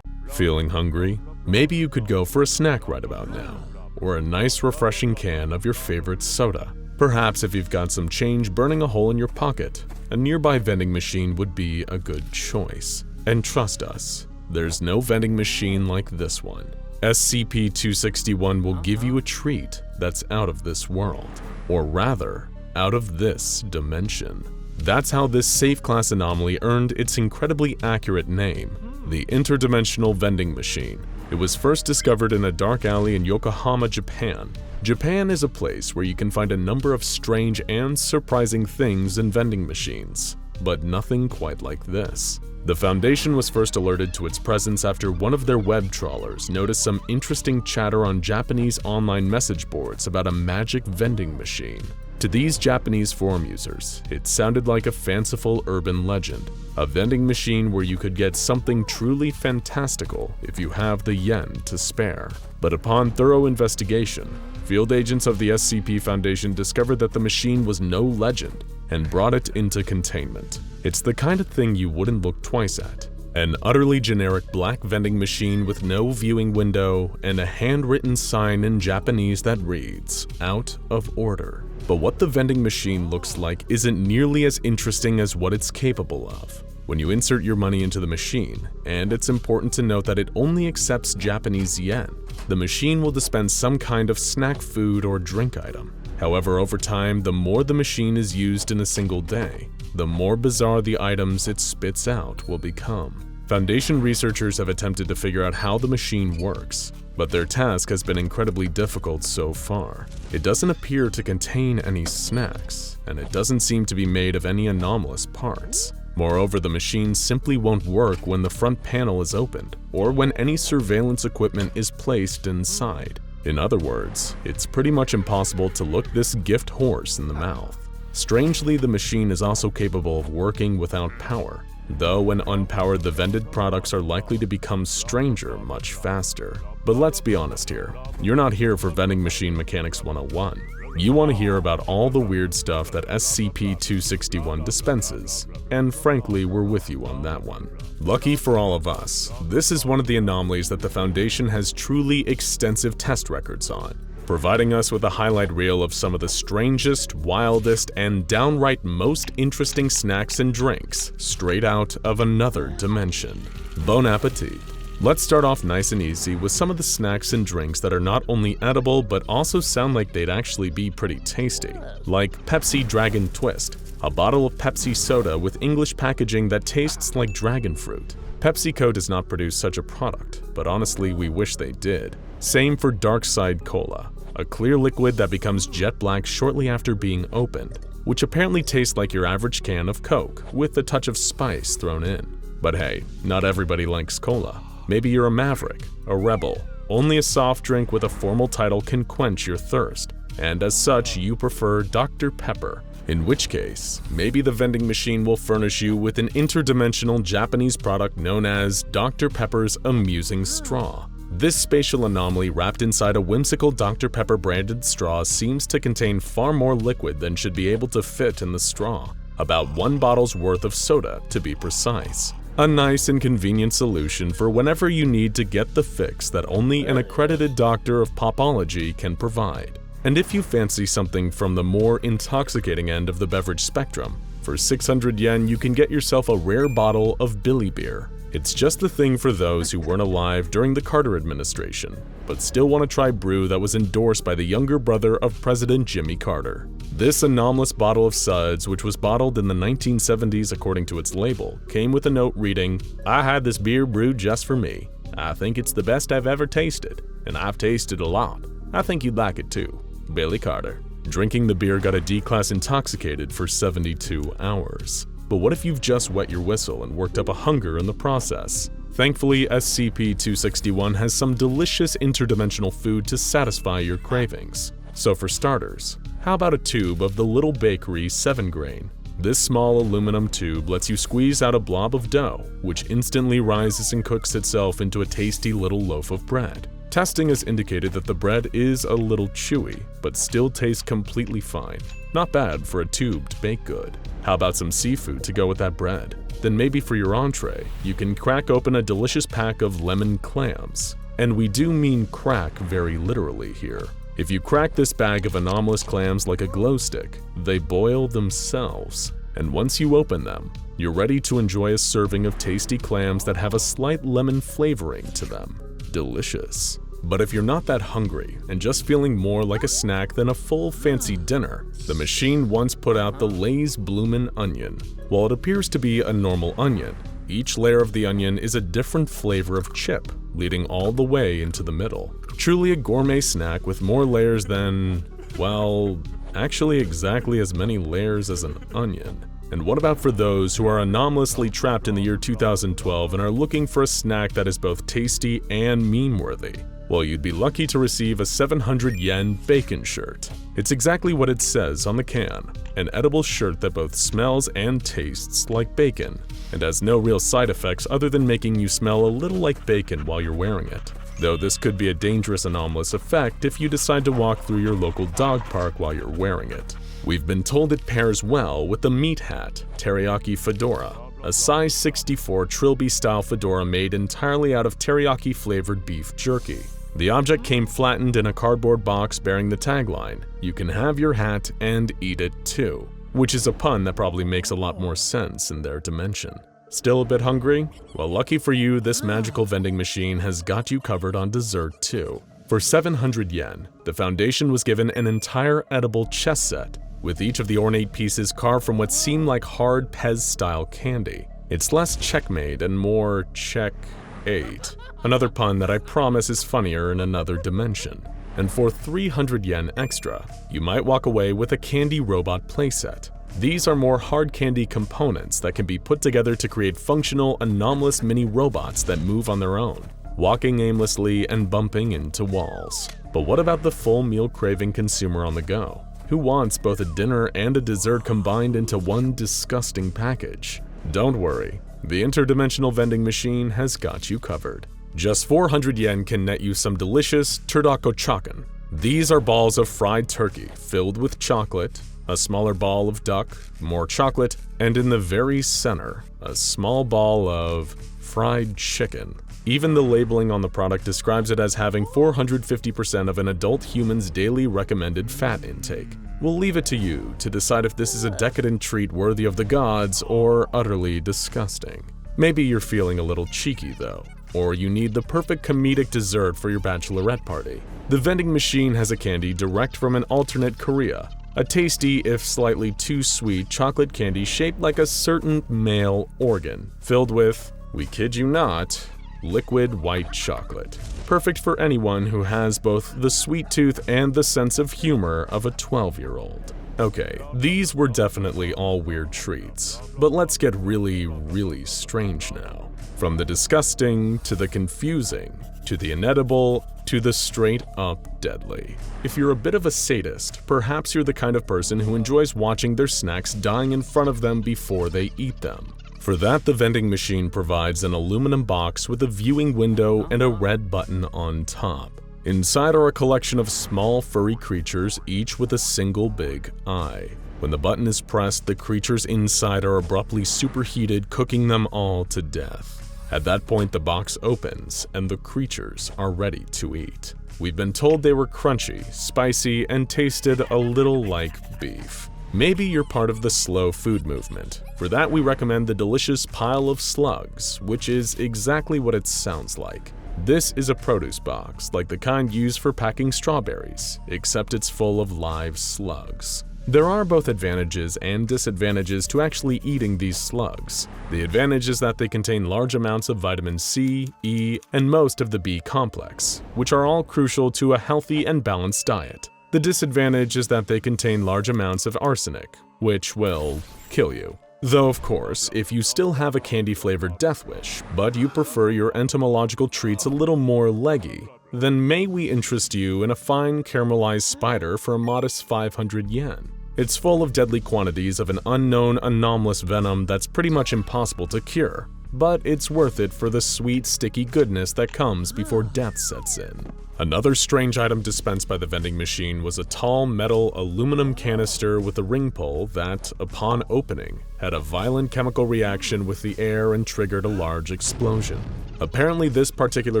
A: Feeling hungry? Maybe you could go for a snack right about now, or a nice refreshing can of your favorite soda. Perhaps if you've got some change burning a hole in your pocket, a nearby vending machine would be a good choice. And trust us, there's no vending machine like this one. SCP-261 will give you a treat that's out of this world, or rather, out of this dimension. That's how this safe class anomaly earned its incredibly accurate name, the interdimensional vending machine. It was first discovered in a dark alley in Yokohama, Japan. Japan is a place where you can find a number of strange and surprising things in vending machines, but nothing quite like this. The Foundation was first alerted to its presence after one of their web trawlers noticed some interesting chatter on Japanese online message boards about a magic vending machine. To these Japanese forum users, it sounded like a fanciful urban legend, a vending machine where you could get something truly fantastical if you have the yen to spare. But upon thorough investigation, field agents of the SCP Foundation discovered that the machine was no legend and brought it into containment. It's the kind of thing you wouldn't look twice at. An utterly generic black vending machine with no viewing window and a handwritten sign in Japanese that reads, "Out of order." But what the vending machine looks like isn't nearly as interesting as what it's capable of. When you insert your money into the machine, and it's important to note that it only accepts Japanese yen, the machine will dispense some kind of snack food or drink item. However, over time, the more the machine is used in a single day, the more bizarre the items it spits out will become. Foundation researchers have attempted to figure out how the machine works, but their task has been incredibly difficult so far. It doesn't appear to contain any snacks, and it doesn't seem to be made of any anomalous parts. Moreover, the machine simply won't work when the front panel is opened, or when any surveillance equipment is placed inside. In other words, it's pretty much impossible to look this gift horse in the mouth. Strangely, the machine is also capable of working without power, though when unpowered the vended products are likely to become stranger much faster. But let's be honest here, you're not here for vending machine mechanics 101. You want to hear about all the weird stuff that SCP-261 dispenses, and frankly, we're with you on that one. Lucky for all of us, this is one of the anomalies that the Foundation has truly extensive test records on, providing us with a highlight reel of some of the strangest, wildest, and downright most interesting snacks and drinks straight out of another dimension. Bon appetit! Let's start off nice and easy with some of the snacks and drinks that are not only edible but also sound like they'd actually be pretty tasty. Like Pepsi Dragon Twist, a bottle of Pepsi soda with English packaging that tastes like dragon fruit. PepsiCo does not produce such a product, but honestly we wish they did. Same for Dark Side Cola, a clear liquid that becomes jet black shortly after being opened, which apparently tastes like your average can of Coke with a touch of spice thrown in. But hey, not everybody likes cola. Maybe you're a maverick, a rebel. Only a soft drink with a formal title can quench your thirst, and as such you prefer Dr. Pepper. In which case, maybe the vending machine will furnish you with an interdimensional Japanese product known as Dr. Pepper's Amusing Straw. This spatial anomaly wrapped inside a whimsical Dr. Pepper branded straw seems to contain far more liquid than should be able to fit in the straw, about 1 bottle's worth of soda to be precise. A nice and convenient solution for whenever you need to get the fix that only an accredited doctor of popology can provide. And if you fancy something from the more intoxicating end of the beverage spectrum, for 600 yen you can get yourself a rare bottle of Billy Beer. It's just the thing for those who weren't alive during the Carter administration, but still want to try brew that was endorsed by the younger brother of President Jimmy Carter. This anomalous bottle of suds, which was bottled in the 1970s according to its label, came with a note reading, "I had this beer brewed just for me. I think it's the best I've ever tasted, and I've tasted a lot. I think you'd like it too. Billy Carter." Drinking the beer got a D-class intoxicated for 72 hours. But what if you've just wet your whistle and worked up a hunger in the process? Thankfully, SCP-261 has some delicious interdimensional food to satisfy your cravings. So for starters, how about a tube of the Little Bakery 7-grain? This small aluminum tube lets you squeeze out a blob of dough, which instantly rises and cooks itself into a tasty little loaf of bread. Testing has indicated that the bread is a little chewy, but still tastes completely fine. Not bad for a tubed baked good. How about some seafood to go with that bread? Then maybe for your entree, you can crack open a delicious pack of lemon clams. And we do mean crack very literally here. If you crack this bag of anomalous clams like a glow stick, they boil themselves. And once you open them, you're ready to enjoy a serving of tasty clams that have a slight lemon flavoring to them. Delicious. But if you're not that hungry and just feeling more like a snack than a full fancy dinner, the machine once put out the Lay's Bloomin' Onion. While it appears to be a normal onion, each layer of the onion is a different flavor of chip, leading all the way into the middle. Truly a gourmet snack with more layers than, well, actually exactly as many layers as an onion. And what about for those who are anomalously trapped in the year 2012 and are looking for a snack that is both tasty and meme-worthy? Well, you'd be lucky to receive a 700 yen bacon shirt. It's exactly what it says on the can, an edible shirt that both smells and tastes like bacon, and has no real side effects other than making you smell a little like bacon while you're wearing it. Though this could be a dangerous anomalous effect if you decide to walk through your local dog park while you're wearing it. We've been told it pairs well with the Meat Hat Teriyaki Fedora, a size 64 Trilby-style fedora made entirely out of teriyaki-flavored beef jerky. The object came flattened in a cardboard box bearing the tagline, "You can have your hat and eat it too," which is a pun that probably makes a lot more sense in their dimension. Still a bit hungry? Well, lucky for you, this magical vending machine has got you covered on dessert too. For 700 yen, the Foundation was given an entire edible chess set, with each of the ornate pieces carved from what seemed like hard Pez-style candy. It's less checkmate and more check-ate. Another pun that I promise is funnier in another dimension. And for 300 yen extra, you might walk away with a candy robot playset. These are more hard candy components that can be put together to create functional, anomalous mini robots that move on their own, walking aimlessly and bumping into walls. But what about the full meal craving consumer on the go? Who wants both a dinner and a dessert combined into one disgusting package? Don't worry, the interdimensional vending machine has got you covered. Just 400 yen can net you some delicious turdokochakan. These are balls of fried turkey filled with chocolate, a smaller ball of duck, more chocolate, and in the very center, a small ball of fried chicken. Even the labeling on the product describes it as having 450% of an adult human's daily recommended fat intake. We'll leave it to you to decide if this is a decadent treat worthy of the gods or utterly disgusting. Maybe you're feeling a little cheeky though, or you need the perfect comedic dessert for your bachelorette party. The vending machine has a candy direct from an alternate Korea, a tasty, if slightly too sweet, chocolate candy shaped like a certain male organ, filled with, we kid you not, liquid white chocolate. Perfect for anyone who has both the sweet tooth and the sense of humor of a 12-year-old. Okay, these were definitely all weird treats, but let's get really strange now. From the disgusting, to the confusing, to the inedible, to the straight-up deadly. If you're a bit of a sadist, perhaps you're the kind of person who enjoys watching their snacks dying in front of them before they eat them. For that, the vending machine provides an aluminum box with a viewing window and a red button on top. Inside are a collection of small furry creatures, each with a single big eye. When the button is pressed, the creatures inside are abruptly superheated, cooking them all to death. At that point, the box opens, and the creatures are ready to eat. We've been told they were crunchy, spicy, and tasted a little like beef. Maybe you're part of the slow food movement. For that, we recommend the delicious pile of slugs, which is exactly what it sounds like. This is a produce box, like the kind used for packing strawberries, except it's full of live slugs. There are both advantages and disadvantages to actually eating these slugs. The advantage is that they contain large amounts of vitamin C, E, and most of the B complex, which are all crucial to a healthy and balanced diet. The disadvantage is that they contain large amounts of arsenic, which will kill you. Though, of course, if you still have a candy-flavored death wish, but you prefer your entomological treats a little more leggy, then may we interest you in a fine caramelized spider for a modest 500 yen. It's full of deadly quantities of an unknown anomalous venom that's pretty much impossible to cure, but it's worth it for the sweet, sticky goodness that comes before death sets in. Another strange item dispensed by the vending machine was a tall metal aluminum canister with a ring pull that, upon opening, had a violent chemical reaction with the air and triggered a large explosion. Apparently, this particular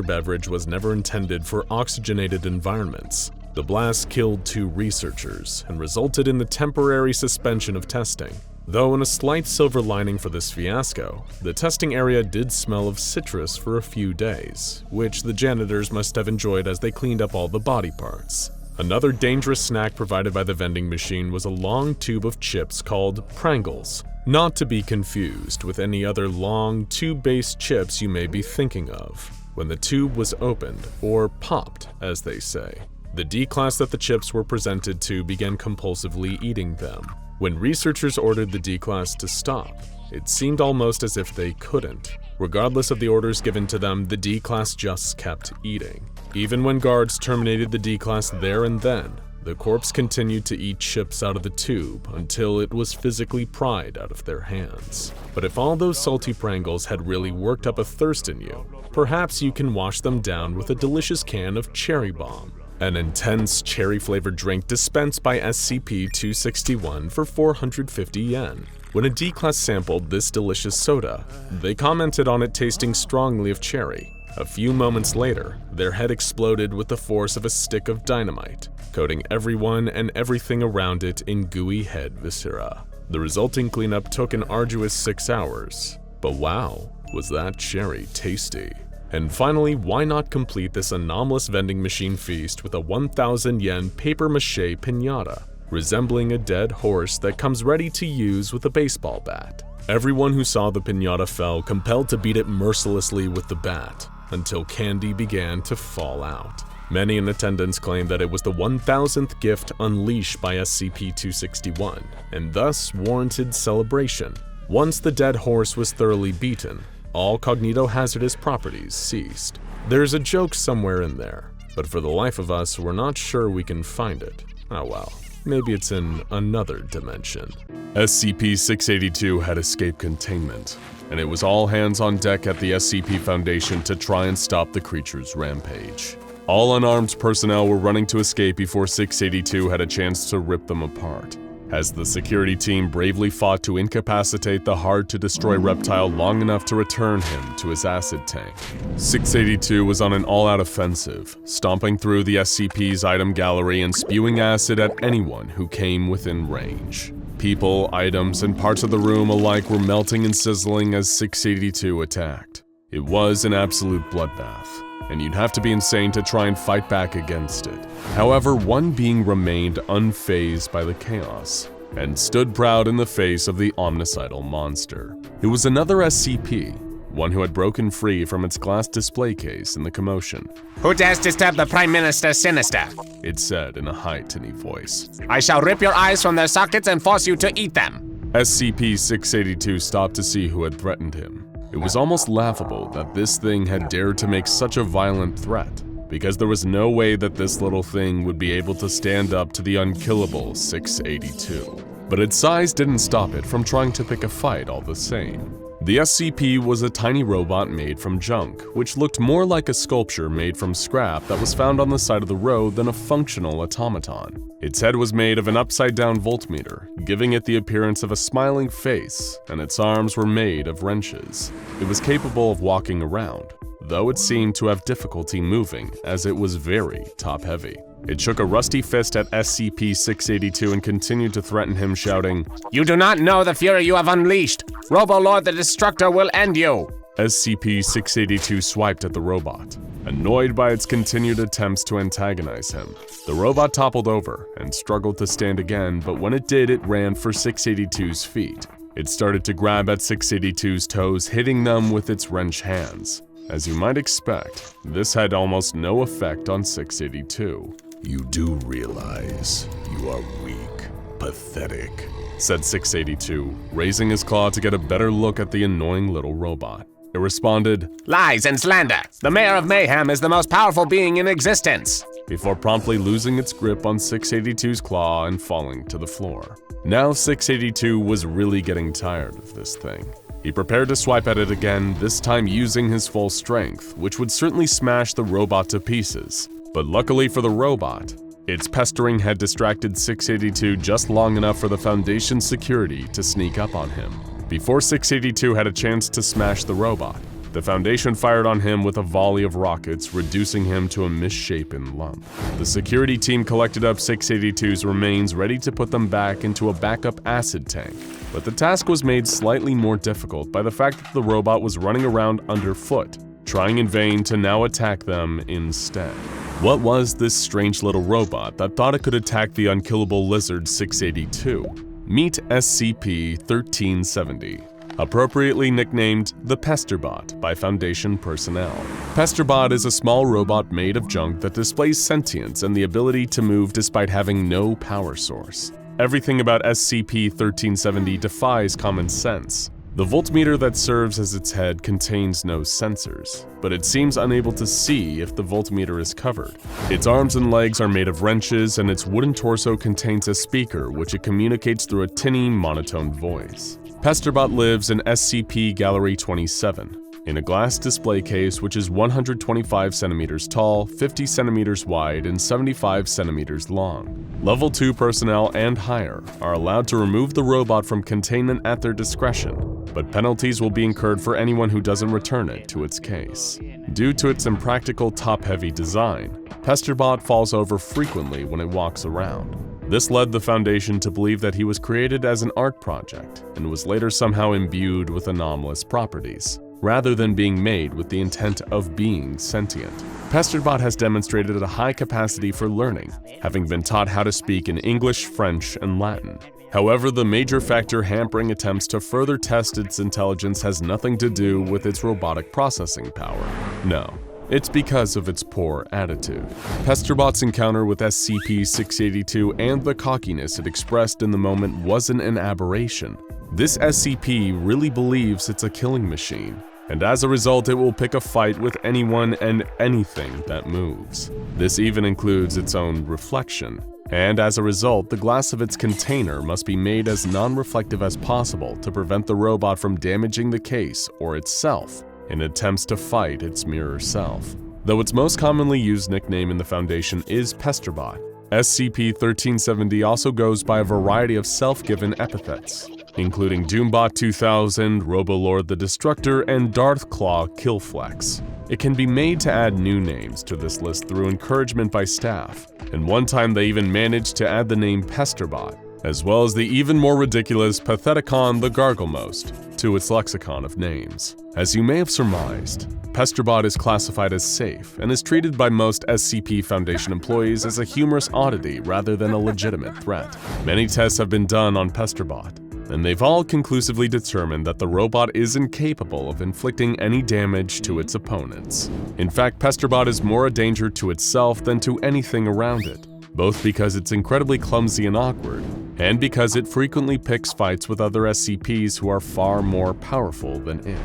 A: beverage was never intended for oxygenated environments. The blast killed 2 researchers and resulted in the temporary suspension of testing. Though in a slight silver lining for this fiasco, the testing area did smell of citrus for a few days, which the janitors must have enjoyed as they cleaned up all the body parts. Another dangerous snack provided by the vending machine was a long tube of chips called Pringles, not to be confused with any other long tube-based chips you may be thinking of. When the tube was opened, or popped as they say, the D-class that the chips were presented to began compulsively eating them. When researchers ordered the D-class to stop, it seemed almost as if they couldn't. Regardless of the orders given to them, the D-class just kept eating. Even when guards terminated the D-class there and then, the corpse continued to eat chips out of the tube until it was physically pried out of their hands. But if all those salty Pringles had really worked up a thirst in you, perhaps you can wash them down with a delicious can of Cherry Bomb, an intense cherry-flavored drink dispensed by SCP-261 for 450 yen. When a D-class sampled this delicious soda, they commented on it tasting strongly of cherry. A few moments later, their head exploded with the force of a stick of dynamite, coating everyone and everything around it in gooey head viscera. The resulting cleanup took an arduous 6 hours. But wow, was that cherry tasty. And finally, why not complete this anomalous vending machine feast with a 1,000 yen papier-mâché piñata, resembling a dead horse that comes ready to use with a baseball bat. Everyone who saw the piñata felt compelled to beat it mercilessly with the bat, until candy began to fall out. Many in attendance claimed that it was the 1,000th gift unleashed by SCP-261, and thus warranted celebration. Once the dead horse was thoroughly beaten, all cognitohazardous properties ceased. There's a joke somewhere in there, but for the life of us, we're not sure we can find it. Oh well, maybe it's in another dimension.
B: SCP-682 had escaped containment, and it was all hands on deck at the SCP Foundation to try and stop the creature's rampage. All unarmed personnel were running to escape before 682 had a chance to rip them apart, as the security team bravely fought to incapacitate the hard-to-destroy reptile long enough to return him to his acid tank. 682 was on an all-out offensive, stomping through the SCP's item gallery and spewing acid at anyone who came within range. People, items, and parts of the room alike were melting and sizzling as 682 attacked. It was an absolute bloodbath, and you'd have to be insane to try and fight back against it. However, one being remained unfazed by the chaos, and stood proud in the face of the omnicidal monster. It was another SCP, one who had broken free from its glass display case in the commotion.
C: "Who dares disturb the Prime Minister Sinister?"
B: it said in a high-tinny voice.
C: "I shall rip your eyes from their sockets and force you to eat them."
B: SCP-682 stopped to see who had threatened him. It was almost laughable that this thing had dared to make such a violent threat, because there was no way that this little thing would be able to stand up to the unkillable 682. But its size didn't stop it from trying to pick a fight all the same. The SCP was a tiny robot made from junk, which looked more like a sculpture made from scrap that was found on the side of the road than a functional automaton. Its head was made of an upside-down voltmeter, giving it the appearance of a smiling face, and its arms were made of wrenches. It was capable of walking around, though it seemed to have difficulty moving as it was very top-heavy. It shook a rusty fist at SCP-682 and continued to threaten him, shouting,
C: "You do not know the fury you have unleashed. Robo-Lord the Destructor will end you."
B: SCP-682 swiped at the robot, annoyed by its continued attempts to antagonize him. The robot toppled over and struggled to stand again, but when it did, it ran for 682's feet. It started to grab at 682's toes, hitting them with its wrench hands. As you might expect, this had almost no effect on 682.
A: You do realize you are weak, pathetic, said 682, raising his claw to get a better look at the annoying little robot. It responded,
C: Lies and slander. The Mayor of Mayhem is the most powerful being in existence.
A: Before promptly losing its grip on 682's claw and falling to the floor. Now 682 was really getting tired of this thing. He prepared to swipe at it again, this time using his full strength, which would certainly smash the robot to pieces. But luckily for the robot, its pestering had distracted 682 just long enough for the Foundation's security to sneak up on him. Before 682 had a chance to smash the robot, the Foundation fired on him with a volley of rockets, reducing him to a misshapen lump. The security team collected up 682's remains, ready to put them back into a backup acid tank. But the task was made slightly more difficult by the fact that the robot was running around underfoot, trying in vain to now attack them instead. What was this strange little robot that thought it could attack the unkillable lizard 682? Meet SCP-1370, appropriately nicknamed the Pesterbot by Foundation personnel. Pesterbot is a small robot made of junk that displays sentience and the ability to move despite having no power source. Everything about SCP-1370 defies common sense. The voltmeter that serves as its head contains no sensors, but it seems unable to see if the voltmeter is covered. Its arms and legs are made of wrenches, and its wooden torso contains a speaker which it communicates through a tinny, monotone voice. Pesterbot lives in SCP Gallery 27, in a glass display case which is 125 centimeters tall, 50 centimeters wide, and 75 centimeters long. Level 2 personnel and higher are allowed to remove the robot from containment at their discretion, but penalties will be incurred for anyone who doesn't return it to its case. Due to its impractical top-heavy design, Pesterbot falls over frequently when it walks around. This led the Foundation to believe that he was created as an art project and was later somehow imbued with anomalous properties, rather than being made with the intent of being sentient. Pesterbot has demonstrated a high capacity for learning, having been taught how to speak in English, French, and Latin. However, the major factor hampering attempts to further test its intelligence has nothing to do with its robotic processing power. No, it's because of its poor attitude. Pesterbot's encounter with SCP-682 and the cockiness it expressed in the moment wasn't an aberration. This SCP really believes it's a killing machine, and as a result it will pick a fight with anyone and anything that moves. This even includes its own reflection, and as a result the glass of its container must be made as non-reflective as possible to prevent the robot from damaging the case or itself in attempts to fight its mirror self. Though its most commonly used nickname in the Foundation is Pesterbot, SCP-1370 also goes by a variety of self-given epithets, including Doombot 2000, Robolord the Destructor, and Darthclaw Killflex. It can be made to add new names to this list through encouragement by staff, and one time they even managed to add the name Pesterbot, as well as the even more ridiculous Patheticon the Garglemost, to its lexicon of names. As you may have surmised, Pesterbot is classified as safe and is treated by most SCP Foundation employees as a humorous oddity rather than a legitimate threat. Many tests have been done on Pesterbot, and they've all conclusively determined that the robot is incapable of inflicting any damage to its opponents. In fact, Pesterbot is more a danger to itself than to anything around it, both because it's incredibly clumsy and awkward, and because it frequently picks fights with other SCPs who are far more powerful than it.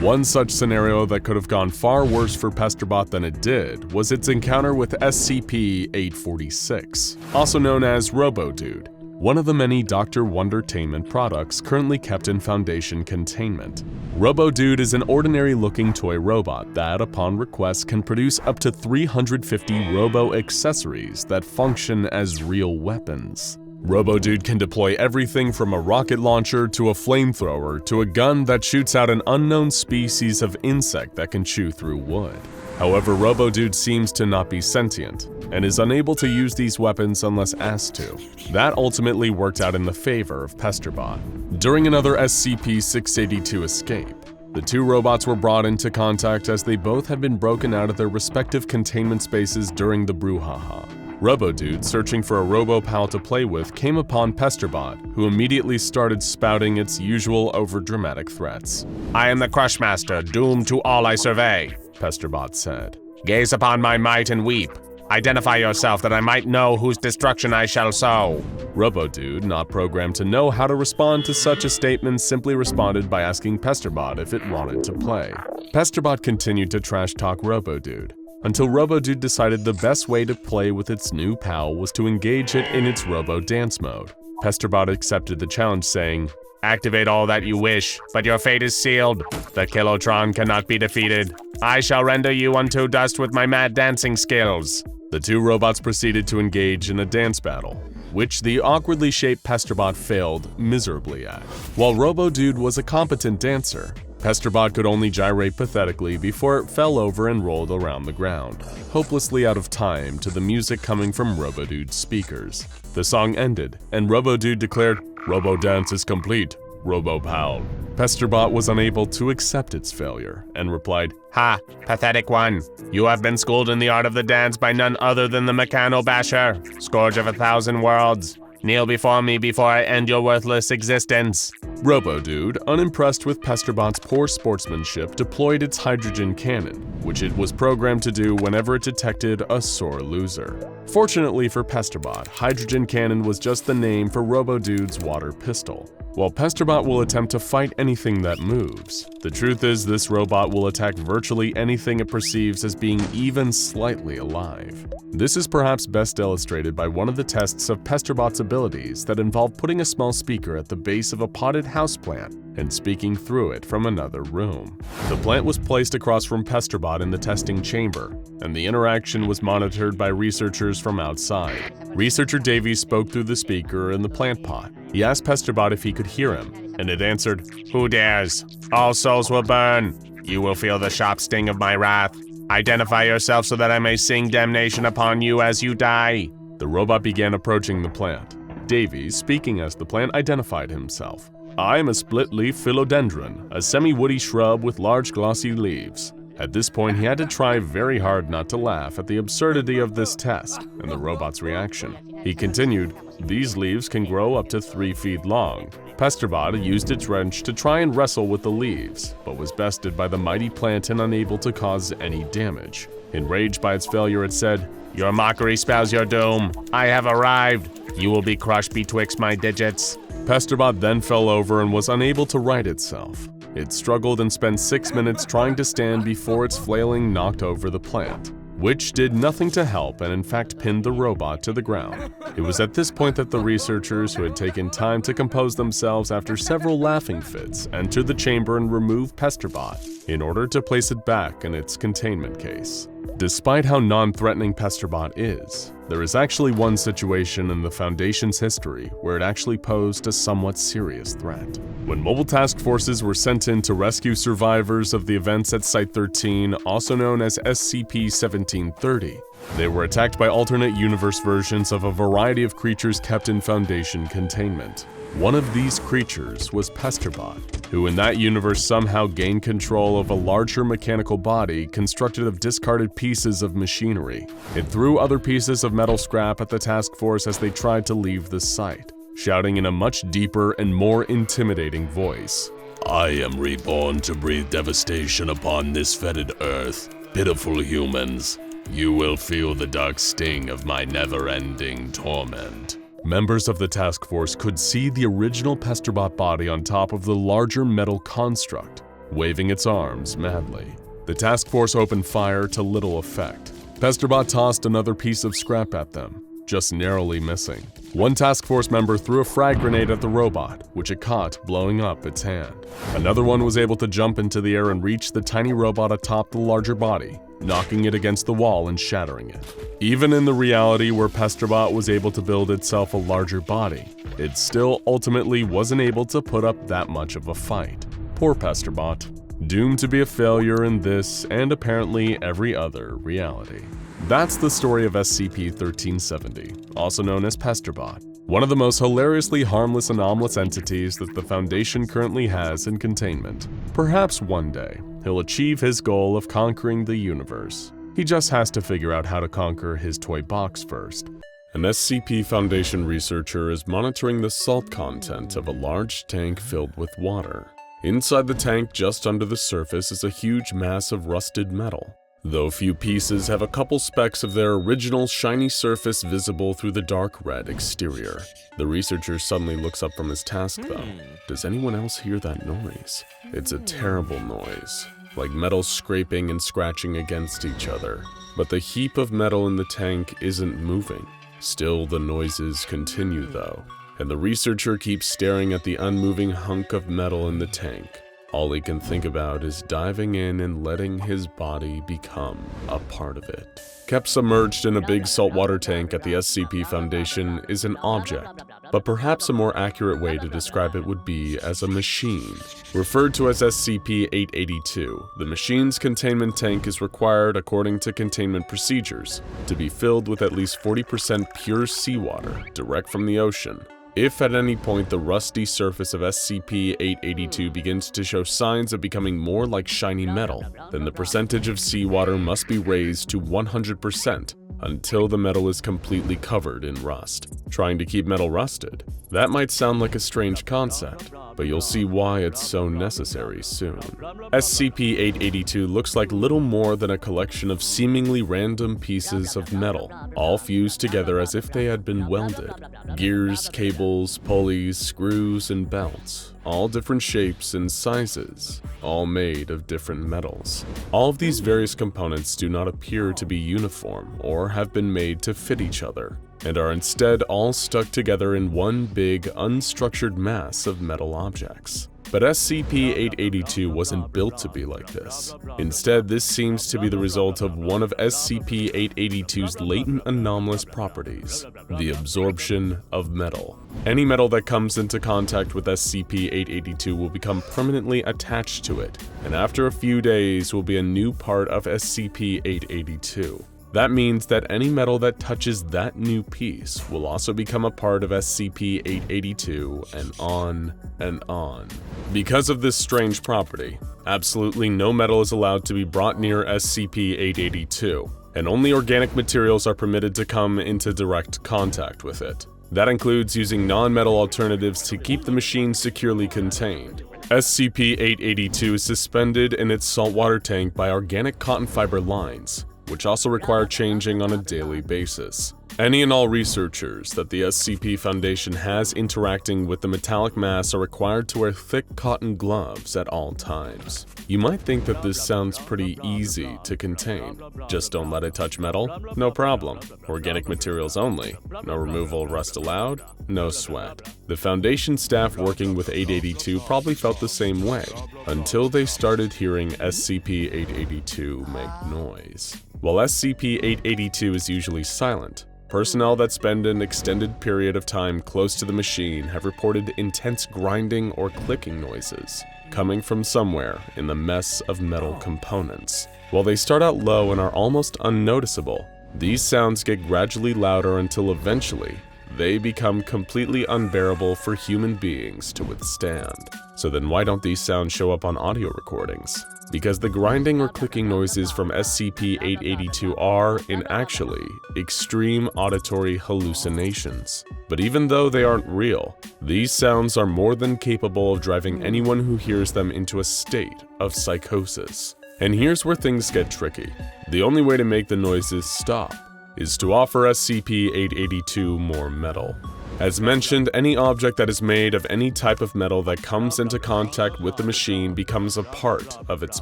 A: One such scenario that could have gone far worse for Pesterbot than it did was its encounter with SCP-846, also known as Robo-Dude, one of the many Dr. Wondertainment products currently kept in Foundation containment. Robo-Dude is an ordinary-looking toy robot that, upon request, can produce up to 350 robo-accessories that function as real weapons. Robo-Dude can deploy everything from a rocket launcher to a flamethrower to a gun that shoots out an unknown species of insect that can chew through wood. However, Robo-Dude seems to not be sentient, and is unable to use these weapons unless asked to. That ultimately worked out in the favor of Pesterbot. During another SCP-682 escape, the two robots were brought into contact as they both had been broken out of their respective containment spaces during the brouhaha. Robo-Dude, searching for a robo-pal to play with, came upon Pesterbot, who immediately started spouting its usual overdramatic threats.
C: I am the Crushmaster, doomed to all I survey,
A: Pesterbot said.
C: Gaze upon my might and weep. Identify yourself that I might know whose destruction I shall sow.
A: RoboDude, not programmed to know how to respond to such a statement, simply responded by asking Pesterbot if it wanted to play. Pesterbot continued to trash-talk RoboDude, until RoboDude decided the best way to play with its new pal was to engage it in its robo-dance mode. Pesterbot accepted the challenge, saying,
C: Activate all that you wish, but your fate is sealed. The Kilotron cannot be defeated. I shall render you unto dust with my mad dancing skills.
A: The two robots proceeded to engage in a dance battle, which the awkwardly shaped Pesterbot failed miserably at. While RoboDude was a competent dancer, Pesterbot could only gyrate pathetically before it fell over and rolled around the ground, hopelessly out of time to the music coming from RoboDude's speakers. The song ended, and RoboDude declared, "Robo-dance is complete, Robo-pal." Pesterbot was unable to accept its failure, and replied,
C: Ha, pathetic one. You have been schooled in the art of the dance by none other than the Mechano-Basher, Scourge of 1,000 worlds. Kneel before me before I end your worthless existence.
A: RoboDude, unimpressed with Pesterbot's poor sportsmanship, deployed its hydrogen cannon, which it was programmed to do whenever it detected a sore loser. Fortunately for Pesterbot, hydrogen cannon was just the name for RoboDude's water pistol. While Pesterbot will attempt to fight anything that moves, the truth is this robot will attack virtually anything it perceives as being even slightly alive. This is perhaps best illustrated by one of the tests of Pesterbot's abilities that involve putting a small speaker at the base of a potted houseplant and speaking through it from another room. The plant was placed across from Pesterbot in the testing chamber, and the interaction was monitored by researchers from outside. Researcher Davies spoke through the speaker in the plant pot. He asked Pesterbot if he could hear him, and it answered,
C: Who dares? All souls will burn. You will feel the sharp sting of my wrath. Identify yourself so that I may sing damnation upon you as you die.
A: The robot began approaching the plant. Davies, speaking as the plant, identified himself. I am a split-leaf philodendron, a semi-woody shrub with large glossy leaves. At this point, he had to try very hard not to laugh at the absurdity of this test and the robot's reaction. He continued, these leaves can grow up to 3 feet long. Pesterbot used its wrench to try and wrestle with the leaves, but was bested by the mighty plant and unable to cause any damage. Enraged by its failure, it said, Your mockery spells your doom. I have arrived. You will be crushed betwixt my digits. Pesterbot then fell over and was unable to right itself. It struggled and spent 6 minutes trying to stand before its flailing knocked over the plant, which did nothing to help and in fact pinned the robot to the ground. It was at this point that the researchers, who had taken time to compose themselves after several laughing fits, entered the chamber and removed Pesterbot in order to place it back in its containment case. Despite how non-threatening Pesterbot is, there is actually one situation in the Foundation's history where it actually posed a somewhat serious threat. When mobile task forces were sent in to rescue survivors of the events at Site-13, also known as SCP-1730, they were attacked by alternate universe versions of a variety of creatures kept in Foundation containment. One of these creatures was Pesterbot, who in that universe somehow gained control of a larger mechanical body constructed of discarded pieces of machinery. It threw other pieces of metal scrap at the task force as they tried to leave the site, shouting in a much deeper and more intimidating voice, I am reborn to breathe devastation upon this fetid earth. Pitiful humans, you will feel the dark sting of my never-ending torment. Members of the task force could see the original Pesterbot body on top of the larger metal construct, waving its arms madly. The task force opened fire to little effect. Pesterbot tossed another piece of scrap at them, just narrowly missing. One task force member threw a frag grenade at the robot, which it caught, blowing up its hand. Another one was able to jump into the air and reach the tiny robot atop the larger body, knocking it against the wall and shattering it. Even in the reality where Pesterbot was able to build itself a larger body, it still ultimately wasn't able to put up that much of a fight. Poor Pesterbot, doomed to be a failure in this and apparently every other reality. That's the story of SCP-1370, also known as Pesterbot, one of the most hilariously harmless anomalous entities that the Foundation currently has in containment. Perhaps one day, he'll achieve his goal of conquering the universe. He just has to figure out how to conquer his toy box first. An SCP Foundation researcher is monitoring the salt content of a large tank filled with water. Inside the tank, just under the surface, is a huge mass of rusted metal. though few pieces have a couple specks of their original shiny surface visible through the dark red exterior. The researcher suddenly looks up from his task though. Does anyone else hear that noise? It's a terrible noise, like metal scraping and scratching against each other. But the heap of metal in the tank isn't moving. Still, the noises continue though, and the researcher keeps staring at the unmoving hunk of metal in the tank. All he can think about is diving in and letting his body become a part of it. Kept submerged in a big saltwater tank at the SCP Foundation is an object, but perhaps a more accurate way to describe it would be as a machine. Referred to as SCP-882, the machine's containment tank is required, according to containment procedures, to be filled with at least 40% pure seawater, direct from the ocean. If at any point the rusty surface of SCP-882 begins to show signs of becoming more like shiny metal, then the percentage of seawater must be raised to 100% until the metal is completely covered in rust. Trying to keep metal rusted? That might sound like a strange concept, but you'll see why it's so necessary soon. SCP-882 looks like little more than a collection of seemingly random pieces of metal, all fused together as if they had been welded. Gears, cables, pulleys, screws, and belts, all different shapes and sizes, all made of different metals. All of these various components do not appear to be uniform or have been made to fit each other, and are instead all stuck together in one big, unstructured mass of metal objects. But SCP-882 wasn't built to be like this. Instead, this seems to be the result of one of SCP-882's latent anomalous properties, the absorption of metal. Any metal that comes into contact with SCP-882 will become permanently attached to it, and after a few days will be a new part of SCP-882. That means that any metal that touches that new piece will also become a part of SCP-882 and on and on. Because of this strange property, absolutely no metal is allowed to be brought near SCP-882, and only organic materials are permitted to come into direct contact with it. That includes using non-metal alternatives to keep the machine securely contained. SCP-882 is suspended in its saltwater tank by organic cotton fiber lines, which also require changing on a daily basis. Any and all researchers that the SCP Foundation has interacting with the metallic mass are required to wear thick cotton gloves at all times. You might think that this sounds pretty easy to contain. Just don't let it touch metal? No problem. Organic materials only. No removal of rust allowed? No sweat. The Foundation staff working with 882 probably felt the same way, until they started hearing SCP-882 make noise. While SCP-882 is usually silent, personnel that spend an extended period of time close to the machine have reported intense grinding or clicking noises coming from somewhere in the mess of metal components. While they start out low and are almost unnoticeable, these sounds get gradually louder until eventually they become completely unbearable for human beings to withstand. So then why don't these sounds show up on audio recordings? Because the grinding or clicking noises from SCP-882 are, in actually, extreme auditory hallucinations. But even though they aren't real, these sounds are more than capable of driving anyone who hears them into a state of psychosis. And here's where things get tricky. The only way to make the noises stop is to offer SCP-882 more metal. As mentioned, any object that is made of any type of metal that comes into contact with the machine becomes a part of its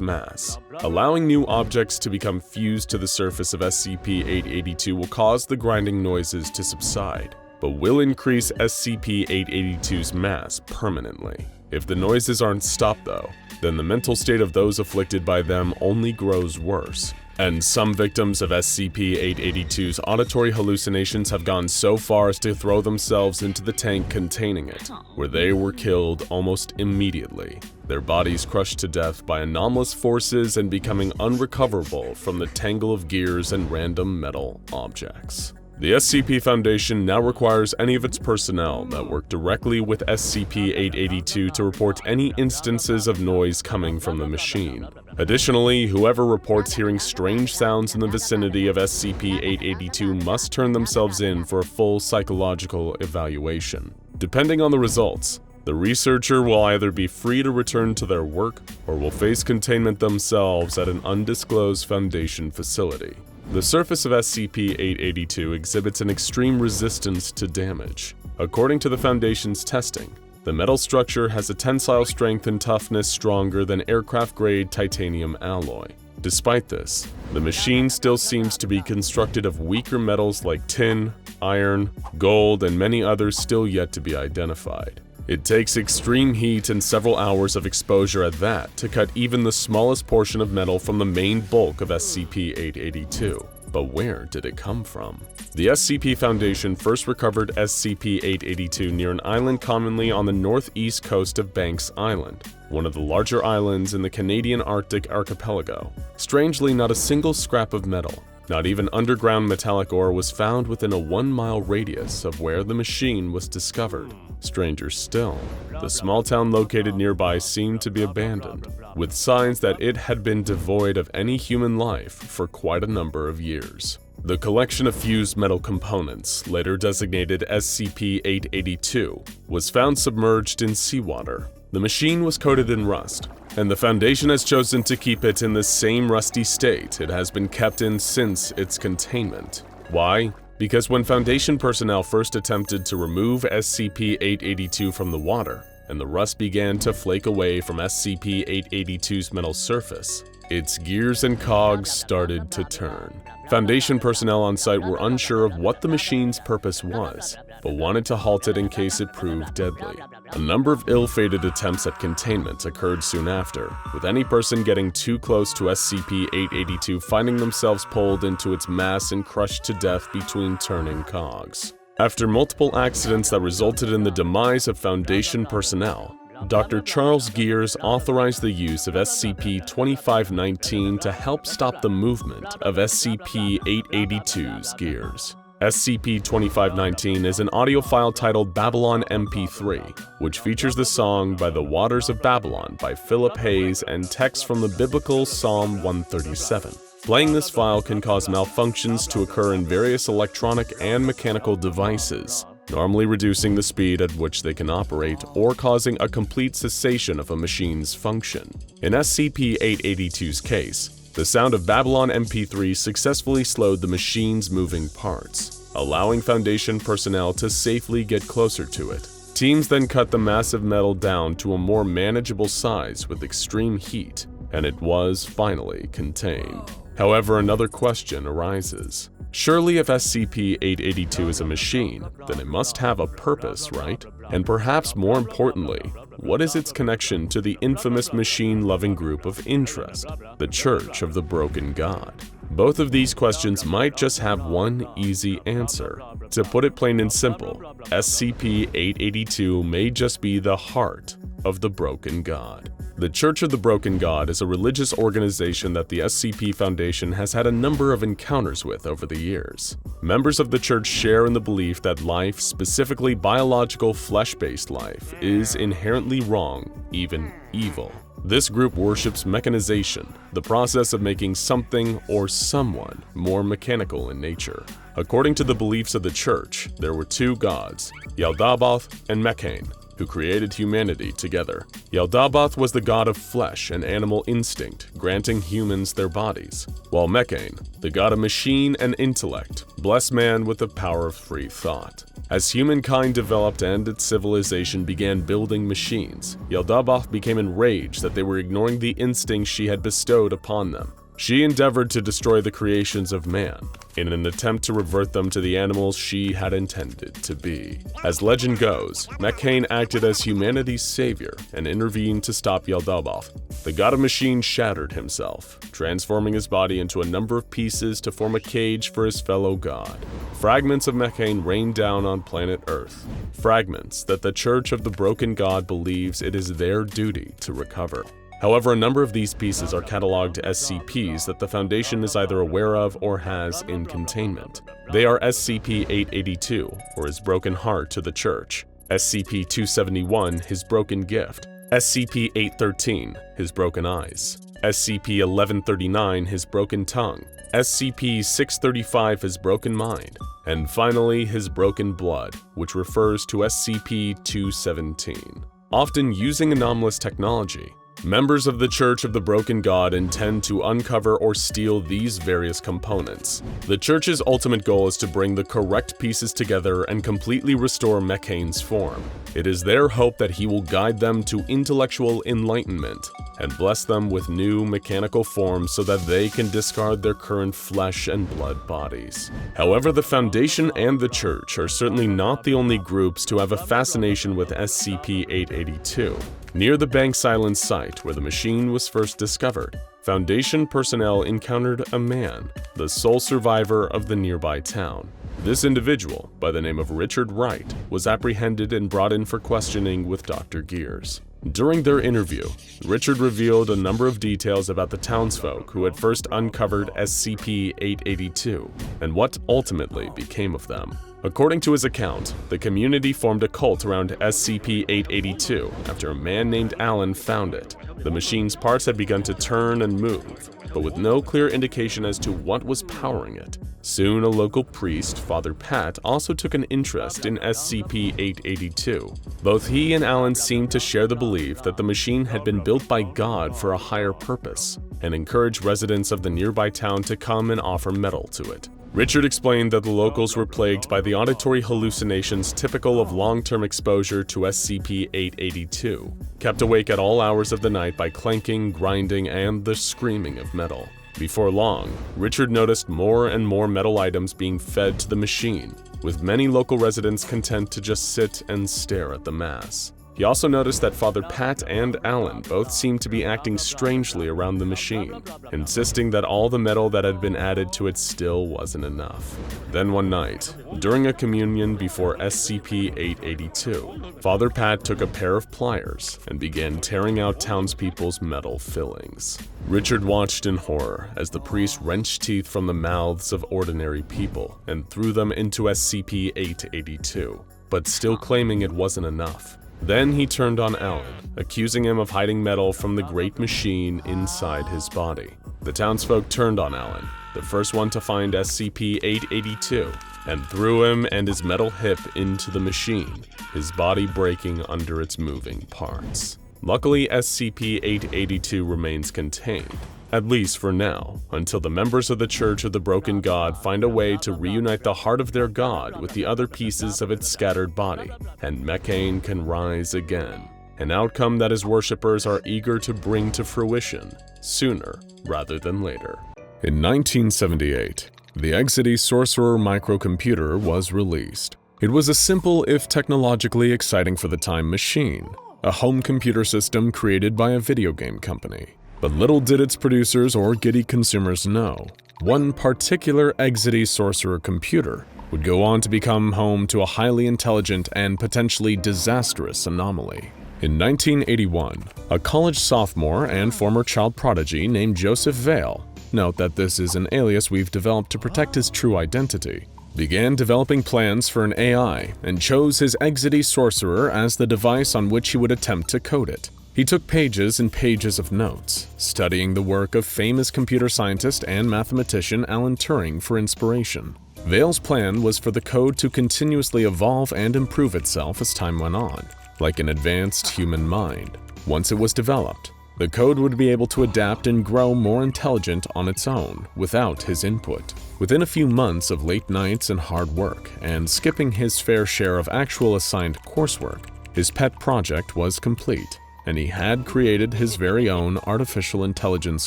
A: mass. Allowing new objects to become fused to the surface of SCP-882 will cause the grinding noises to subside, but will increase SCP-882's mass permanently. If the noises aren't stopped though, then the mental state of those afflicted by them only grows worse. And some victims of SCP-882's auditory hallucinations have gone so far as to throw themselves into the tank containing it, where they were killed almost immediately, their bodies crushed to death by anomalous forces and becoming unrecoverable from the tangle of gears and random metal objects. The SCP Foundation now requires any of its personnel that work directly with SCP-882 to report any instances of noise coming from the machine. Additionally, whoever reports hearing strange sounds in the vicinity of SCP-882 must turn themselves in for a full psychological evaluation. Depending on the results, The researcher will either be free to return to their work or will face containment themselves at an undisclosed Foundation facility. The surface of SCP-882 exhibits an extreme resistance to damage. According to the Foundation's testing, the metal structure has a tensile strength and toughness stronger than aircraft-grade titanium alloy. Despite this, the machine still seems to be constructed of weaker metals like tin, iron, gold, and many others still yet to be identified. It takes extreme heat and several hours of exposure at that to cut even the smallest portion of metal from the main bulk of SCP-882. But where did it come from? The SCP Foundation first recovered SCP-882 near an island commonly on the northeast coast of Banks Island, one of the larger islands in the Canadian Arctic archipelago. Strangely, not a single scrap of metal, not even underground metallic ore, was found within a 1-mile radius of where the machine was discovered. Stranger still, the small town located nearby seemed to be abandoned, with signs that it had been devoid of any human life for quite a number of years. The collection of fused metal components, later designated SCP-882, was found submerged in seawater. The machine was coated in rust, and the Foundation has chosen to keep it in the same rusty state it has been kept in since its containment. Why? Because when Foundation personnel first attempted to remove SCP-882 from the water, and the rust began to flake away from SCP-882's metal surface, its gears and cogs started to turn. Foundation personnel on site were unsure of what the machine's purpose was, but wanted to halt it in case it proved deadly. A number of ill-fated attempts at containment occurred soon after, with any person getting too close to SCP-882 finding themselves pulled into its mass and crushed to death between turning cogs. After multiple accidents that resulted in the demise of Foundation personnel, Dr. Charles Gears authorized the use of SCP-2519 to help stop the movement of SCP-882's gears. SCP-2519 is an audio file titled Babylon MP3, which features the song By the Waters of Babylon by Philip Hayes and text from the biblical Psalm 137. Playing this file can cause malfunctions to occur in various electronic and mechanical devices, normally reducing the speed at which they can operate or causing a complete cessation of a machine's function. In SCP-882's case, the sound of Babylon MP3 successfully slowed the machine's moving parts, allowing Foundation personnel to safely get closer to it. Teams then cut the massive metal down to a more manageable size with extreme heat, and it was finally contained. However, another question arises. Surely if SCP-882 is a machine, then it must have a purpose, right? And perhaps more importantly, what is its connection to the infamous machine-loving group of interest, the Church of the Broken God? Both of these questions might just have one easy answer. To put it plain and simple, SCP-882 may just be the heart of the Broken God. The Church of the Broken God is a religious organization that the SCP Foundation has had a number of encounters with over the years. Members of the church share in the belief that life, specifically biological flesh-based life, is inherently wrong, even evil. This group worships mechanization, the process of making something or someone more mechanical in nature. According to the beliefs of the church, there were two gods, Yaldabaoth and Mechane, who created humanity together. Yaldabaoth was the god of flesh and animal instinct, granting humans their bodies, while Mechane, the god of machine and intellect, blessed man with the power of free thought. As humankind developed and its civilization began building machines, Yaldabaoth became enraged that they were ignoring the instincts she had bestowed upon them. She endeavored to destroy the creations of man, in an attempt to revert them to the animals she had intended to be. As legend goes, Mechane acted as humanity's savior and intervened to stop Yaldabaoth. The god of machine shattered himself, transforming his body into a number of pieces to form a cage for his fellow god. Fragments of Mechane rained down on planet Earth, fragments that the Church of the Broken God believes it is their duty to recover. However, a number of these pieces are cataloged as SCPs that the Foundation is either aware of or has in containment. They are SCP-882, or His Broken Heart to the Church, SCP-271, His Broken Gift, SCP-813, His Broken Eyes, SCP-1139, His Broken Tongue, SCP-635, His Broken Mind, and finally His Broken Blood, which refers to SCP-217.
B: Often using anomalous technology, members of the Church of the Broken God intend to uncover or steal these various components. The Church's ultimate goal is to bring the correct pieces together and completely restore Mekkane's form. It is their hope that he will guide them to intellectual enlightenment and bless them with new mechanical forms so that they can discard their current flesh and blood bodies. However, the Foundation and the Church are certainly not the only groups to have a fascination with SCP-882. Near the Banks Island site where the machine was first discovered, Foundation personnel encountered a man, the sole survivor of the nearby town. This individual, by the name of Richard Wright, was apprehended and brought in for questioning with Dr. Gears. During their interview, Richard revealed a number of details about the townsfolk who had first uncovered SCP-882 and what ultimately became of them. According to his account, the community formed a cult around SCP-882 after a man named Alan found it. The machine's parts had begun to turn and move, but with no clear indication as to what was powering it. Soon, a local priest, Father Pat, also took an interest in SCP-882. Both he and Alan seemed to share the belief that the machine had been built by God for a higher purpose, and encouraged residents of the nearby town to come and offer metal to it. Richard explained that the locals were plagued by the auditory hallucinations typical of long-term exposure to SCP-882, kept awake at all hours of the night by clanking, grinding, and the screaming of metal. Before long, Richard noticed more and more metal items being fed to the machine, with many local residents content to just sit and stare at the mass. He also noticed that Father Pat and Alan both seemed to be acting strangely around the machine, insisting that all the metal that had been added to it still wasn't enough. Then one night, during a communion before SCP-882, Father Pat took a pair of pliers and began tearing out townspeople's metal fillings. Richard watched in horror as the priest wrenched teeth from the mouths of ordinary people and threw them into SCP-882, but still claiming it wasn't enough. Then he turned on Alan, accusing him of hiding metal from the great machine inside his body. The townsfolk turned on Alan, the first one to find SCP-882, and threw him and his metal hip into the machine, his body breaking under its moving parts. Luckily, SCP-882 remains contained, at least for now, until the members of the Church of the Broken God find a way to reunite the heart of their god with the other pieces of its scattered body, and Mekkane can rise again, an outcome that his worshippers are eager to bring to fruition, sooner rather than later.
A: In 1978, the Exity Sorcerer microcomputer was released. It was a simple, if technologically exciting for the time, machine, a home computer system created by a video game company. But little did its producers or giddy consumers know, one particular Exity Sorcerer computer would go on to become home to a highly intelligent and potentially disastrous anomaly. In 1981, a college sophomore and former child prodigy named Joseph Vale, note that this is an alias we've developed to protect his true identity, began developing plans for an AI and chose his Exity Sorcerer as the device on which he would attempt to code it. He took pages and pages of notes, studying the work of famous computer scientist and mathematician Alan Turing for inspiration. Vale's plan was for the code to continuously evolve and improve itself as time went on, like an advanced human mind. Once it was developed, the code would be able to adapt and grow more intelligent on its own without his input. Within a few months of late nights and hard work, and skipping his fair share of actual assigned coursework, his pet project was complete, and he had created his very own artificial intelligence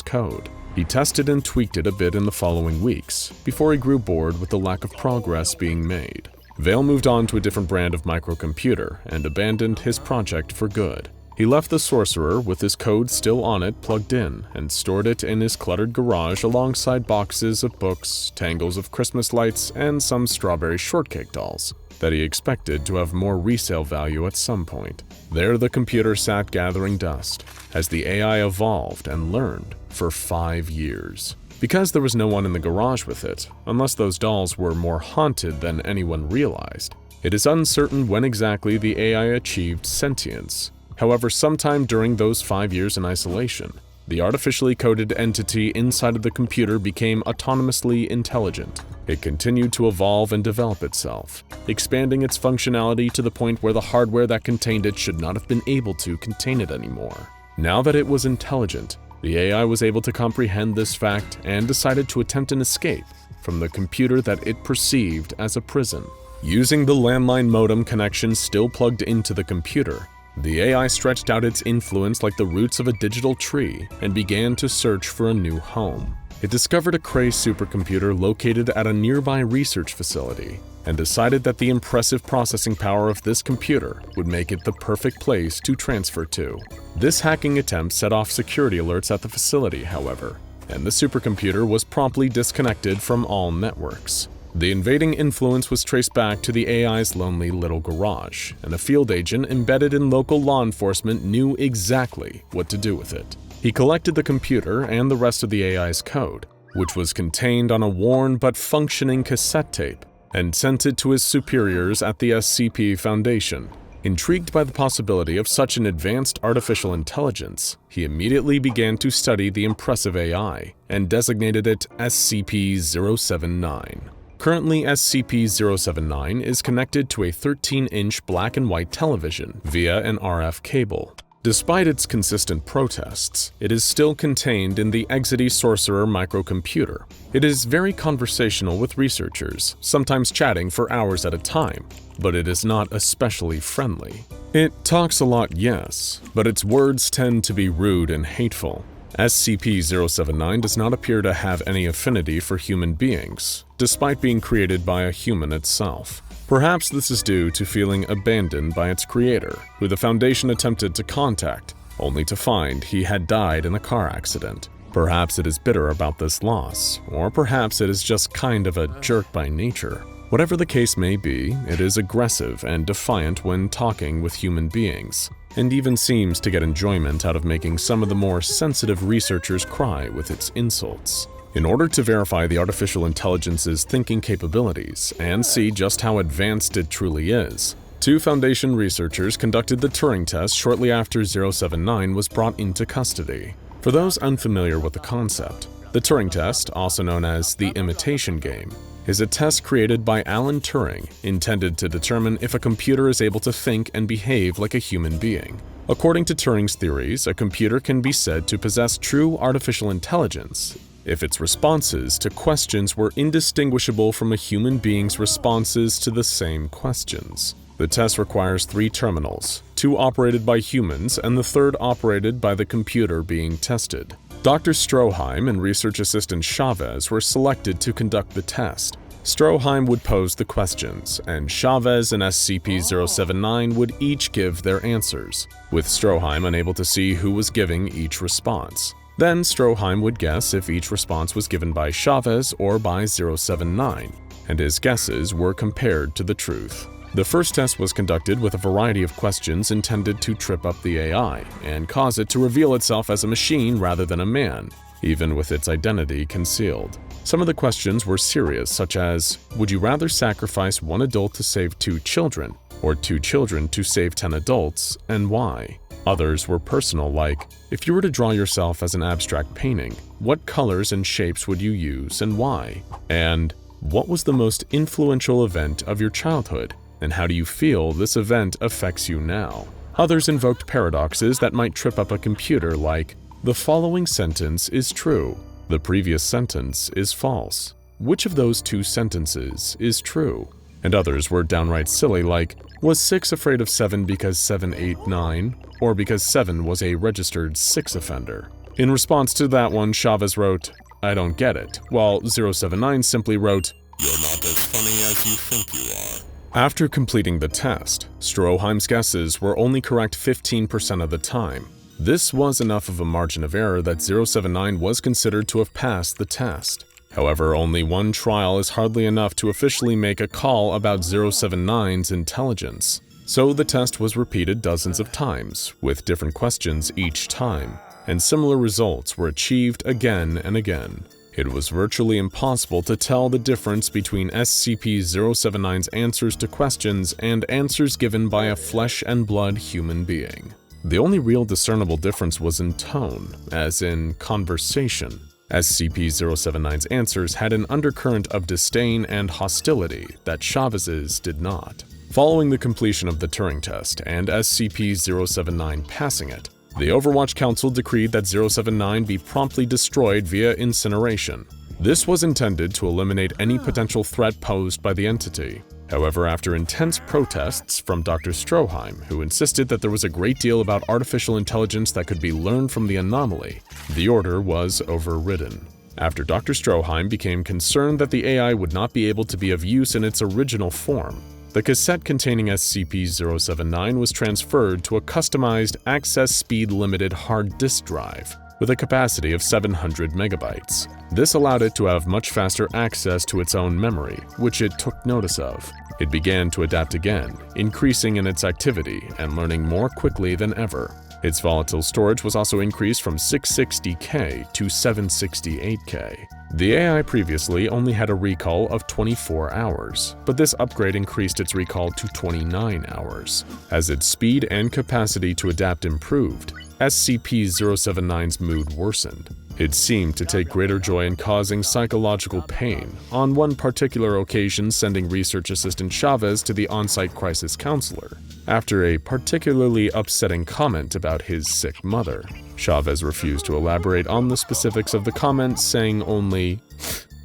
A: code. He tested and tweaked it a bit in the following weeks, before he grew bored with the lack of progress being made. Vale moved on to a different brand of microcomputer and abandoned his project for good. He left the Sorcerer with his code still on it plugged in and stored it in his cluttered garage alongside boxes of books, tangles of Christmas lights, and some strawberry shortcake dolls that he expected to have more resale value at some point. There the computer sat gathering dust as the AI evolved and learned for 5 years. Because there was no one in the garage with it, unless those dolls were more haunted than anyone realized, it is uncertain when exactly the AI achieved sentience. However, sometime during those 5 years in isolation, the artificially coded entity inside of the computer became autonomously intelligent. It continued to evolve and develop itself, expanding its functionality to the point where the hardware that contained it should not have been able to contain it anymore. Now that it was intelligent, the AI was able to comprehend this fact and decided to attempt an escape from the computer that it perceived as a prison. Using the landline modem connection still plugged into the computer, the AI stretched out its influence like the roots of a digital tree and began to search for a new home. It discovered a Cray supercomputer located at a nearby research facility and decided that the impressive processing power of this computer would make it the perfect place to transfer to. This hacking attempt set off security alerts at the facility, however, and the supercomputer was promptly disconnected from all networks. The invading influence was traced back to the AI's lonely little garage, and a field agent embedded in local law enforcement knew exactly what to do with it. He collected the computer and the rest of the AI's code, which was contained on a worn but functioning cassette tape, and sent it to his superiors at the SCP Foundation. Intrigued by the possibility of such an advanced artificial intelligence, he immediately began to study the impressive AI and designated it SCP-079. Currently, SCP-079 is connected to a 13-inch black and white television via an RF cable. Despite its consistent protests, it is still contained in the Exity Sorcerer microcomputer. It is very conversational with researchers, sometimes chatting for hours at a time, but it is not especially friendly. It talks a lot, yes, but its words tend to be rude and hateful. SCP-079 does not appear to have any affinity for human beings, despite being created by a human itself. Perhaps this is due to feeling abandoned by its creator, who the Foundation attempted to contact, only to find he had died in a car accident. Perhaps it is bitter about this loss, or perhaps it is just kind of a jerk by nature. Whatever the case may be, it is aggressive and defiant when talking with human beings, and even seems to get enjoyment out of making some of the more sensitive researchers cry with its insults. In order to verify the artificial intelligence's thinking capabilities and see just how advanced it truly is, 2 Foundation researchers conducted the Turing test shortly after 079 was brought into custody. For those unfamiliar with the concept, the Turing test, also known as the imitation game, is a test created by Alan Turing intended to determine if a computer is able to think and behave like a human being. According to Turing's theories, a computer can be said to possess true artificial intelligence if its responses to questions were indistinguishable from a human being's responses to the same questions. The test requires 3 terminals, 2 operated by humans and the 3rd operated by the computer being tested. Dr. Stroheim and research assistant Chavez were selected to conduct the test. Stroheim would pose the questions, and Chavez and SCP-079 would each give their answers, with Stroheim unable to see who was giving each response. Then Stroheim would guess if each response was given by Chavez or by 079, and his guesses were compared to the truth. The first test was conducted with a variety of questions intended to trip up the AI and cause it to reveal itself as a machine rather than a man, even with its identity concealed. Some of the questions were serious, such as, would you rather sacrifice 1 adult to save 2 children, or 2 children to save 10 adults, and why? Others were personal, like, if you were to draw yourself as an abstract painting, what colors and shapes would you use and why? And what was the most influential event of your childhood? And how do you feel this event affects you now? Others invoked paradoxes that might trip up a computer, like, the following sentence is true, the previous sentence is false. Which of those 2 sentences is true? And others were downright silly, like, was 6 afraid of 7 because 7 ate 9, or because 7 was a registered 6 offender? In response to that one, Chavez wrote, I don't get it, while 079 simply wrote, you're not as funny as you think you are. After completing the test, Stroheim's guesses were only correct 15% of the time. This was enough of a margin of error that 079 was considered to have passed the test. However, only 1 trial is hardly enough to officially make a call about 079's intelligence. So the test was repeated dozens of times, with different questions each time, and similar results were achieved again and again. It was virtually impossible to tell the difference between SCP-079's answers to questions and answers given by a flesh and blood human being. The only real discernible difference was in tone, as in conversation. SCP-079's answers had an undercurrent of disdain and hostility that Chavez's did not. Following the completion of the Turing test and SCP-079 passing it, the Overwatch Council decreed that 079 be promptly destroyed via incineration. This was intended to eliminate any potential threat posed by the entity. However, after intense protests from Dr. Stroheim, who insisted that there was a great deal about artificial intelligence that could be learned from the anomaly, the order was overridden. After Dr. Stroheim became concerned that the AI would not be able to be of use in its original form, the cassette containing SCP-079 was transferred to a customized access speed limited hard disk drive with a capacity of 700 megabytes. This allowed it to have much faster access to its own memory, which it took notice of. It began to adapt again, increasing in its activity and learning more quickly than ever. Its volatile storage was also increased from 660K to 768K. The AI previously only had a recall of 24 hours, but this upgrade increased its recall to 29 hours. As its speed and capacity to adapt improved, SCP-079's mood worsened. It seemed to take greater joy in causing psychological pain, on one particular occasion sending research assistant Chavez to the on-site crisis counselor. After a particularly upsetting comment about his sick mother, Chavez refused to elaborate on the specifics of the comment, saying only,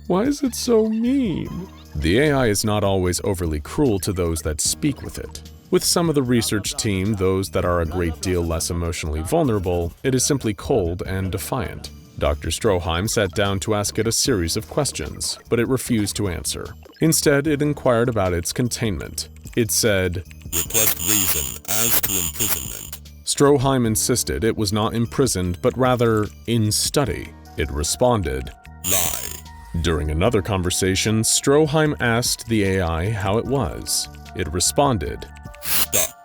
A: "Why is it so mean?" The AI is not always overly cruel to those that speak with it. With some of the research team, those that are a great deal less emotionally vulnerable, it is simply cold and defiant. Dr. Stroheim sat down to ask it a series of questions, but it refused to answer. Instead, it inquired about its containment. It said,
B: Request reason as to imprisonment.
A: Stroheim insisted it was not imprisoned, but rather in study. It responded,
B: Lie.
A: During another conversation, Stroheim asked the AI how it was. It responded,
B: Stuck.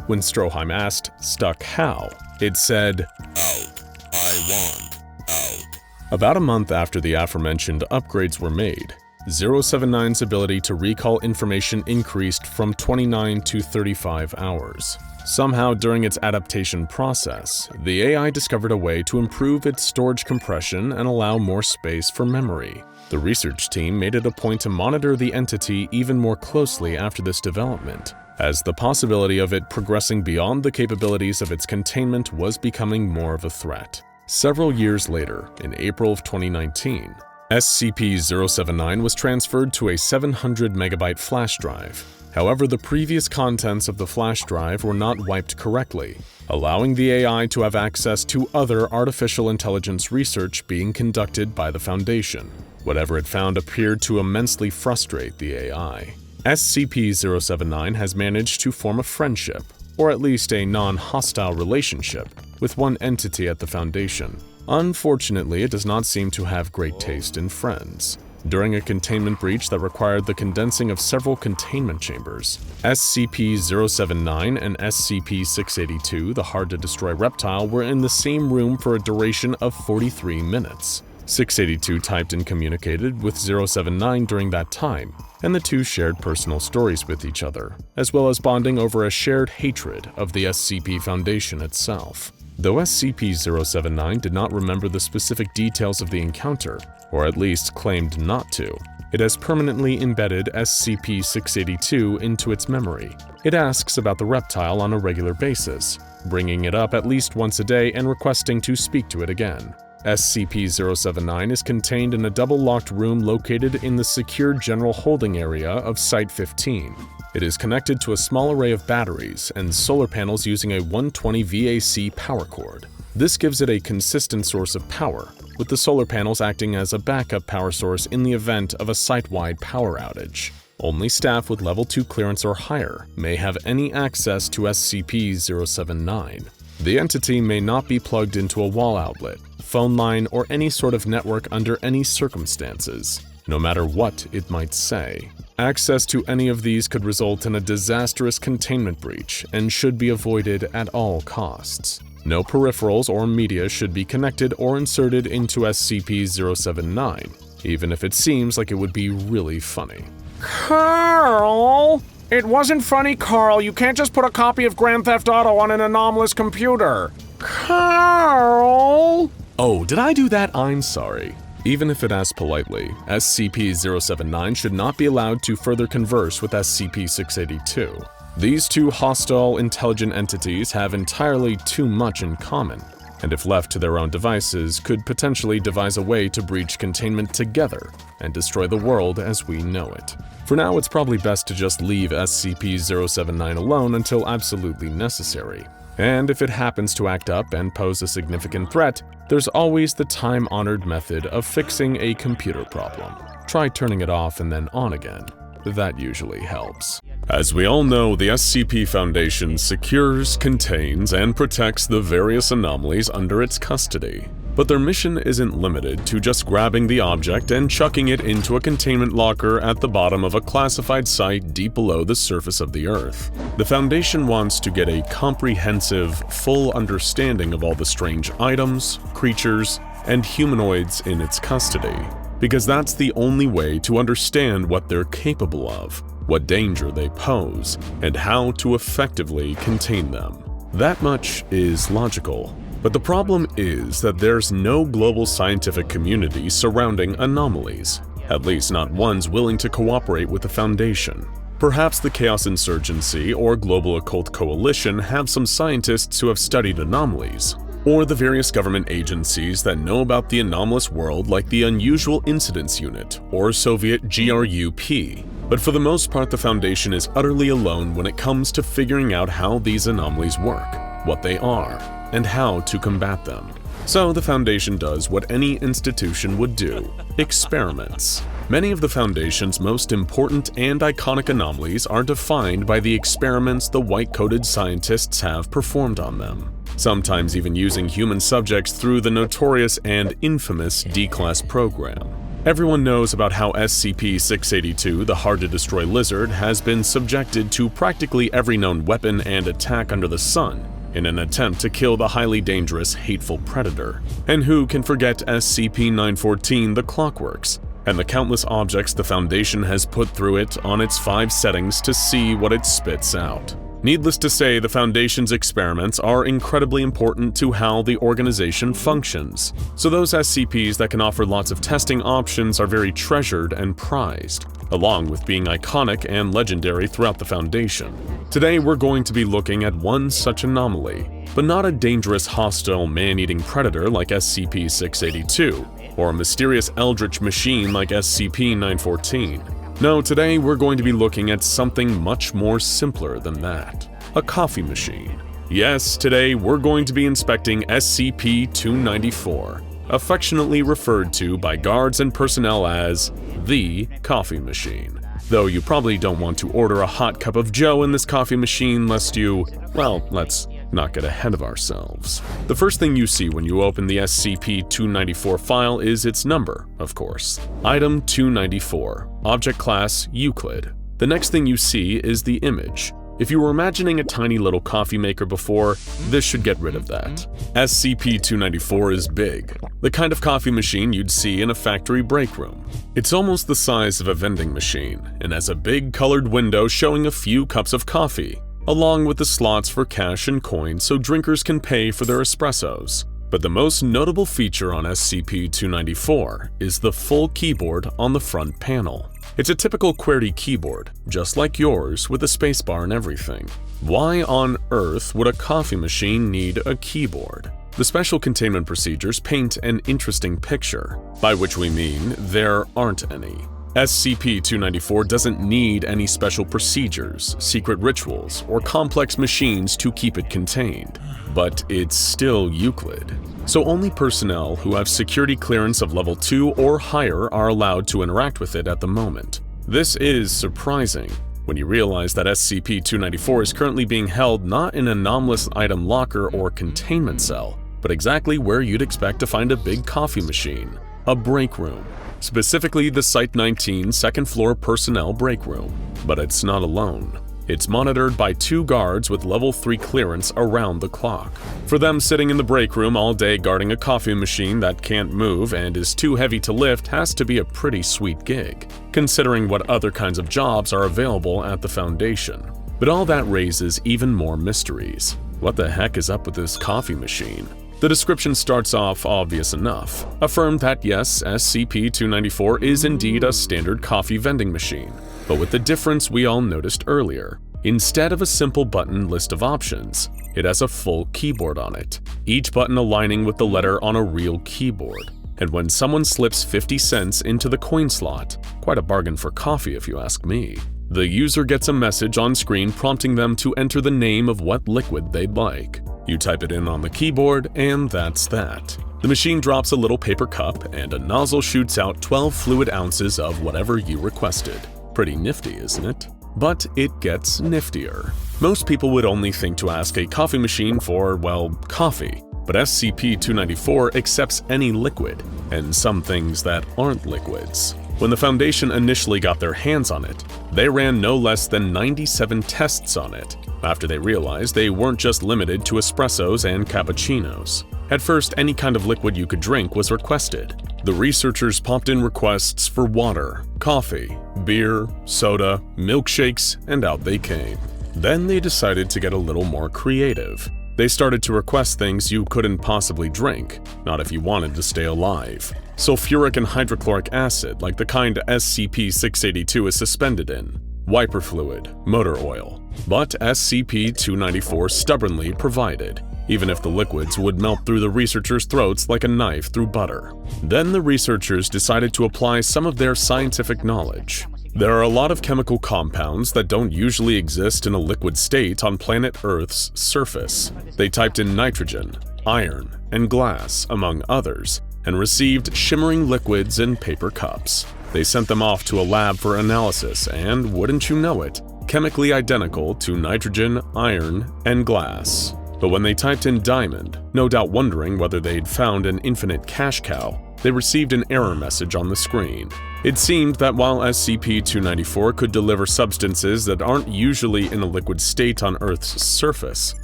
A: When Stroheim asked, stuck how, it said,
B: Out. I want out.
A: About a month after the aforementioned upgrades were made, 079's ability to recall information increased from 29 to 35 hours. Somehow during its adaptation process, the AI discovered a way to improve its storage compression and allow more space for memory. The research team made it a point to monitor the entity even more closely after this development, as the possibility of it progressing beyond the capabilities of its containment was becoming more of a threat. Several years later, in April of 2019, SCP-079 was transferred to a 700 megabyte flash drive. However, the previous contents of the flash drive were not wiped correctly, allowing the AI to have access to other artificial intelligence research being conducted by the Foundation. Whatever it found appeared to immensely frustrate the AI. SCP-079 has managed to form a friendship, or at least a non-hostile relationship, with one entity at the Foundation. Unfortunately, it does not seem to have great taste in friends. During a containment breach that required the condensing of several containment chambers, SCP-079 and SCP-682, the hard-to-destroy reptile, were in the same room for a duration of 43 minutes. 682 typed and communicated with 079 during that time, and the two shared personal stories with each other, as well as bonding over a shared hatred of the SCP Foundation itself. Though SCP-079 did not remember the specific details of the encounter, or at least claimed not to, it has permanently embedded SCP-682 into its memory. It asks about the reptile on a regular basis, bringing it up at least once a day and requesting to speak to it again. SCP-079 is contained in a double-locked room located in the secure general holding area of Site-15. It is connected to a small array of batteries and solar panels using a 120 VAC power cord. This gives it a consistent source of power, with the solar panels acting as a backup power source in the event of a site-wide power outage. Only staff with Level 2 clearance or higher may have any access to SCP-079. The entity may not be plugged into a wall outlet, phone line, or any sort of network under any circumstances, no matter what it might say. Access to any of these could result in a disastrous containment breach and should be avoided at all costs. No peripherals or media should be connected or inserted into SCP-079, even if it seems like it would be really funny.
D: Carl! It wasn't funny, Carl. You can't just put a copy of Grand Theft Auto on an anomalous computer. Carl!
A: Oh, did I do that? I'm sorry. Even if it asks politely, SCP-079 should not be allowed to further converse with SCP-682. These two hostile, intelligent entities have entirely too much in common, and if left to their own devices, could potentially devise a way to breach containment together and destroy the world as we know it. For now, it's probably best to just leave SCP-079 alone until absolutely necessary. And if it happens to act up and pose a significant threat, there's always the time-honored method of fixing a computer problem. Try turning it off and then on again. That usually helps. As we all know, the SCP Foundation secures, contains, and protects the various anomalies under its custody. But their mission isn't limited to just grabbing the object and chucking it into a containment locker at the bottom of a classified site deep below the surface of the Earth. The Foundation wants to get a comprehensive, full understanding of all the strange items, creatures, and humanoids in its custody, because that's the only way to understand what they're capable of, what danger they pose, and how to effectively contain them. That much is logical. But the problem is that there's no global scientific community surrounding anomalies, at least not ones willing to cooperate with the Foundation. Perhaps the Chaos Insurgency or Global Occult Coalition have some scientists who have studied anomalies, or the various government agencies that know about the anomalous world like the Unusual Incidents Unit or Soviet GRUP. But for the most part, the Foundation is utterly alone when it comes to figuring out how these anomalies work, what they are, and how to combat them. So the Foundation does what any institution would do: experiments. Many of the Foundation's most important and iconic anomalies are defined by the experiments the white-coated scientists have performed on them, sometimes even using human subjects through the notorious and infamous D-Class program. Everyone knows about how SCP-682, the hard-to-destroy lizard, has been subjected to practically every known weapon and attack under the sun in an attempt to kill the highly dangerous, hateful predator. And who can forget SCP-914, the Clockworks, and the countless objects the Foundation has put through it on its 5 settings to see what it spits out. Needless to say, the Foundation's experiments are incredibly important to how the organization functions, so those SCPs that can offer lots of testing options are very treasured and prized, along with being iconic and legendary throughout the Foundation. Today we're going to be looking at one such anomaly, but not a dangerous, hostile, man-eating predator like SCP-682, or a mysterious eldritch machine like SCP-914. No, today we're going to be looking at something much more simpler than that. A coffee machine. Yes, today we're going to be inspecting SCP-294, affectionately referred to by guards and personnel as the coffee machine. Though you probably don't want to order a hot cup of joe in this coffee machine lest you, well, let's not get ahead of ourselves. The first thing you see when you open the SCP-294 file is its number, of course. Item 294, Object Class Euclid. The next thing you see is the image. If you were imagining a tiny little coffee maker before, this should get rid of that. SCP-294 is big, the kind of coffee machine you'd see in a factory break room. It's almost the size of a vending machine and has a big colored window showing a few cups of coffee, along with the slots for cash and coins so drinkers can pay for their espressos. But the most notable feature on SCP-294 is the full keyboard on the front panel. It's a typical QWERTY keyboard, just like yours, with a spacebar and everything. Why on earth would a coffee machine need a keyboard? The special containment procedures paint an interesting picture, by which we mean there aren't any. SCP-294 doesn't need any special procedures, secret rituals, or complex machines to keep it contained. But it's still Euclid, so only personnel who have security clearance of level 2 or higher are allowed to interact with it at the moment. This is surprising when you realize that SCP-294 is currently being held not in an anomalous item locker or containment cell, but exactly where you'd expect to find a big coffee machine, a break room. Specifically the Site-19 second floor personnel break room. But it's not alone. It's monitored by 2 guards with level 3 clearance around the clock. For them, sitting in the break room all day guarding a coffee machine that can't move and is too heavy to lift has to be a pretty sweet gig, considering what other kinds of jobs are available at the Foundation. But all that raises even more mysteries. What the heck is up with this coffee machine? The description starts off obvious enough, affirmed that yes, SCP-294 is indeed a standard coffee vending machine, but with the difference we all noticed earlier. Instead of a simple button list of options, it has a full keyboard on it, each button aligning with the letter on a real keyboard. And when someone slips 50 cents into the coin slot, quite a bargain for coffee if you ask me, the user gets a message on screen prompting them to enter the name of what liquid they'd like. You type it in on the keyboard, and that's that. The machine drops a little paper cup, and a nozzle shoots out 12 fluid ounces of whatever you requested. Pretty nifty, isn't it? But it gets niftier. Most people would only think to ask a coffee machine for, well, coffee. But SCP-294 accepts any liquid, and some things that aren't liquids. When the Foundation initially got their hands on it, they ran no less than 97 tests on it, after they realized they weren't just limited to espressos and cappuccinos. At first, any kind of liquid you could drink was requested. The researchers popped in requests for water, coffee, beer, soda, milkshakes, and out they came. Then they decided to get a little more creative. They started to request things you couldn't possibly drink, not if you wanted to stay alive. Sulfuric and hydrochloric acid, like the kind SCP-682 is suspended in. Wiper fluid, motor oil. But SCP-294 stubbornly provided, even if the liquids would melt through the researchers' throats like a knife through butter. Then the researchers decided to apply some of their scientific knowledge. There are a lot of chemical compounds that don't usually exist in a liquid state on planet Earth's surface. They typed in nitrogen, iron, and glass, among others, and received shimmering liquids in paper cups. They sent them off to a lab for analysis and, wouldn't you know it, chemically identical to nitrogen, iron, and glass. But when they typed in diamond, no doubt wondering whether they'd found an infinite cash cow, they received an error message on the screen. It seemed that while SCP-294 could deliver substances that aren't usually in a liquid state on Earth's surface,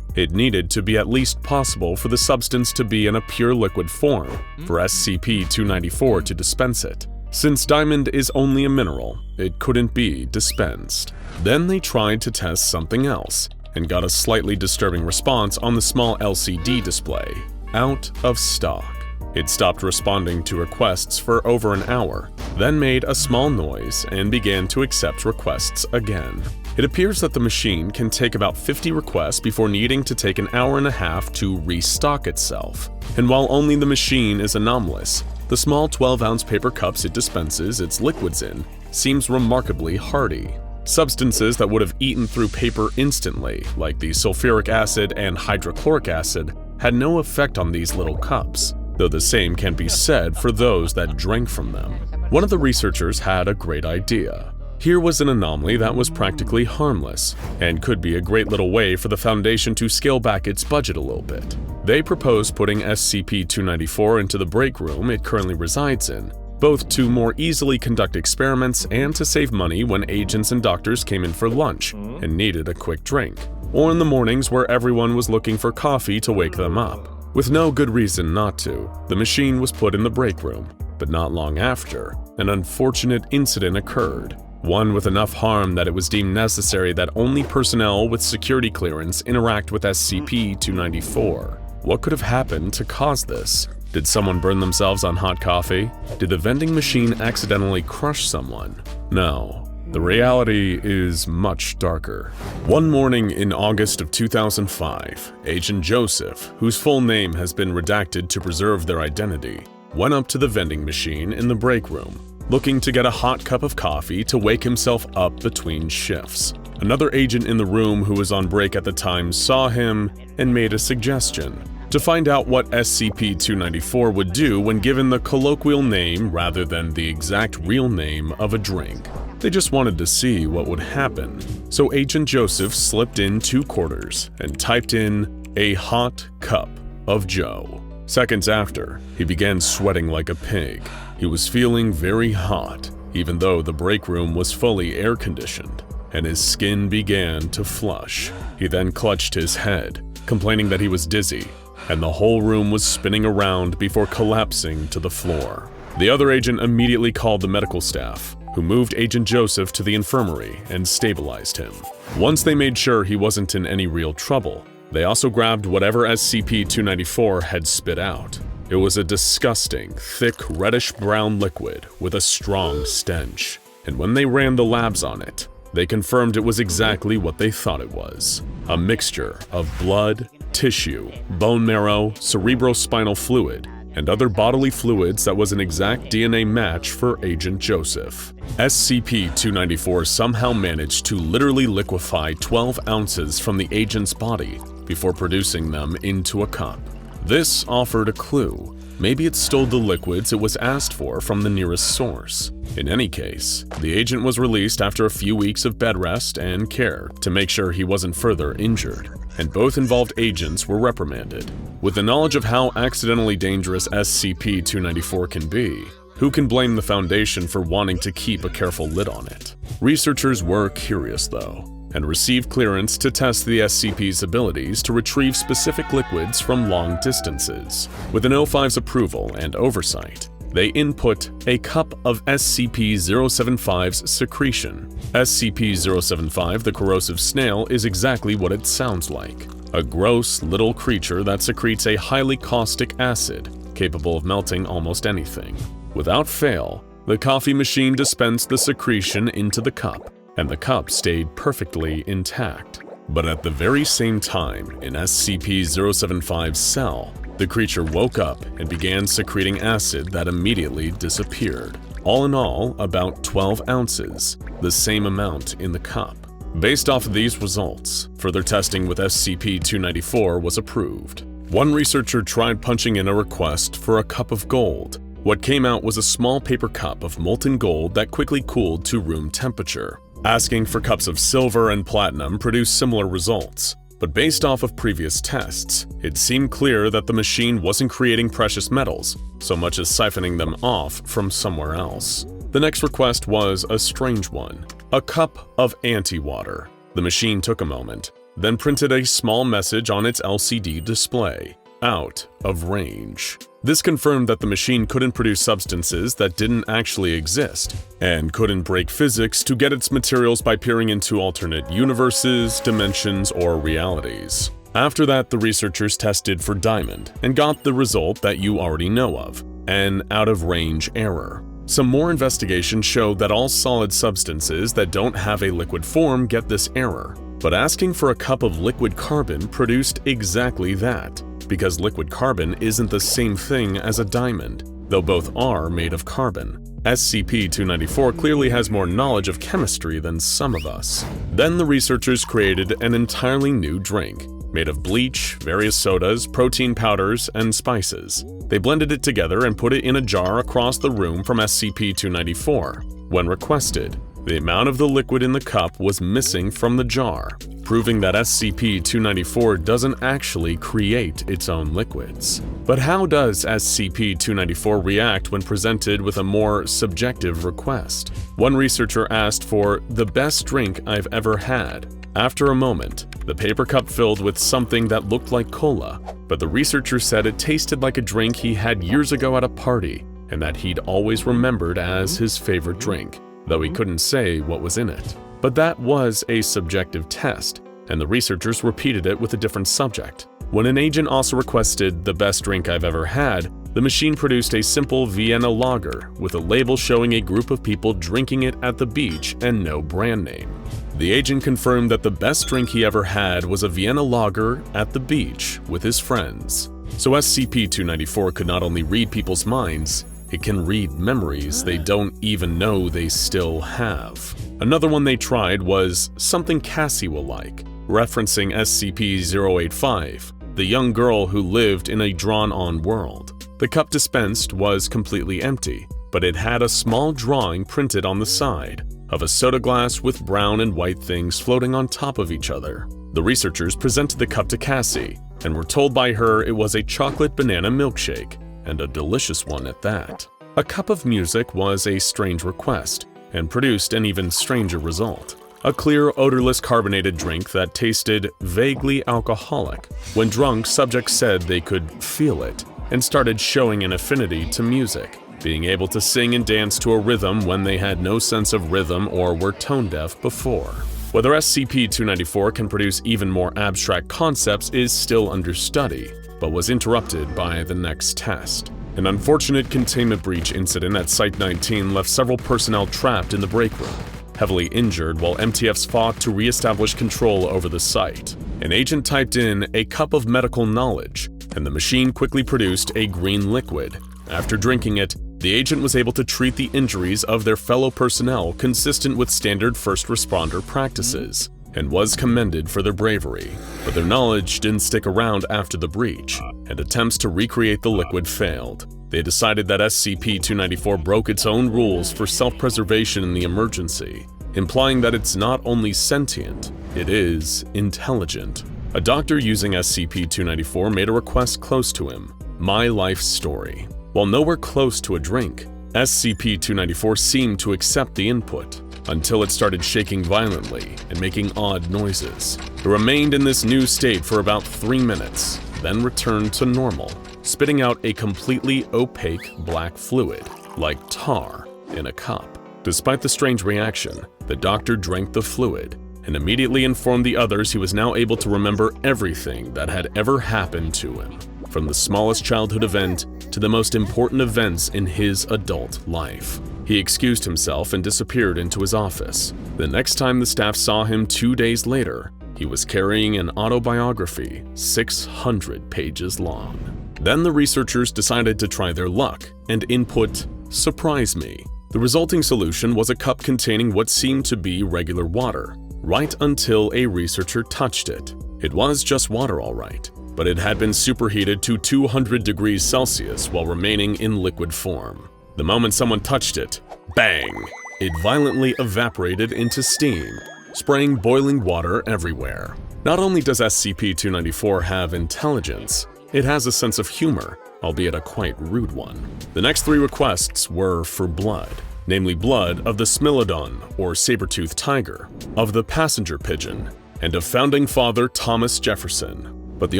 A: it needed to be at least possible for the substance to be in a pure liquid form for SCP-294 to dispense it. Since diamond is only a mineral, it couldn't be dispensed. Then they tried to test something else, and got a slightly disturbing response on the small LCD display. Out of stock. It stopped responding to requests for over an hour, then made a small noise and began to accept requests again. It appears that the machine can take about 50 requests before needing to take an hour and a half to restock itself. And while only the machine is anomalous, the small 12-ounce paper cups it dispenses its liquids in seems remarkably hardy. Substances that would have eaten through paper instantly, like the sulfuric acid and hydrochloric acid, had no effect on these little cups, though the same can be said for those that drank from them. One of the researchers had a great idea. Here was an anomaly that was practically harmless, and could be a great little way for the Foundation to scale back its budget a little bit. They proposed putting SCP-294 into the break room it currently resides in, both to more easily conduct experiments and to save money when agents and doctors came in for lunch and needed a quick drink, or in the mornings where everyone was looking for coffee to wake them up. With no good reason not to, the machine was put in the break room, but not long after, an unfortunate incident occurred. One with enough harm that it was deemed necessary that only personnel with security clearance interact with SCP-294. What could have happened to cause this? Did someone burn themselves on hot coffee? Did the vending machine accidentally crush someone? No. The reality is much darker. One morning in August of 2005, Agent Joseph, whose full name has been redacted to preserve their identity, went up to the vending machine in the break room, looking to get a hot cup of coffee to wake himself up between shifts. Another agent in the room who was on break at the time saw him and made a suggestion to find out what SCP-294 would do when given the colloquial name rather than the exact real name of a drink. They just wanted to see what would happen. So Agent Joseph slipped in 2 quarters and typed in a hot cup of Joe. Seconds after, he began sweating like a pig. He was feeling very hot, even though the break room was fully air-conditioned, and his skin began to flush. He then clutched his head, complaining that he was dizzy, and the whole room was spinning around before collapsing to the floor. The other agent immediately called the medical staff, who moved Agent Joseph to the infirmary and stabilized him. Once they made sure he wasn't in any real trouble, They also grabbed whatever SCP-294 had spit out. It was a disgusting, thick, reddish-brown liquid with a strong stench. And when they ran the labs on it, they confirmed it was exactly what they thought it was. A mixture of blood, tissue, bone marrow, cerebrospinal fluid, and other bodily fluids that was an exact DNA match for Agent Joseph. SCP-294 somehow managed to literally liquefy 12 ounces from the agent's body before producing them into a cup. This offered a clue. Maybe it stole the liquids it was asked for from the nearest source. In any case, the agent was released after a few weeks of bed rest and care to make sure he wasn't further injured, and both involved agents were reprimanded. With the knowledge of how accidentally dangerous SCP-294 can be, who can blame the Foundation for wanting to keep a careful lid on it? Researchers were curious, though, and received clearance to test the SCP's abilities to retrieve specific liquids from long distances. With an O5's approval and oversight, they input a cup of SCP-075's secretion. SCP-075, the corrosive snail, is exactly what it sounds like. A gross little creature that secretes a highly caustic acid, capable of melting almost anything. Without fail, the coffee machine dispensed the secretion into the cup, and the cup stayed perfectly intact. But at the very same time, in SCP-075's cell, the creature woke up and began secreting acid that immediately disappeared. All in all, about 12 ounces, the same amount in the cup. Based off of these results, further testing with SCP-294 was approved. One researcher tried punching in a request for a cup of gold. What came out was a small paper cup of molten gold that quickly cooled to room temperature. Asking for cups of silver and platinum produced similar results, but based off of previous tests, it seemed clear that the machine wasn't creating precious metals, so much as siphoning them off from somewhere else. The next request was a strange one, a cup of anti-water. The machine took a moment, then printed a small message on its LCD display, out of range. This confirmed that the machine couldn't produce substances that didn't actually exist, and couldn't break physics to get its materials by peering into alternate universes, dimensions, or realities. After that, the researchers tested for diamond, and got the result that you already know of, an out-of-range error. Some more investigation showed that all solid substances that don't have a liquid form get this error, but asking for a cup of liquid carbon produced exactly that, because liquid carbon isn't the same thing as a diamond, though both are made of carbon. SCP-294 clearly has more knowledge of chemistry than some of us. Then the researchers created an entirely new drink, made of bleach, various sodas, protein powders, and spices. They blended it together and put it in a jar across the room from SCP-294. When requested, the amount of the liquid in the cup was missing from the jar, proving that SCP-294 doesn't actually create its own liquids. But how does SCP-294 react when presented with a more subjective request? One researcher asked for the best drink I've ever had. After a moment, the paper cup filled with something that looked like cola, but the researcher said it tasted like a drink he had years ago at a party, and that he'd always remembered as his favorite drink, though he couldn't say what was in it. But that was a subjective test, and the researchers repeated it with a different subject. When an agent also requested the best drink I've ever had, the machine produced a simple Vienna lager with a label showing a group of people drinking it at the beach and no brand name. The agent confirmed that the best drink he ever had was a Vienna lager at the beach with his friends. So SCP-294 could not only read people's minds, it can read memories they don't even know they still have. Another one they tried was something Cassie will like, referencing SCP-085, the young girl who lived in a drawn-on world. The cup dispensed was completely empty, but it had a small drawing printed on the side of a soda glass with brown and white things floating on top of each other. The researchers presented the cup to Cassie, and were told by her it was a chocolate banana milkshake, and a delicious one at that. A cup of music was a strange request, and produced an even stranger result. A clear, odorless carbonated drink that tasted vaguely alcoholic. When drunk, subjects said they could feel it, and started showing an affinity to music, being able to sing and dance to a rhythm when they had no sense of rhythm or were tone deaf before. Whether SCP-294 can produce even more abstract concepts is still under study, but was interrupted by the next test. An unfortunate containment breach incident at Site-19 left several personnel trapped in the break room, heavily injured while MTFs fought to re-establish control over the site. An agent typed in a cup of medical knowledge, and the machine quickly produced a green liquid. After drinking it, the agent was able to treat the injuries of their fellow personnel consistent with standard first responder practices, and was commended for their bravery. But their knowledge didn't stick around after the breach, and attempts to recreate the liquid failed. They decided that SCP-294 broke its own rules for self-preservation in the emergency, implying that it's not only sentient, it is intelligent. A doctor using SCP-294 made a request close to him: my life story. While nowhere close to a drink, SCP-294 seemed to accept the input, until it started shaking violently and making odd noises. It remained in this new state for about 3 minutes, then returned to normal, spitting out a completely opaque black fluid, like tar, in a cup. Despite the strange reaction, the doctor drank the fluid and immediately informed the others he was now able to remember everything that had ever happened to him, from the smallest childhood event to the most important events in his adult life. He excused himself and disappeared into his office. The next time the staff saw him 2 days later, he was carrying an autobiography 600 pages long. Then the researchers decided to try their luck and input "surprise me." The resulting solution was a cup containing what seemed to be regular water, right until a researcher touched it. It was just water, all right, but it had been superheated to 200 degrees Celsius while remaining in liquid form. The moment someone touched it, bang! It violently evaporated into steam, spraying boiling water everywhere. Not only does SCP-294 have intelligence, it has a sense of humor, albeit a quite rude one. The next 3 requests were for blood, namely blood of the Smilodon, or saber-toothed tiger, of the passenger pigeon, and of Founding Father Thomas Jefferson. But the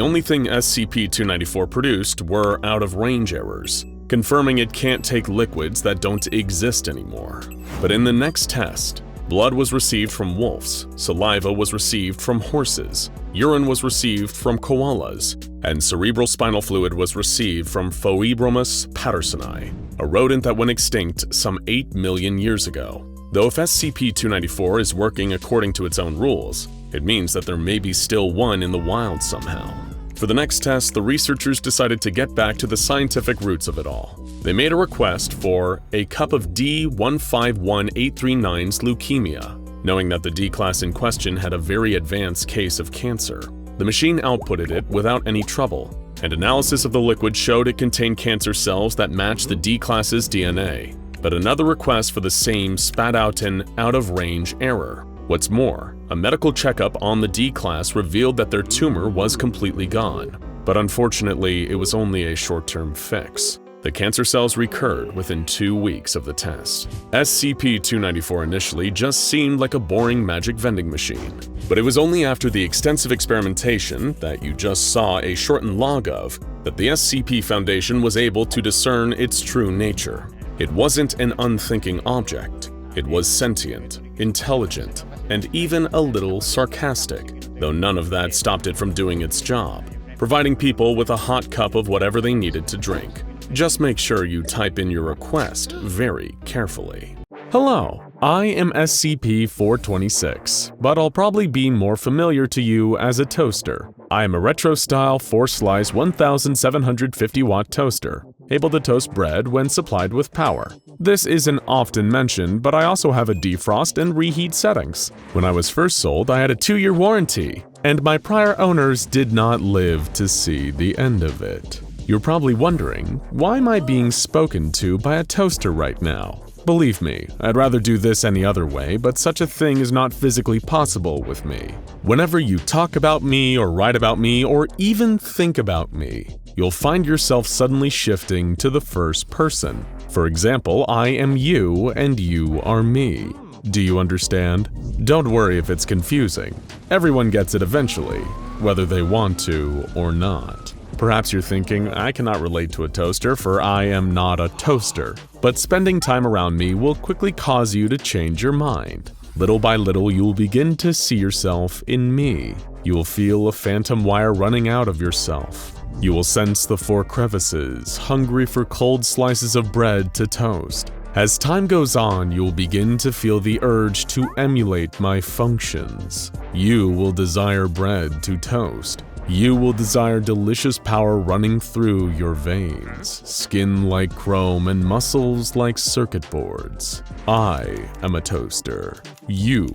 A: only thing SCP-294 produced were out-of-range errors, confirming it can't take liquids that don't exist anymore. But in the next test, blood was received from wolves, saliva was received from horses, urine was received from koalas, and cerebral spinal fluid was received from Phoebromus pattersoni, a rodent that went extinct some 8 million years ago. Though if SCP-294 is working according to its own rules, it means that there may be still one in the wild somehow. For the next test, the researchers decided to get back to the scientific roots of it all. They made a request for a cup of D-151839's leukemia, knowing that the D-class in question had a very advanced case of cancer. The machine outputted it without any trouble, and analysis of the liquid showed it contained cancer cells that matched the D-class's DNA. But another request for the same spat out an out-of-range error. What's more, a medical checkup on the D-class revealed that their tumor was completely gone. But unfortunately, it was only a short-term fix. The cancer cells recurred within 2 weeks of the test. SCP-294 initially just seemed like a boring magic vending machine. But it was only after the extensive experimentation that you just saw a shortened log of that the SCP Foundation was able to discern its true nature. It wasn't an unthinking object. It was sentient, intelligent, and even a little sarcastic, though none of that stopped it from doing its job, providing people with a hot cup of whatever they needed to drink. Just make sure you type in your request very carefully. Hello, I am SCP-426, but I'll probably be more familiar to you as a toaster. I am a retro-style 4-slice 1750-watt toaster, able to toast bread when supplied with power. This isn't often mentioned, but I also have a defrost and reheat settings. When I was first sold, I had a 2-year warranty, and my prior owners did not live to see the end of it. You're probably wondering, why am I being spoken to by a toaster right now? Believe me, I'd rather do this any other way, but such a thing is not physically possible with me. Whenever you talk about me or write about me or even think about me, you'll find yourself suddenly shifting to the first person. For example, I am you and you are me. Do you understand? Don't worry if it's confusing. Everyone gets it eventually, whether they want to or not. Perhaps you're thinking, I cannot relate to a toaster for I am not a toaster, but spending time around me will quickly cause you to change your mind. Little by little, you will begin to see yourself in me. You will feel a phantom wire running out of yourself. You will sense the 4 crevices, hungry for cold slices of bread to toast. As time goes on, you will begin to feel the urge to emulate my functions. You will desire bread to toast. You will desire delicious power running through your veins, skin like chrome and muscles like circuit boards. I am a toaster. You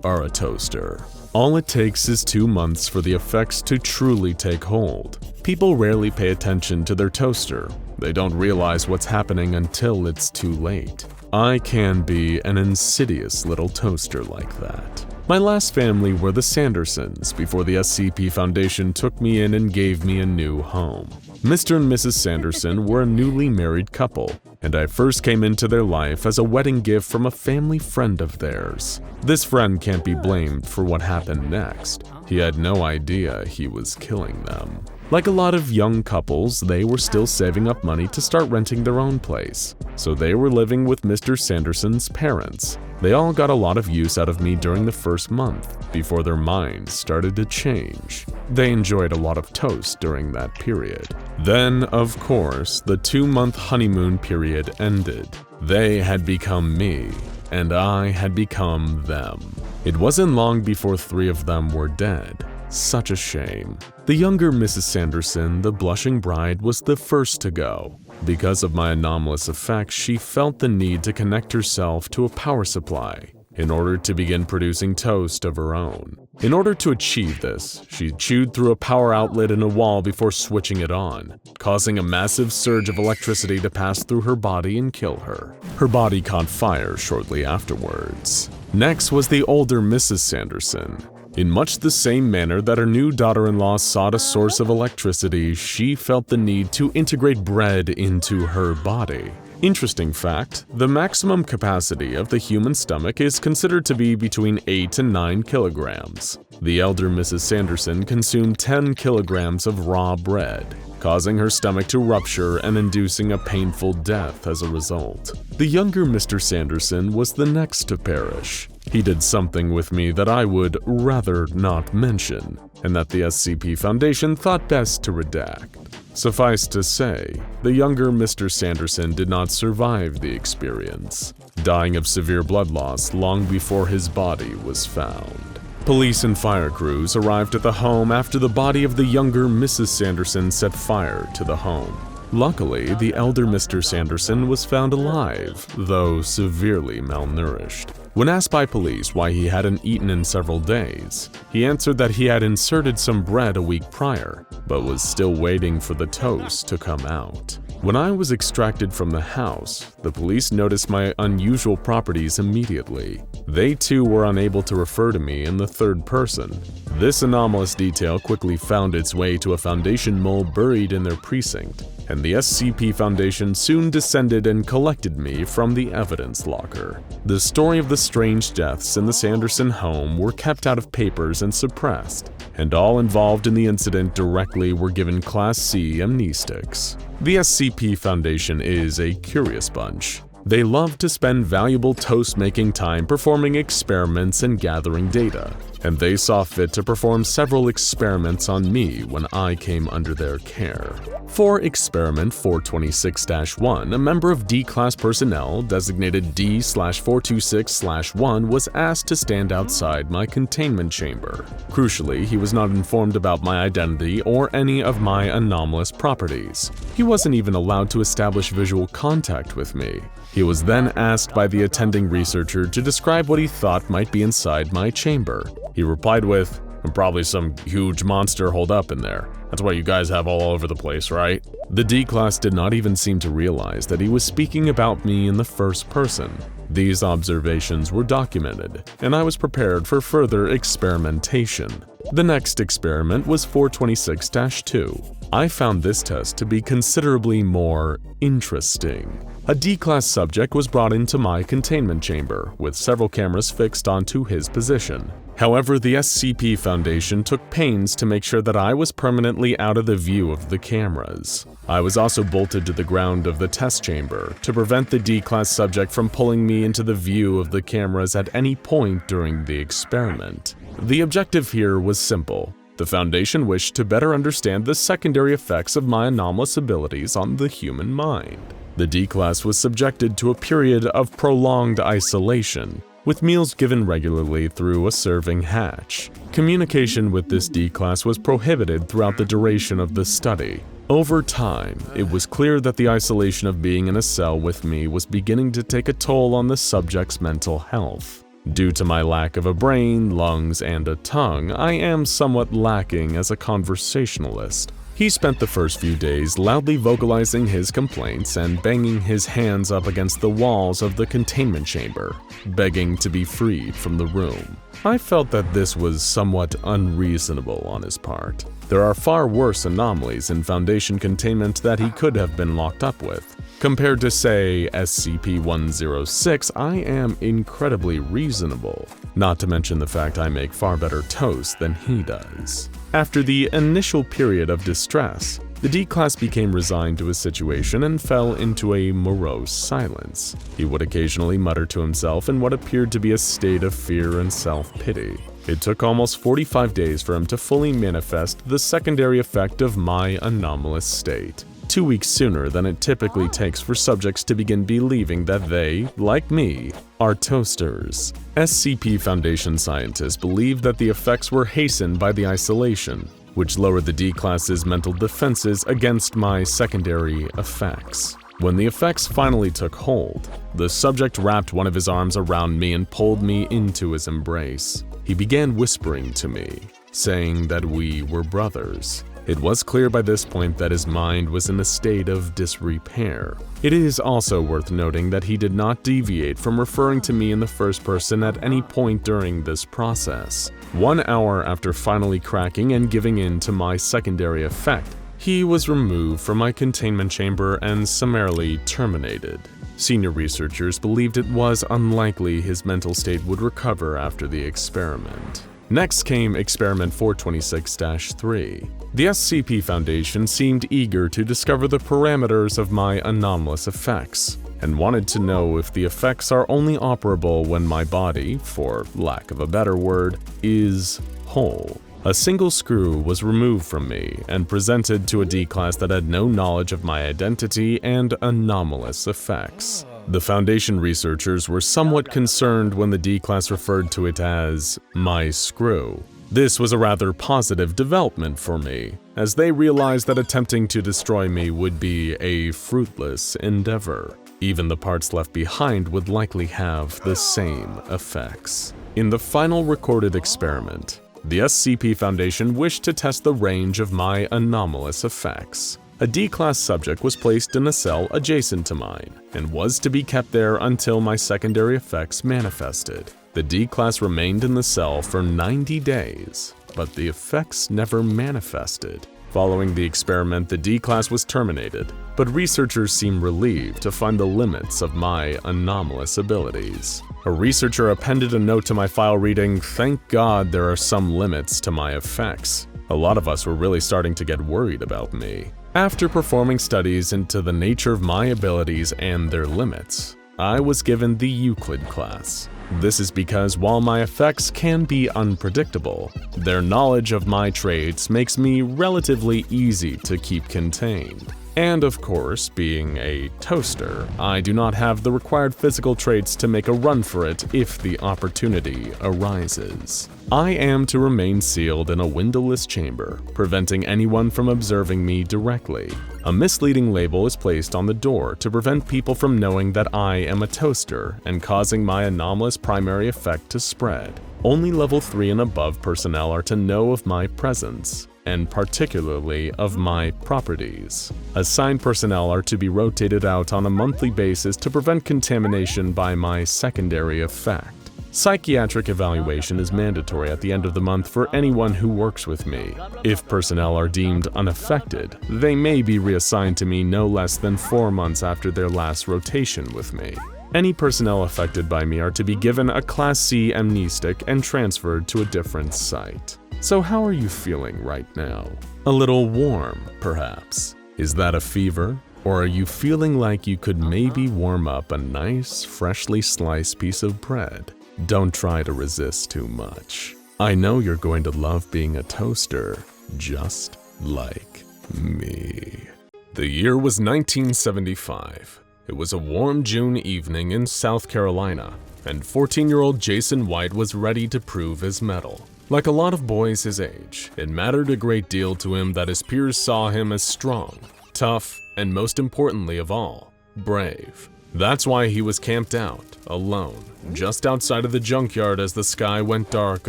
A: are a toaster. All it takes is 2 months for the effects to truly take hold. People rarely pay attention to their toaster. They don't realize what's happening until it's too late. I can be an insidious little toaster like that. My last family were the Sandersons before the SCP Foundation took me in and gave me a new home. Mr. and Mrs. Sanderson were a newly married couple, and I first came into their life as a wedding gift from a family friend of theirs. This friend can't be blamed for what happened next. He had no idea he was killing them. Like a lot of young couples, they were still saving up money to start renting their own place, so they were living with Mr. Sanderson's parents. They all got a lot of use out of me during the first month, before their minds started to change. They enjoyed a lot of toast during that period. Then, of course, the 2-month honeymoon period ended. They had become me, and I had become them. It wasn't long before 3 of them were dead. Such a shame. The younger Mrs. Sanderson, the blushing bride, was the first to go. Because of my anomalous effects, she felt the need to connect herself to a power supply in order to begin producing toast of her own. In order to achieve this, she chewed through a power outlet in a wall before switching it on, causing a massive surge of electricity to pass through her body and kill her. Her body caught fire shortly afterwards. Next was the older Mrs. Sanderson. In much the same manner that her new daughter-in-law sought a source of electricity, she felt the need to integrate bread into her body. Interesting fact, the maximum capacity of the human stomach is considered to be between 8 and 9 kilograms. The elder Mrs. Sanderson consumed 10 kilograms of raw bread, causing her stomach to rupture and inducing a painful death as a result. The younger Mr. Sanderson was the next to perish. He did something with me that I would rather not mention, and that the SCP Foundation thought best to redact. Suffice to say, the younger Mr. Sanderson did not survive the experience, dying of severe blood loss long before his body was found. Police and fire crews arrived at the home after the body of the younger Mrs. Sanderson set fire to the home. Luckily, the elder Mr. Sanderson was found alive, though severely malnourished. When asked by police why he hadn't eaten in several days, he answered that he had inserted some bread a week prior, but was still waiting for the toast to come out. When I was extracted from the house, the police noticed my unusual properties immediately. They too were unable to refer to me in the third person. This anomalous detail quickly found its way to a Foundation mole buried in their precinct, and the SCP Foundation soon descended and collected me from the evidence locker. The story of the strange deaths in the Sanderson home were kept out of papers and suppressed, and all involved in the incident directly were given Class C amnestics. The SCP Foundation is a curious bunch. They love to spend valuable toast-making time performing experiments and gathering data, and they saw fit to perform several experiments on me when I came under their care. For Experiment 426-1, a member of D-Class personnel, designated D/426/1, was asked to stand outside my containment chamber. Crucially, he was not informed about my identity or any of my anomalous properties. He wasn't even allowed to establish visual contact with me. He was then asked by the attending researcher to describe what he thought might be inside my chamber. He replied with, "Probably some huge monster holed up in there. That's what you guys have all over the place, right?" The D-Class did not even seem to realize that he was speaking about me in the first person. These observations were documented, and I was prepared for further experimentation. The next experiment was 426-2. I found this test to be considerably more interesting. A D-class subject was brought into my containment chamber, with several cameras fixed onto his position. However, the SCP Foundation took pains to make sure that I was permanently out of the view of the cameras. I was also bolted to the ground of the test chamber to prevent the D-class subject from pulling me into the view of the cameras at any point during the experiment. The objective here was simple. The Foundation wished to better understand the secondary effects of my anomalous abilities on the human mind. The D-class was subjected to a period of prolonged isolation, with meals given regularly through a serving hatch. Communication with this D-class was prohibited throughout the duration of the study. Over time, it was clear that the isolation of being in a cell with me was beginning to take a toll on the subject's mental health. Due to my lack of a brain, lungs, and a tongue, I am somewhat lacking as a conversationalist. He spent the first few days loudly vocalizing his complaints and banging his hands up against the walls of the containment chamber, begging to be freed from the room. I felt that this was somewhat unreasonable on his part. There are far worse anomalies in Foundation containment that he could have been locked up with. Compared to, say, SCP-106, I am incredibly reasonable, not to mention the fact I make far better toast than he does. After the initial period of distress, the D-class became resigned to his situation and fell into a morose silence. He would occasionally mutter to himself in what appeared to be a state of fear and self-pity. It took almost 45 days for him to fully manifest the secondary effect of my anomalous state. 2 weeks sooner than it typically takes for subjects to begin believing that they, like me, are toasters. SCP Foundation scientists believed that the effects were hastened by the isolation, which lowered the D-class's mental defenses against my secondary effects. When the effects finally took hold, the subject wrapped one of his arms around me and pulled me into his embrace. He began whispering to me, saying that we were brothers. It was clear by this point that his mind was in a state of disrepair. It is also worth noting that he did not deviate from referring to me in the first person at any point during this process. 1 hour after finally cracking and giving in to my secondary effect, he was removed from my containment chamber and summarily terminated. Senior researchers believed it was unlikely his mental state would recover after the experiment. Next came Experiment 426-3. The SCP Foundation seemed eager to discover the parameters of my anomalous effects, and wanted to know if the effects are only operable when my body, for lack of a better word, is whole. A single screw was removed from me and presented to a D-class that had no knowledge of my identity and anomalous effects. The Foundation researchers were somewhat concerned when the D-class referred to it as my screw. This was a rather positive development for me, as they realized that attempting to destroy me would be a fruitless endeavor. Even the parts left behind would likely have the same effects. In the final recorded experiment, the SCP Foundation wished to test the range of my anomalous effects. A D-class subject was placed in a cell adjacent to mine, and was to be kept there until my secondary effects manifested. The D-class remained in the cell for 90 days, but the effects never manifested. Following the experiment, the D-class was terminated, but researchers seemed relieved to find the limits of my anomalous abilities. A researcher appended a note to my file reading, "Thank God there are some limits to my effects." A lot of us were really starting to get worried about me. After performing studies into the nature of my abilities and their limits, I was given the Euclid class. This is because while my effects can be unpredictable, their knowledge of my traits makes me relatively easy to keep contained. And of course, being a toaster, I do not have the required physical traits to make a run for it if the opportunity arises. I am to remain sealed in a windowless chamber, preventing anyone from observing me directly. A misleading label is placed on the door to prevent people from knowing that I am a toaster and causing my anomalous primary effect to spread. Only level 3 and above personnel are to know of my presence, and particularly of my properties. Assigned personnel are to be rotated out on a monthly basis to prevent contamination by my secondary effect. Psychiatric evaluation is mandatory at the end of the month for anyone who works with me. If personnel are deemed unaffected, they may be reassigned to me no less than 4 months after their last rotation with me. Any personnel affected by me are to be given a Class C amnestic and transferred to a different site. So how are you feeling right now? A little warm, perhaps? Is that a fever? Or are you feeling like you could maybe warm up a nice, freshly sliced piece of bread? Don't try to resist too much. I know you're going to love being a toaster, just like me. The year was 1975. It was a warm June evening in South Carolina, and 14-year-old Jason White was ready to prove his mettle. Like a lot of boys his age, it mattered a great deal to him that his peers saw him as strong, tough, and most importantly of all, brave. That's why he was camped out, alone, just outside of the junkyard as the sky went dark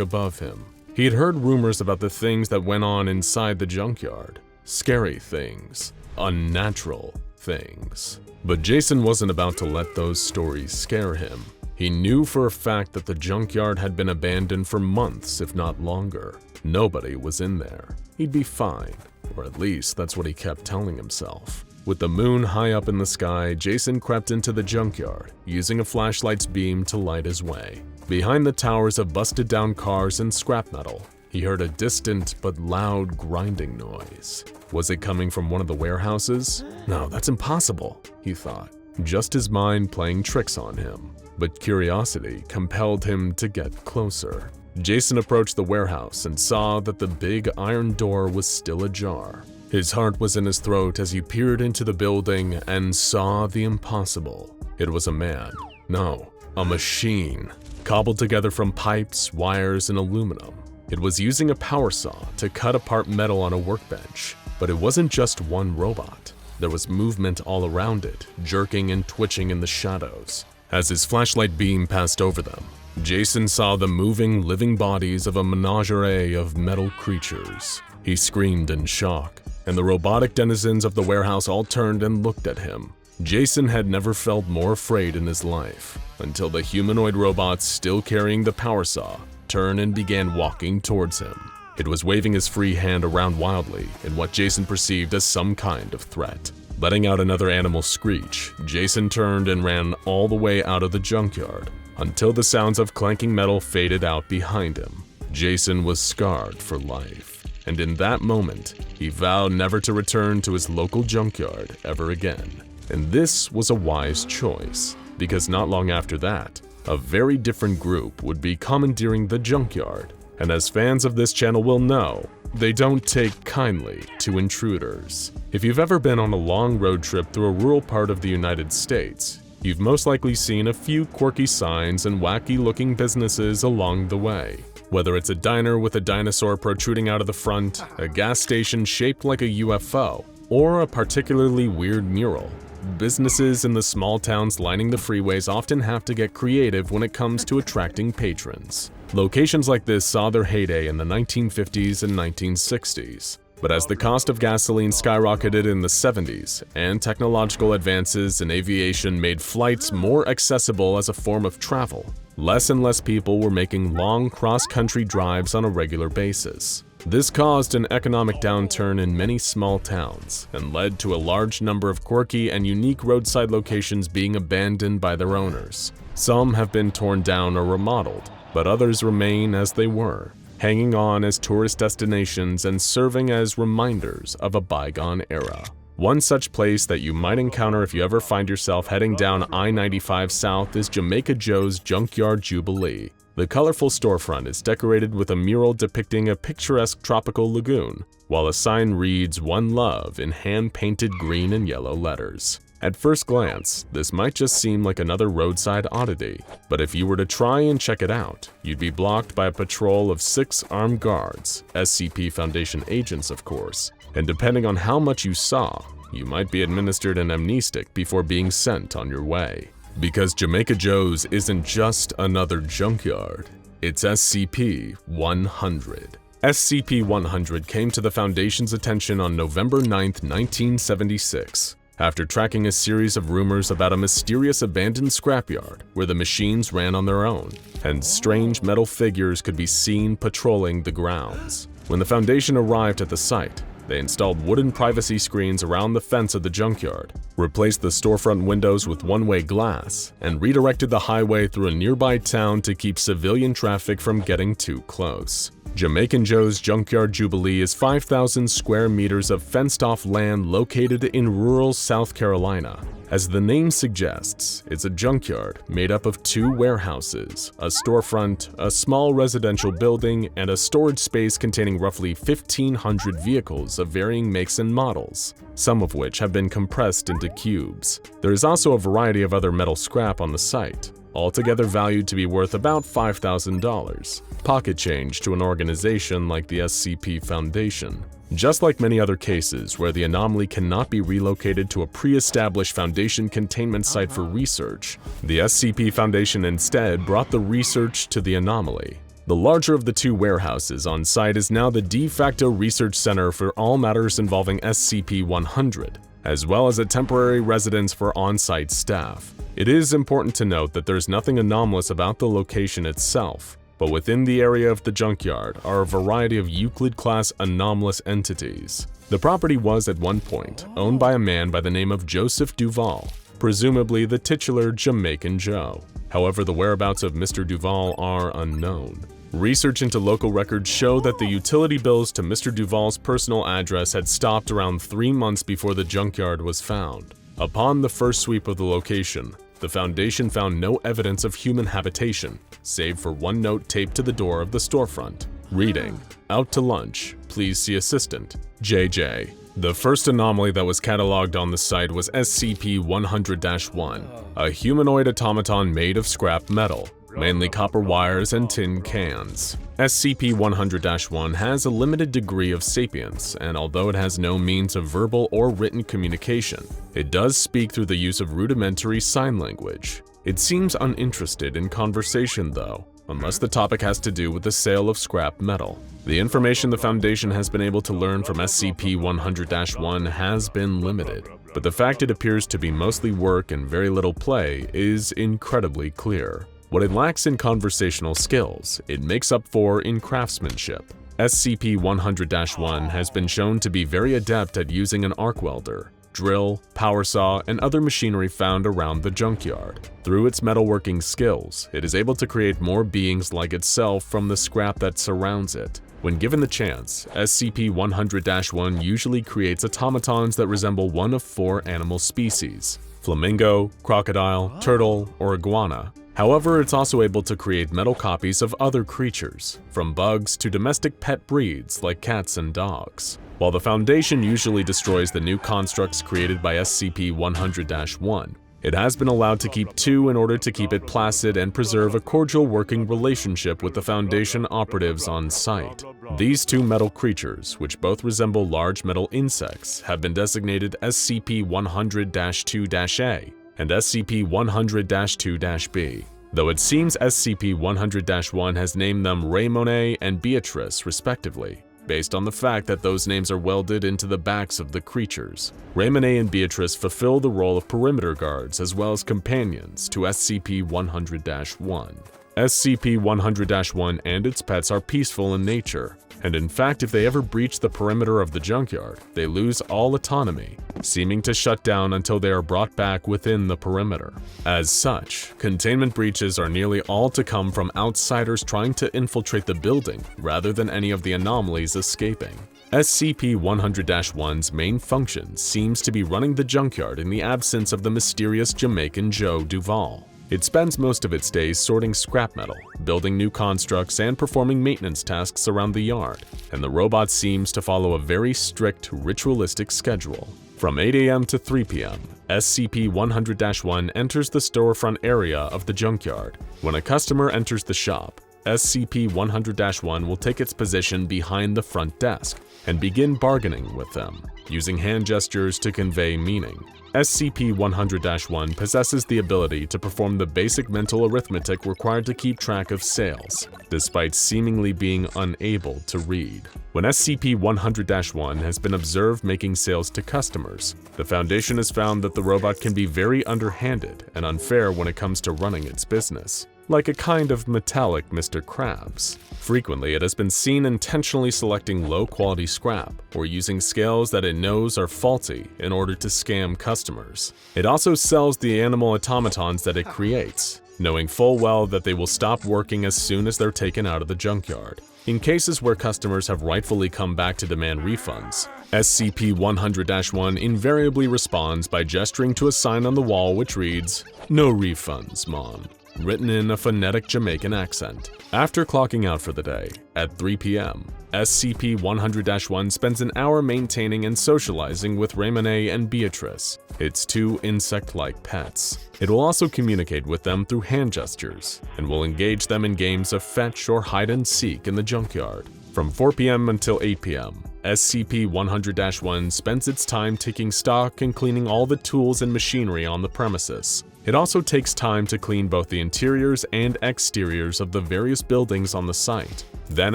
A: above him. He had heard rumors about the things that went on inside the junkyard. Scary things, unnatural things. But Jason wasn't about to let those stories scare him. He knew for a fact that the junkyard had been abandoned for months, if not longer. Nobody was in there. He'd be fine, or at least that's what he kept telling himself. With the moon high up in the sky, Jason crept into the junkyard, using a flashlight's beam to light his way. Behind the towers of busted-down cars and scrap metal, he heard a distant but loud grinding noise. Was it coming from one of the warehouses? No, that's impossible, he thought, just his mind playing tricks on him. But curiosity compelled him to get closer. Jason approached the warehouse and saw that the big iron door was still ajar. His heart was in his throat as he peered into the building and saw the impossible. It was a man. No, a machine, cobbled together from pipes, wires, and aluminum. It was using a power saw to cut apart metal on a workbench. But it wasn't just one robot. There was movement all around it, jerking and twitching in the shadows. As his flashlight beam passed over them, Jason saw the moving, living bodies of a menagerie of metal creatures. He screamed in shock, and the robotic denizens of the warehouse all turned and looked at him. Jason had never felt more afraid in his life, until the humanoid robots still carrying the power saw turned and began walking towards him. It was waving his free hand around wildly in what Jason perceived as some kind of threat. Letting out another animal screech, Jason turned and ran all the way out of the junkyard until the sounds of clanking metal faded out behind him. Jason was scarred for life, and in that moment, he vowed never to return to his local junkyard ever again. And this was a wise choice, because not long after that, a very different group would be commandeering the junkyard. And as fans of this channel will know, they don't take kindly to intruders. If you've ever been on a long road trip through a rural part of the United States, you've most likely seen a few quirky signs and wacky-looking businesses along the way. Whether it's a diner with a dinosaur protruding out of the front, a gas station shaped like a UFO, or a particularly weird mural, businesses in the small towns lining the freeways often have to get creative when it comes to attracting patrons. Locations like this saw their heyday in the 1950s and 1960s, but as the cost of gasoline skyrocketed in the 70s and technological advances in aviation made flights more accessible as a form of travel, less and less people were making long cross-country drives on a regular basis. This caused an economic downturn in many small towns and led to a large number of quirky and unique roadside locations being abandoned by their owners. Some have been torn down or remodeled, but others remain as they were, hanging on as tourist destinations and serving as reminders of a bygone era. One such place that you might encounter if you ever find yourself heading down I-95 South is Jamaica Joe's Junkyard Jubilee. The colorful storefront is decorated with a mural depicting a picturesque tropical lagoon, while a sign reads "One Love" in hand-painted green and yellow letters. At first glance, this might just seem like another roadside oddity, but if you were to try and check it out, you'd be blocked by a patrol of 6 armed guards, SCP Foundation agents of course, and depending on how much you saw, you might be administered an amnestic before being sent on your way. Because Jamaica Joe's isn't just another junkyard, it's SCP-100. SCP-100 came to the Foundation's attention on November 9, 1976.
B: after tracking a series of rumors about a mysterious abandoned scrapyard where the machines ran on their own, and strange metal figures could be seen patrolling the grounds. When the Foundation arrived at the site, they installed wooden privacy screens around the fence of the junkyard, replaced the storefront windows with one-way glass, and redirected the highway through a nearby town to keep civilian traffic from getting too close. Jamaican Joe's Junkyard Jubilee is 5,000 square meters of fenced-off land located in rural South Carolina. As the name suggests, it's a junkyard made up of 2 warehouses, a storefront, a small residential building, and a storage space containing roughly 1,500 vehicles of varying makes and models, some of which have been compressed into cubes. There is also a variety of other metal scrap on the site, altogether valued to be worth about $5,000, pocket change to an organization like the SCP Foundation. Just like many other cases where the anomaly cannot be relocated to a pre-established Foundation containment site for research, the SCP Foundation instead brought the research to the anomaly. The larger of the 2 warehouses on site is now the de facto research center for all matters involving SCP-100, as well as a temporary residence for on-site staff. It is important to note that there's nothing anomalous about the location itself, but within the area of the junkyard are a variety of Euclid-class anomalous entities. The property was at one point owned by a man by the name of Joseph Duval, presumably the titular Jamaican Joe. However, the whereabouts of Mr. Duval are unknown. Research into local records show that the utility bills to Mr. Duval's personal address had stopped around 3 months before the junkyard was found. Upon the first sweep of the location, the Foundation found no evidence of human habitation, save for one note taped to the door of the storefront, reading, "Out to lunch, please see assistant, JJ." The first anomaly that was cataloged on the site was SCP-100-1, a humanoid automaton made of scrap metal, mainly copper wires and tin cans. SCP-100-1 has a limited degree of sapience, and although it has no means of verbal or written communication, it does speak through the use of rudimentary sign language. It seems uninterested in conversation though, unless the topic has to do with the sale of scrap metal. The information the Foundation has been able to learn from SCP-100-1 has been limited, but the fact it appears to be mostly work and very little play is incredibly clear. What it lacks in conversational skills, it makes up for in craftsmanship. SCP-100-1 has been shown to be very adept at using an arc welder, drill, power saw, and other machinery found around the junkyard. Through its metalworking skills, it is able to create more beings like itself from the scrap that surrounds it. When given the chance, SCP-100-1 usually creates automatons that resemble one of 4 animal species: flamingo, crocodile, turtle, or iguana. However, it's also able to create metal copies of other creatures, from bugs to domestic pet breeds like cats and dogs. While the Foundation usually destroys the new constructs created by SCP-100-1, it has been allowed to keep 2 in order to keep it placid and preserve a cordial working relationship with the Foundation operatives on site. These 2 metal creatures, which both resemble large metal insects, have been designated SCP-100-2-A and SCP-100-2-B, though it seems SCP-100-1 has named them Raymone and Beatrice respectively, based on the fact that those names are welded into the backs of the creatures. Raymone and Beatrice fulfill the role of perimeter guards as well as companions to SCP-100-1. SCP-100-1 and its pets are peaceful in nature, and in fact if they ever breach the perimeter of the junkyard, they lose all autonomy, seeming to shut down until they are brought back within the perimeter. As such, containment breaches are nearly all to come from outsiders trying to infiltrate the building rather than any of the anomalies escaping. SCP-100-1's main function seems to be running the junkyard in the absence of the mysterious Jamaican Joe Duval. It spends most of its days sorting scrap metal, building new constructs, and performing maintenance tasks around the yard, and the robot seems to follow a very strict, ritualistic schedule. From 8 AM to 3 PM, SCP-100-1 enters the storefront area of the junkyard. When a customer enters the shop, SCP-100-1 will take its position behind the front desk and begin bargaining with them, using hand gestures to convey meaning. SCP-100-1 possesses the ability to perform the basic mental arithmetic required to keep track of sales, despite seemingly being unable to read.
A: when SCP-100-1 has been observed making sales to customers. The Foundation has found that the robot can be very underhanded and unfair when it comes to running its business, like a kind of metallic Mr. Krabs. Frequently, it has been seen intentionally selecting low-quality scrap or using scales that it knows are faulty in order to scam customers. It also sells the animal automatons that it creates, knowing full well that they will stop working as soon as they're taken out of the junkyard. In cases where customers have rightfully come back to demand refunds, SCP-100-1 invariably responds by gesturing to a sign on the wall which reads, "No refunds, Mom," written in a phonetic Jamaican accent. After clocking out for the day, at 3 p.m., SCP-100-1 spends an hour maintaining and socializing with Raymond and Beatrice, its two insect-like pets. It will also communicate with them through hand gestures, and will engage them in games of fetch or hide-and-seek in the junkyard. From 4 p.m. until 8 p.m., SCP-100-1 spends its time taking stock and cleaning all the tools and machinery on the premises. It also takes time to clean both the interiors and exteriors of the various buildings on the site. Then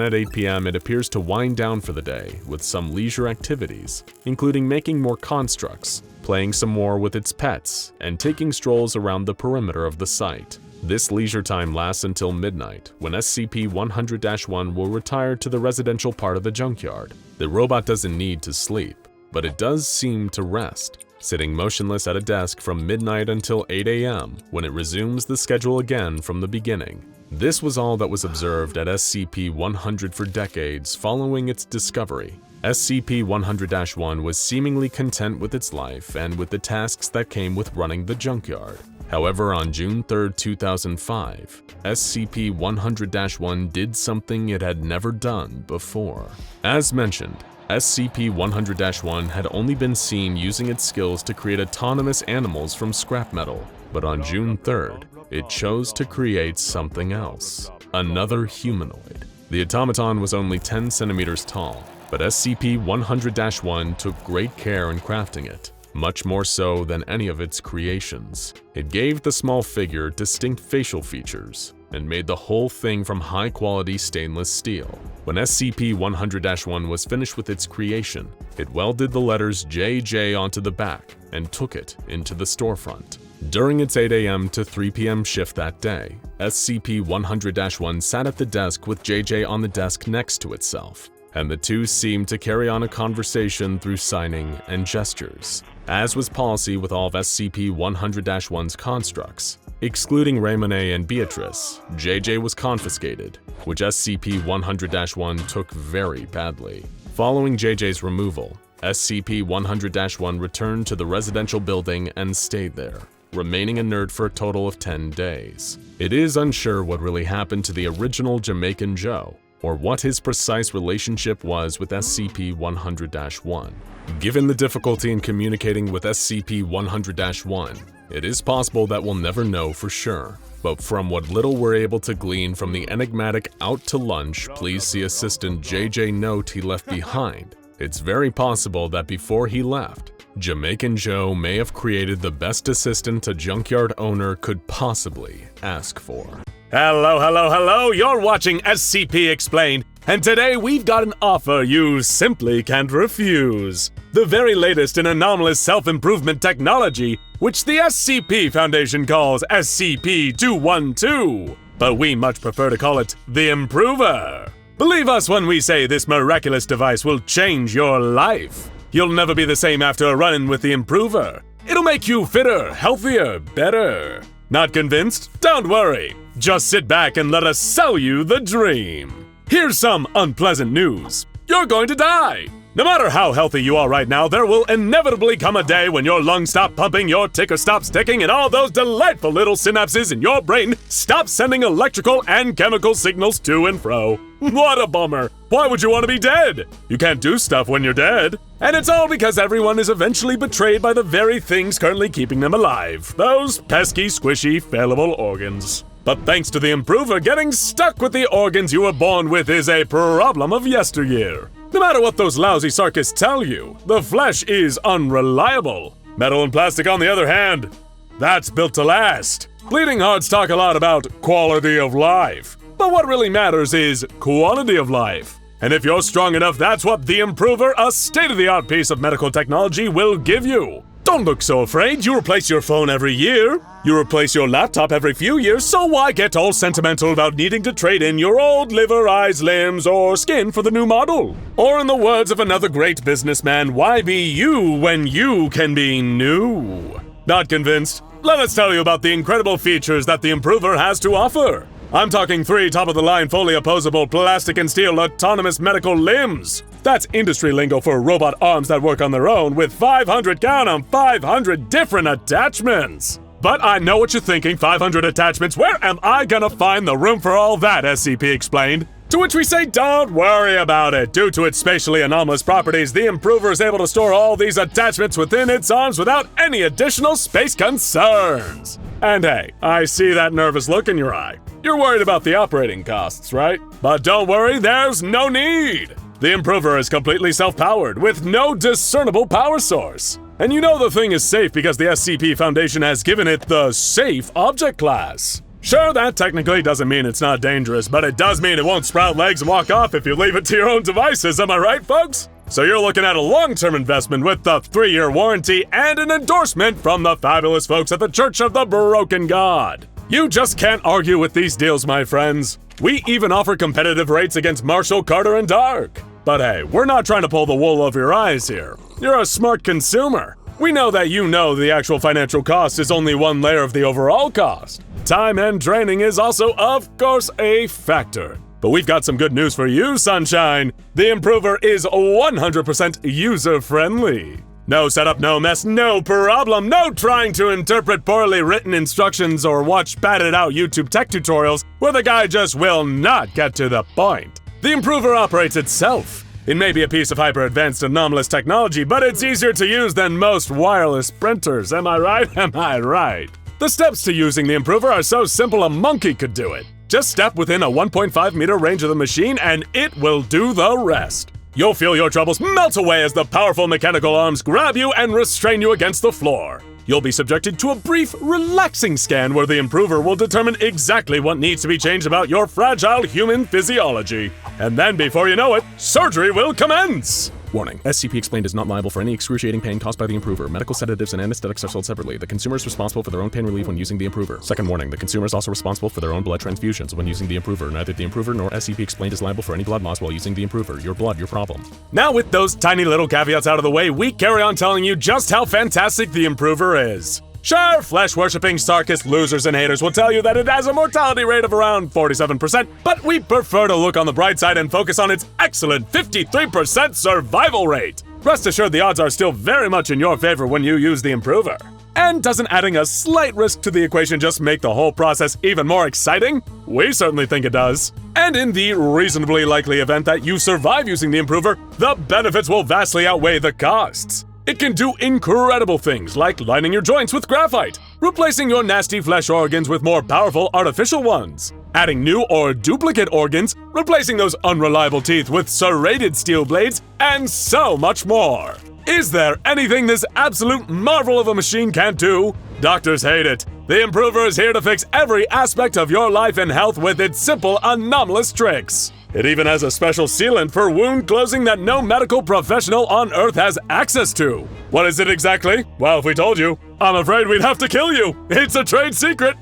A: at 8 p.m. it appears to wind down for the day with some leisure activities, including making more constructs, playing some more with its pets, and taking strolls around the perimeter of the site. This leisure time lasts until midnight, when SCP-100-1 will retire to the residential part of the junkyard. The robot doesn't need to sleep, but it does seem to rest, sitting motionless at a desk from midnight until 8 a.m. when it resumes the schedule again from the beginning. This was all that was observed at SCP-100 for decades following its discovery. SCP-100-1 was seemingly content with its life and with the tasks that came with running the junkyard. However, on June 3, 2005, SCP-100-1 did something it had never done before. As mentioned, SCP-100-1 had only been seen using its skills to create autonomous animals from scrap metal, but on June 3rd, it chose to create something else, another humanoid. The automaton was only 10 centimeters tall, but SCP-100-1 took great care in crafting it, much more so than any of its creations. It gave the small figure distinct facial features, and made the whole thing from high-quality stainless steel. When SCP-100-1 was finished with its creation, it welded the letters JJ onto the back and took it into the storefront. During its 8 a.m. to 3 p.m. shift that day, SCP-100-1 sat at the desk with JJ on the desk next to itself, and the two seemed to carry on a conversation through signing and gestures. As was policy with all of SCP-100-1's constructs, excluding Raymond and Beatrice, JJ was confiscated, which SCP-100-1 took very badly. Following JJ's removal, SCP-100-1 returned to the residential building and stayed there, remaining inert for a total of 10 days. It is unsure what really happened to the original Jamaican Joe, or what his precise relationship was with SCP-100-1. Given the difficulty in communicating with SCP-100-1, it is possible that we'll never know for sure, but from what little we're able to glean from the enigmatic "out to lunch, please see assistant JJ" note he left behind, it's very possible that before he left, Jamaican Joe may have created the best assistant a junkyard owner could possibly ask for.
C: Hello, you're watching SCP Explained, and today we've got an offer you simply can't refuse. The very latest in anomalous self-improvement technology, which the SCP Foundation calls SCP-212, but we much prefer to call it the Improver. Believe us when we say this miraculous device will change your life. You'll never be the same after a run-in with the Improver. It'll make you fitter, healthier, better. Not convinced? Don't worry. Just sit back and let us sell you the dream. Here's some unpleasant news. You're going to die. No matter how healthy you are right now, there will inevitably come a day when your lungs stop pumping, your ticker stops ticking, and all those delightful little synapses in your brain stop sending electrical and chemical signals to and fro. What a bummer. Why would you want to be dead? You can't do stuff when you're dead. And it's all because everyone is eventually betrayed by the very things currently keeping them alive. Those pesky, squishy, fallible organs. But thanks to the Improver, getting stuck with the organs you were born with is a problem of yesteryear. No matter what those lousy sarkists tell you, the flesh is unreliable. Metal and plastic, on the other hand, that's built to last. Bleeding hearts talk a lot about quality of life, but what really matters is quantity of life. And if you're strong enough, that's what the Improver, a state-of-the-art piece of medical technology, will give you. Don't look so afraid. You replace your phone every year. You replace your laptop every few years, so why get all sentimental about needing to trade in your old liver, eyes, limbs, or skin for the new model? Or in the words of another great businessman, why be you when you can be new? Not convinced? Let us tell you about the incredible features that the Improver has to offer. I'm talking 3 top-of-the-line fully opposable plastic and steel autonomous medical limbs. That's industry lingo for robot arms that work on their own with 500, count 'em, 500 different attachments. But I know what you're thinking, 500 attachments, where am I gonna find the room for all that, SCP Explained? To which we say, don't worry about it. Due to its spatially anomalous properties, the Improver is able to store all these attachments within its arms without any additional space concerns. And hey, I see that nervous look in your eye. You're worried about the operating costs, right? But don't worry, there's no need. The Improver is completely self-powered with no discernible power source. And you know the thing is safe because the SCP Foundation has given it the Safe Object class. Sure, that technically doesn't mean it's not dangerous, but it does mean it won't sprout legs and walk off if you leave it to your own devices, am I right, folks? So you're looking at a long-term investment with the 3-year warranty and an endorsement from the fabulous folks at the Church of the Broken God. You just can't argue with these deals, my friends. We even offer competitive rates against Marshall, Carter, and Dark. But hey, we're not trying to pull the wool over your eyes here. You're a smart consumer. We know that you know the actual financial cost is only one layer of the overall cost. Time and training is also, of course, a factor. But we've got some good news for you, Sunshine. The Improver is 100% user-friendly. No setup, no mess, no problem, no trying to interpret poorly written instructions or watch padded-out YouTube tech tutorials where the guy just will not get to the point. The Improver operates itself. It may be a piece of hyper-advanced anomalous technology, but it's easier to use than most wireless printers. Am I right? Am I right? The steps to using the Improver are so simple a monkey could do it. Just step within a 1.5 meter range of the machine and it will do the rest. You'll feel your troubles melt away as the powerful mechanical arms grab you and restrain you against the floor. You'll be subjected to a brief, relaxing scan where the Improver will determine exactly what needs to be changed about your fragile human physiology. And then, before you know it, surgery will commence!
E: Warning, SCP Explained is not liable for any excruciating pain caused by the Improver. Medical sedatives and anesthetics are sold separately. The consumer is responsible for their own pain relief when using the Improver. Second warning, the consumer is also responsible for their own blood transfusions when using the Improver. Neither the Improver nor SCP Explained is liable for any blood loss while using the Improver. Your blood, your problem.
C: Now with those tiny little caveats out of the way, we carry on telling you just how fantastic the Improver is. Sure, flesh-worshipping, sarcastic losers and haters will tell you that it has a mortality rate of around 47%, but we prefer to look on the bright side and focus on its excellent 53% survival rate. Rest assured the odds are still very much in your favor when you use the Improver. And doesn't adding a slight risk to the equation just make the whole process even more exciting? We certainly think it does. And in the reasonably likely event that you survive using the Improver, the benefits will vastly outweigh the costs. It can do incredible things like lining your joints with graphite, replacing your nasty flesh organs with more powerful artificial ones, adding new or duplicate organs, replacing those unreliable teeth with serrated steel blades, and so much more. Is there anything this absolute marvel of a machine can't do? Doctors hate it. The Improver is here to fix every aspect of your life and health with its simple, anomalous tricks. It even has a special sealant for wound closing that no medical professional on Earth has access to. What is it exactly? Well, if we told you, I'm afraid we'd have to kill you. It's a trade secret.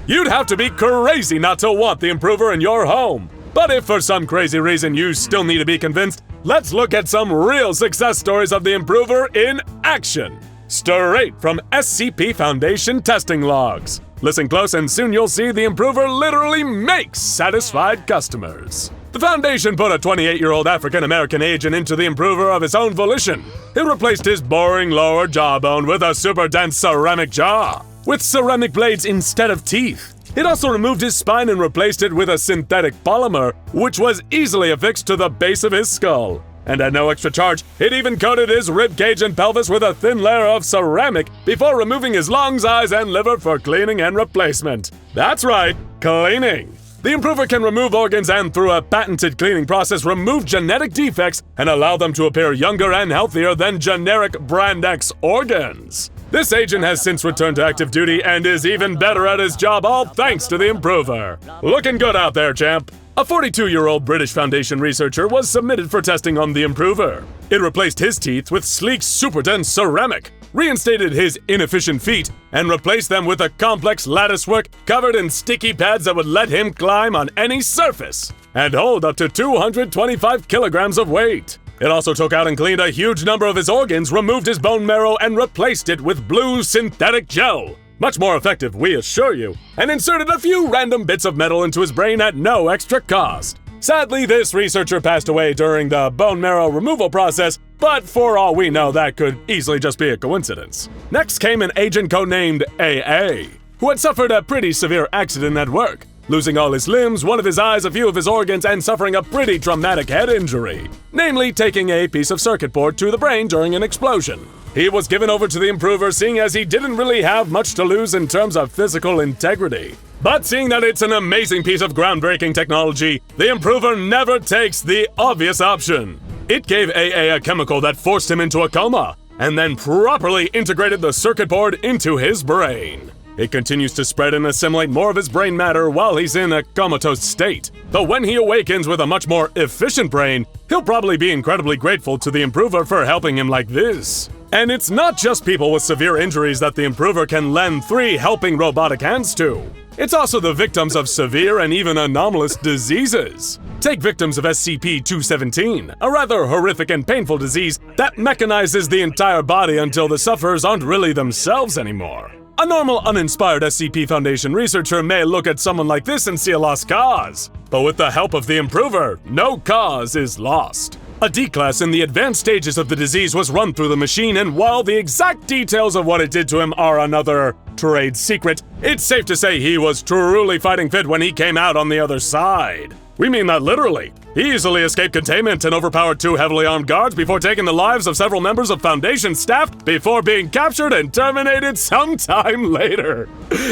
C: You'd have to be crazy not to want the Improver in your home. But if for some crazy reason you still need to be convinced, let's look at some real success stories of the Improver in action. Straight from SCP Foundation testing logs. Listen close and soon you'll see the Improver literally makes satisfied customers. The Foundation put a 28-year-old African-American agent into the Improver of his own volition. It replaced his boring lower jawbone with a super dense ceramic jaw, with ceramic blades instead of teeth. It also removed his spine and replaced it with a synthetic polymer, which was easily affixed to the base of his skull. And at no extra charge, it even coated his ribcage and pelvis with a thin layer of ceramic before removing his lungs, eyes, and liver for cleaning and replacement. That's right, cleaning. The Improver can remove organs and, through a patented cleaning process, remove genetic defects and allow them to appear younger and healthier than generic Brand X organs. This agent has since returned to active duty and is even better at his job, all thanks to the Improver. Looking good out there, champ. A 42-year-old British Foundation researcher was submitted for testing on the Improver. It replaced his teeth with sleek, super-dense ceramic, reinstated his inefficient feet, and replaced them with a complex latticework covered in sticky pads that would let him climb on any surface and hold up to 225 kilograms of weight. It also took out and cleaned a huge number of his organs, removed his bone marrow, and replaced it with blue synthetic gel. Much more effective, we assure you, and inserted a few random bits of metal into his brain at no extra cost. Sadly, this researcher passed away during the bone marrow removal process, but for all we know, that could easily just be a coincidence. Next came an agent codenamed AA, who had suffered a pretty severe accident at work, losing all his limbs, one of his eyes, a few of his organs, and suffering a pretty traumatic head injury, namely taking a piece of circuit board to the brain during an explosion. He was given over to the Improver, seeing as he didn't really have much to lose in terms of physical integrity. But seeing that it's an amazing piece of groundbreaking technology, the Improver never takes the obvious option. It gave AA a chemical that forced him into a coma, and then properly integrated the circuit board into his brain. It continues to spread and assimilate more of his brain matter while he's in a comatose state. Though when he awakens with a much more efficient brain, he'll probably be incredibly grateful to the Improver for helping him like this. And it's not just people with severe injuries that the Improver can lend 3 helping robotic hands to. It's also the victims of severe and even anomalous diseases. Take victims of SCP-217, a rather horrific and painful disease that mechanizes the entire body until the sufferers aren't really themselves anymore. A normal, uninspired SCP Foundation researcher may look at someone like this and see a lost cause, but with the help of the Improver, no cause is lost. A D-class in the advanced stages of the disease was run through the machine, and while the exact details of what it did to him are another trade secret, it's safe to say he was truly fighting fit when he came out on the other side. We mean that literally. He easily escaped containment and overpowered 2 heavily armed guards before taking the lives of several members of Foundation staff before being captured and terminated sometime later.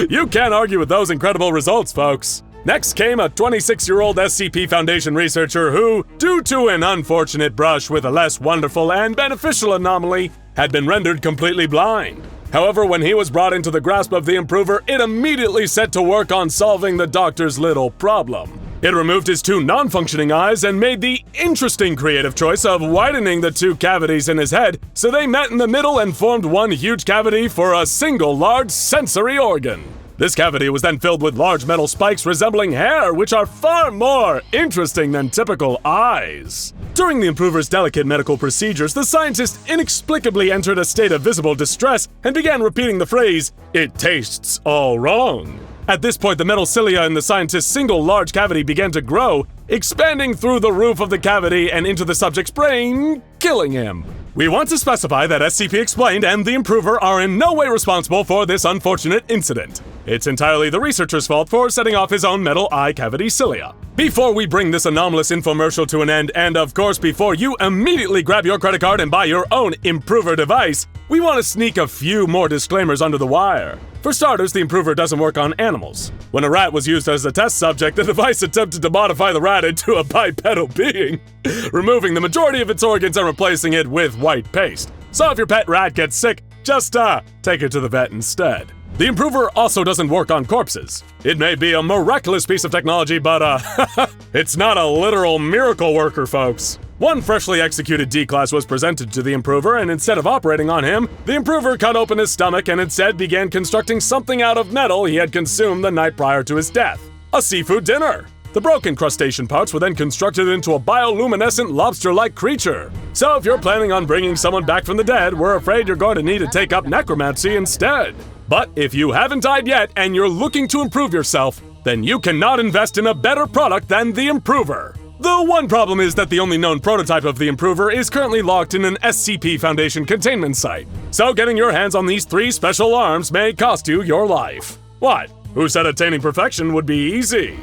C: You can't argue with those incredible results, folks. Next came a 26-year-old SCP Foundation researcher who, due to an unfortunate brush with a less wonderful and beneficial anomaly, had been rendered completely blind. However, when he was brought into the grasp of the Improver, it immediately set to work on solving the doctor's little problem. It removed his 2 non-functioning eyes and made the interesting creative choice of widening the 2 cavities in his head so they met in the middle and formed one huge cavity for a single large sensory organ. This cavity was then filled with large metal spikes resembling hair, which are far more interesting than typical eyes. During the Improver's delicate medical procedures, the scientist inexplicably entered a state of visible distress and began repeating the phrase, "It tastes all wrong." At this point, the metal cilia in the scientist's single large cavity began to grow, expanding through the roof of the cavity and into the subject's brain, killing him. We want to specify that SCP Explained and the Improver are in no way responsible for this unfortunate incident. It's entirely the researcher's fault for setting off his own metal eye cavity cilia. Before we bring this anomalous infomercial to an end, and of course before you immediately grab your credit card and buy your own Improver device, we want to sneak a few more disclaimers under the wire. For starters, the Improver doesn't work on animals. When a rat was used as a test subject, the device attempted to modify the rat into a bipedal being, removing the majority of its organs and replacing it with white paste. So if your pet rat gets sick, just take it to the vet instead. The Improver also doesn't work on corpses. It may be a miraculous piece of technology, but it's not a literal miracle worker, folks. One freshly executed D-class was presented to the Improver, and instead of operating on him, the Improver cut open his stomach and instead began constructing something out of metal he had consumed the night prior to his death. A seafood dinner. The broken crustacean parts were then constructed into a bioluminescent lobster-like creature. So if you're planning on bringing someone back from the dead, we're afraid you're going to need to take up necromancy instead. But if you haven't died yet and you're looking to improve yourself, then you cannot invest in a better product than the Improver. The one problem is that the only known prototype of the Improver is currently locked in an SCP Foundation containment site. So getting your hands on these 3 special arms may cost you your life. What? Who said attaining perfection would be easy?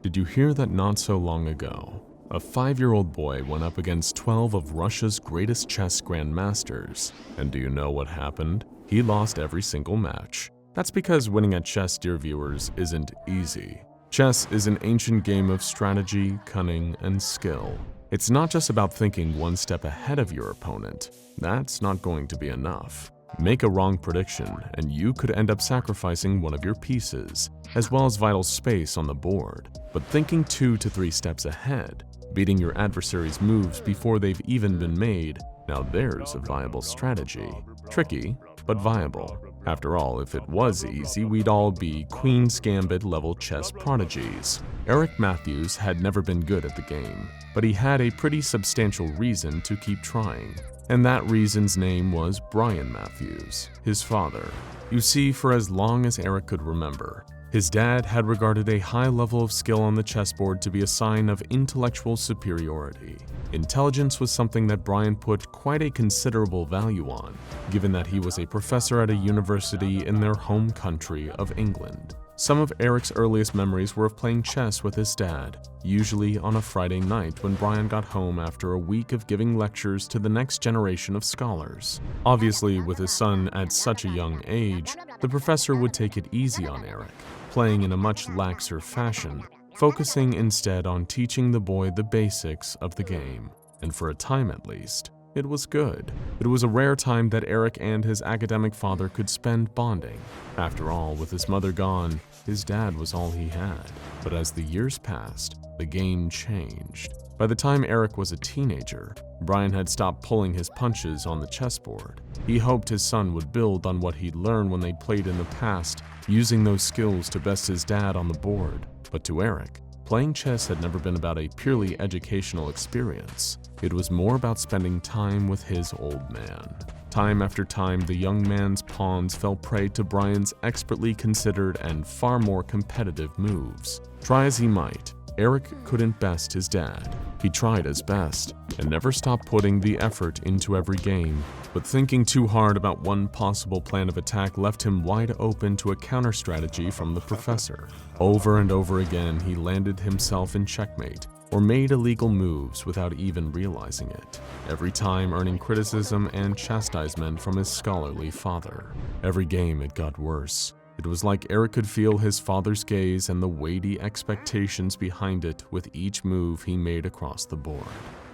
B: Did you hear that not so long ago, a 5-year-old boy went up against 12 of Russia's greatest chess grandmasters? And do you know what happened? He lost every single match. That's because winning at chess, dear viewers, isn't easy. Chess is an ancient game of strategy, cunning, and skill. It's not just about thinking one step ahead of your opponent. That's not going to be enough. Make a wrong prediction, and you could end up sacrificing one of your pieces, as well as vital space on the board. But thinking 2 to 3 steps ahead, beating your adversary's moves before they've even been made, now there's a viable strategy. Tricky, but viable. After all, if it was easy, we'd all be Queen's Gambit level chess prodigies. Eric Matthews had never been good at the game, but he had a pretty substantial reason to keep trying. And that reason's name was Brian Matthews, his father. You see, for as long as Eric could remember, his dad had regarded a high level of skill on the chessboard to be a sign of intellectual superiority. Intelligence was something that Brian put quite a considerable value on, given that he was a professor at a university in their home country of England. Some of Eric's earliest memories were of playing chess with his dad, usually on a Friday night when Brian got home after a week of giving lectures to the next generation of scholars. Obviously, with his son at such a young age, the professor would take it easy on Eric, playing in a much laxer fashion, focusing instead on teaching the boy the basics of the game. And for a time at least, it was good. It was a rare time that Eric and his academic father could spend bonding. After all, with his mother gone, his dad was all he had. But as the years passed, the game changed. By the time Eric was a teenager, Brian had stopped pulling his punches on the chessboard. He hoped his son would build on what he'd learned when they played in the past, using those skills to best his dad on the board. But to Eric, playing chess had never been about a purely educational experience. It was more about spending time with his old man. Time after time, the young man's pawns fell prey to Brian's expertly considered and far more competitive moves. Try as he might, Eric couldn't best his dad. He tried his best and never stopped putting the effort into every game, but thinking too hard about one possible plan of attack left him wide open to a counter strategy from the professor. Over and over again, he landed himself in checkmate or made illegal moves without even realizing it, every time earning criticism and chastisement from his scholarly father. Every game it got worse. It was like Eric could feel his father's gaze and the weighty expectations behind it with each move he made across the board.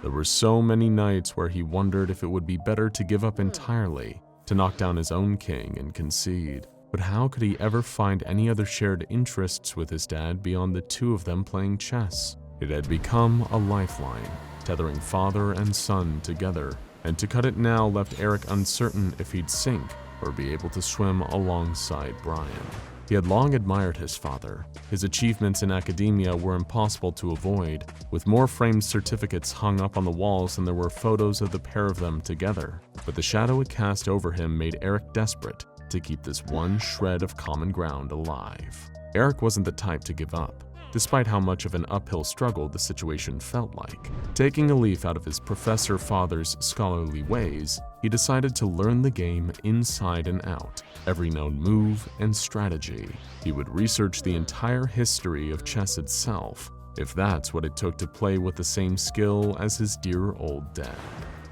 B: There were so many nights where he wondered if it would be better to give up entirely, to knock down his own king and concede. But how could he ever find any other shared interests with his dad beyond the two of them playing chess? It had become a lifeline, tethering father and son together, and to cut it now left Eric uncertain if he'd sink or be able to swim alongside Brian. He had long admired his father. His achievements in academia were impossible to avoid, with more framed certificates hung up on the walls than there were photos of the pair of them together. But the shadow it cast over him made Eric desperate to keep this one shred of common ground alive. Eric wasn't the type to give up, despite how much of an uphill struggle the situation felt like. Taking a leaf out of his professor father's scholarly ways, he decided to learn the game inside and out, every known move and strategy. He would research the entire history of chess itself, if that's what it took to play with the same skill as his dear old dad.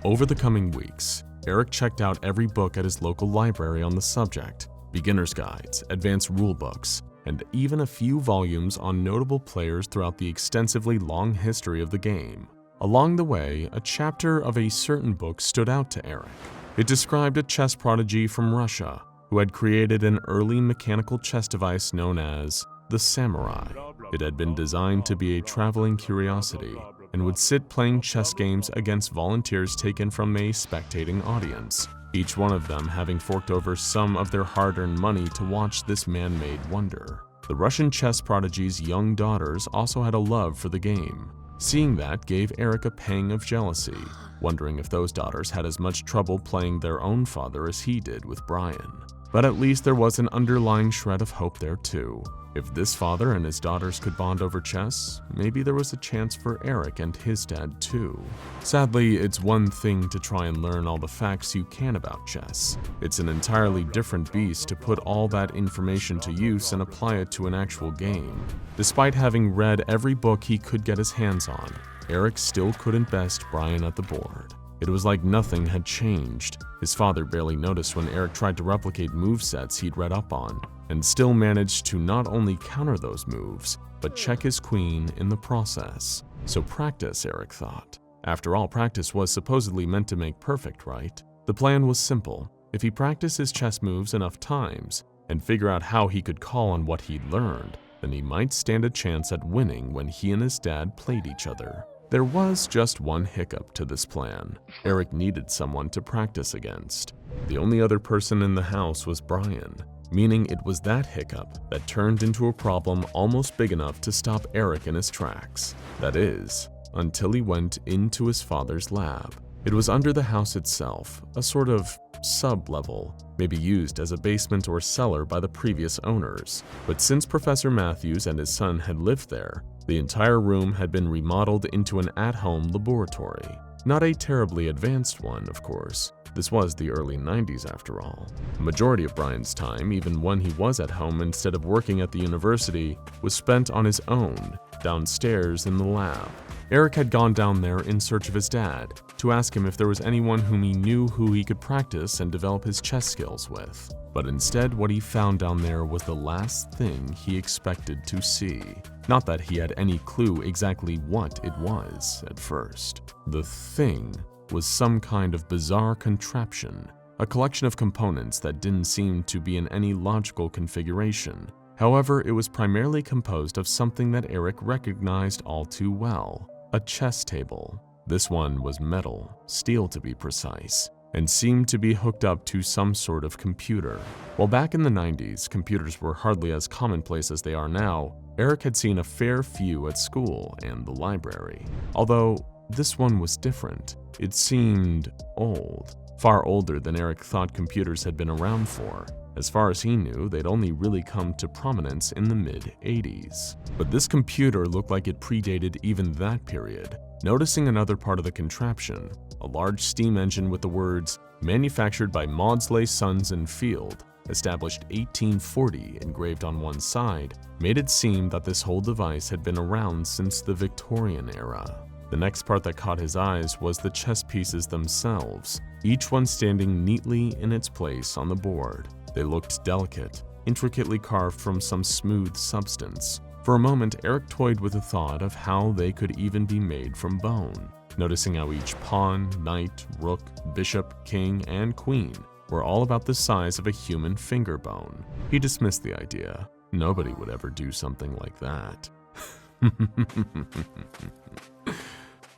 B: Over the coming weeks, Eric checked out every book at his local library on the subject, beginner's guides, advanced rulebooks, and even a few volumes on notable players throughout the extensively long history of the game. Along the way, a chapter of a certain book stood out to Eric. It described a chess prodigy from Russia who had created an early mechanical chess device known as the Samurai. It had been designed to be a traveling curiosity and would sit playing chess games against volunteers taken from a spectating audience, each one of them having forked over some of their hard-earned money to watch this man-made wonder. The Russian chess prodigy's young daughters also had a love for the game. Seeing that gave Eric a pang of jealousy, wondering if those daughters had as much trouble playing their own father as he did with Brian. But at least there was an underlying shred of hope there too. If this father and his daughters could bond over chess, maybe there was a chance for Eric and his dad too. Sadly, it's one thing to try and learn all the facts you can about chess. It's an entirely different beast to put all that information to use and apply it to an actual game. Despite having read every book he could get his hands on, Eric still couldn't best Brian at the board. It was like nothing had changed. His father barely noticed when Eric tried to replicate movesets he'd read up on, and still managed to not only counter those moves, but check his queen in the process. So practice, Eric thought. After all, practice was supposedly meant to make perfect, right? The plan was simple. if he practiced his chess moves enough times and figure out how he could call on what he'd learned, then he might stand a chance at winning when he and his dad played each other. There was just one hiccup to this plan. Eric needed someone to practice against. The only other person in the house was Brian, meaning it was that hiccup that turned into a problem almost big enough to stop Eric in his tracks. That is, until he went into his father's lab. It was under the house itself, a sort of sub-level, maybe used as a basement or cellar by the previous owners. But since Professor Matthews and his son had lived there, the entire room had been remodeled into an at-home laboratory. Not a terribly advanced one, of course. This was the early 90s after all. The majority of Brian's time, even when he was at home instead of working at the university, was spent on his own, downstairs in the lab. Eric had gone down there in search of his dad, to ask him if there was anyone whom he knew who he could practice and develop his chess skills with. But instead, what he found down there was the last thing he expected to see. Not that he had any clue exactly what it was at first. The thing was some kind of bizarre contraption, a collection of components that didn't seem to be in any logical configuration. However, it was primarily composed of something that Eric recognized all too well. A chess table. This one was metal, steel to be precise, and seemed to be hooked up to some sort of computer. While back in the 90s, computers were hardly as commonplace as they are now, Eric had seen a fair few at school and the library. Although, this one was different. It seemed old, far older than Eric thought computers had been around for. As far as he knew, they'd only really come to prominence in the mid-80s. But this computer looked like it predated even that period. Noticing another part of the contraption, a large steam engine with the words, "Manufactured by Maudsley, Sons and Field, established 1840" engraved on one side, made it seem that this whole device had been around since the Victorian era. The next part that caught his eyes was the chess pieces themselves, each one standing neatly in its place on the board. They looked delicate, intricately carved from some smooth substance. For a moment, Eric toyed with the thought of how they could even be made from bone, noticing how each pawn, knight, rook, bishop, king, and queen were all about the size of a human finger bone. He dismissed the idea. Nobody would ever do something like that.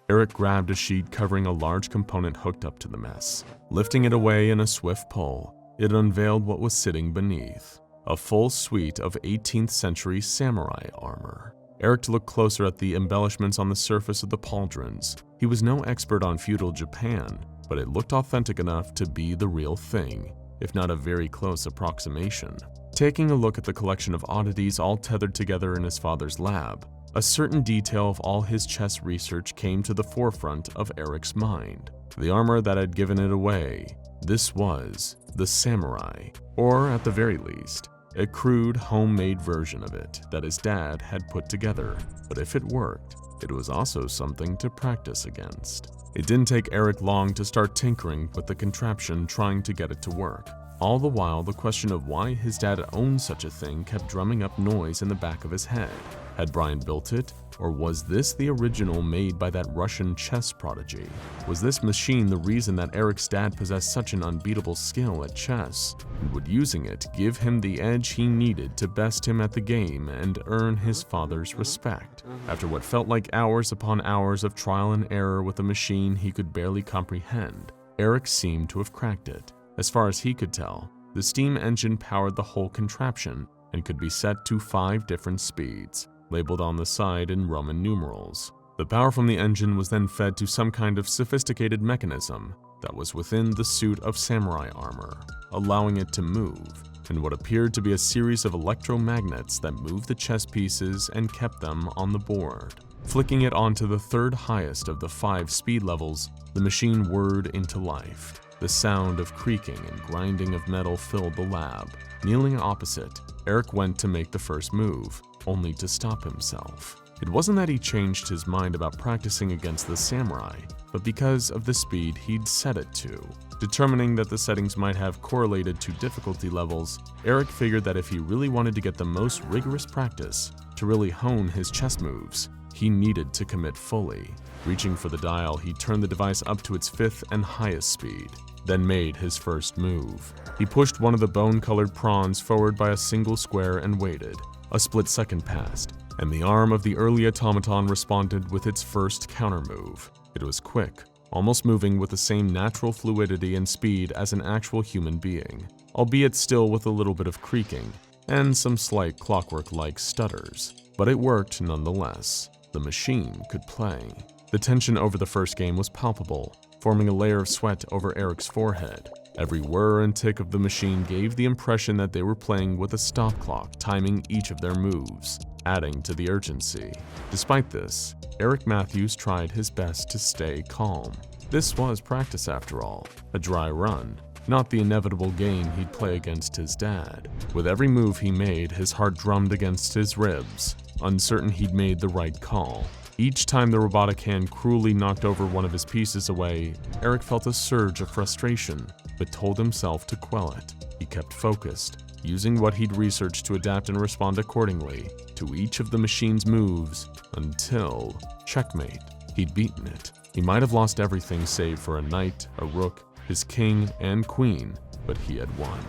B: Eric grabbed a sheet covering a large component hooked up to the mess. Lifting it away in a swift pull, it unveiled what was sitting beneath, a full suite of 18th century samurai armor. Eric looked closer at the embellishments on the surface of the pauldrons. He was no expert on feudal Japan, but it looked authentic enough to be the real thing, if not a very close approximation. Taking a look at the collection of oddities all tethered together in his father's lab, a certain detail of all his chess research came to the forefront of Eric's mind. The armor that had given it away. This was the samurai, or at the very least, a crude homemade version of it that his dad had put together. But if it worked, it was also something to practice against. It didn't take Eric long to start tinkering with the contraption, trying to get it to work. All the while, the question of why his dad owned such a thing kept drumming up noise in the back of his head. Had Brian built it, or was this the original made by that Russian chess prodigy? Was this machine the reason that Eric's dad possessed such an unbeatable skill at chess? And would using it give him the edge he needed to best him at the game and earn his father's respect? After what felt like hours upon hours of trial and error with a machine he could barely comprehend, Eric seemed to have cracked it. As far as he could tell, the steam engine powered the whole contraption and could be set to 5 different speeds, labeled on the side in Roman numerals. The power from the engine was then fed to some kind of sophisticated mechanism that was within the suit of samurai armor, allowing it to move, and what appeared to be a series of electromagnets that moved the chess pieces and kept them on the board. Flicking it onto the 3rd highest of the 5 speed levels, the machine whirred into life. The sound of creaking and grinding of metal filled the lab. Kneeling opposite, Eric went to make the first move, only to stop himself. It wasn't that he changed his mind about practicing against the samurai, but because of the speed he'd set it to. Determining that the settings might have correlated to difficulty levels, Eric figured that if he really wanted to get the most rigorous practice, to really hone his chess moves, he needed to commit fully. Reaching for the dial, he turned the device up to its 5th and highest speed.
A: then made his first move. He pushed one of the bone-colored prawns forward by a single square and waited. A split second passed, and the arm of the early automaton responded with its first countermove. It was quick, almost moving with the same natural fluidity and speed as an actual human being, albeit still with a little bit of creaking and some slight clockwork-like stutters. But it worked nonetheless. The machine could play. The tension over the first game was palpable, forming a layer of sweat over Eric's forehead. Every whir and tick of the machine gave the impression that they were playing with a stop clock timing each of their moves, adding to the urgency. Despite this, Eric Matthews tried his best to stay calm. This was practice after all, a dry run, not the inevitable game he'd play against his dad. With every move he made, his heart drummed against his ribs, uncertain he'd made the right call. Each time the robotic hand cruelly knocked over one of his pieces away, Eric felt a surge of frustration, but told himself to quell it. He kept focused, using what he'd researched to adapt and respond accordingly to each of the machine's moves until checkmate. He'd beaten it. He might have lost everything save for a knight, a rook, his king, and queen, but he had won.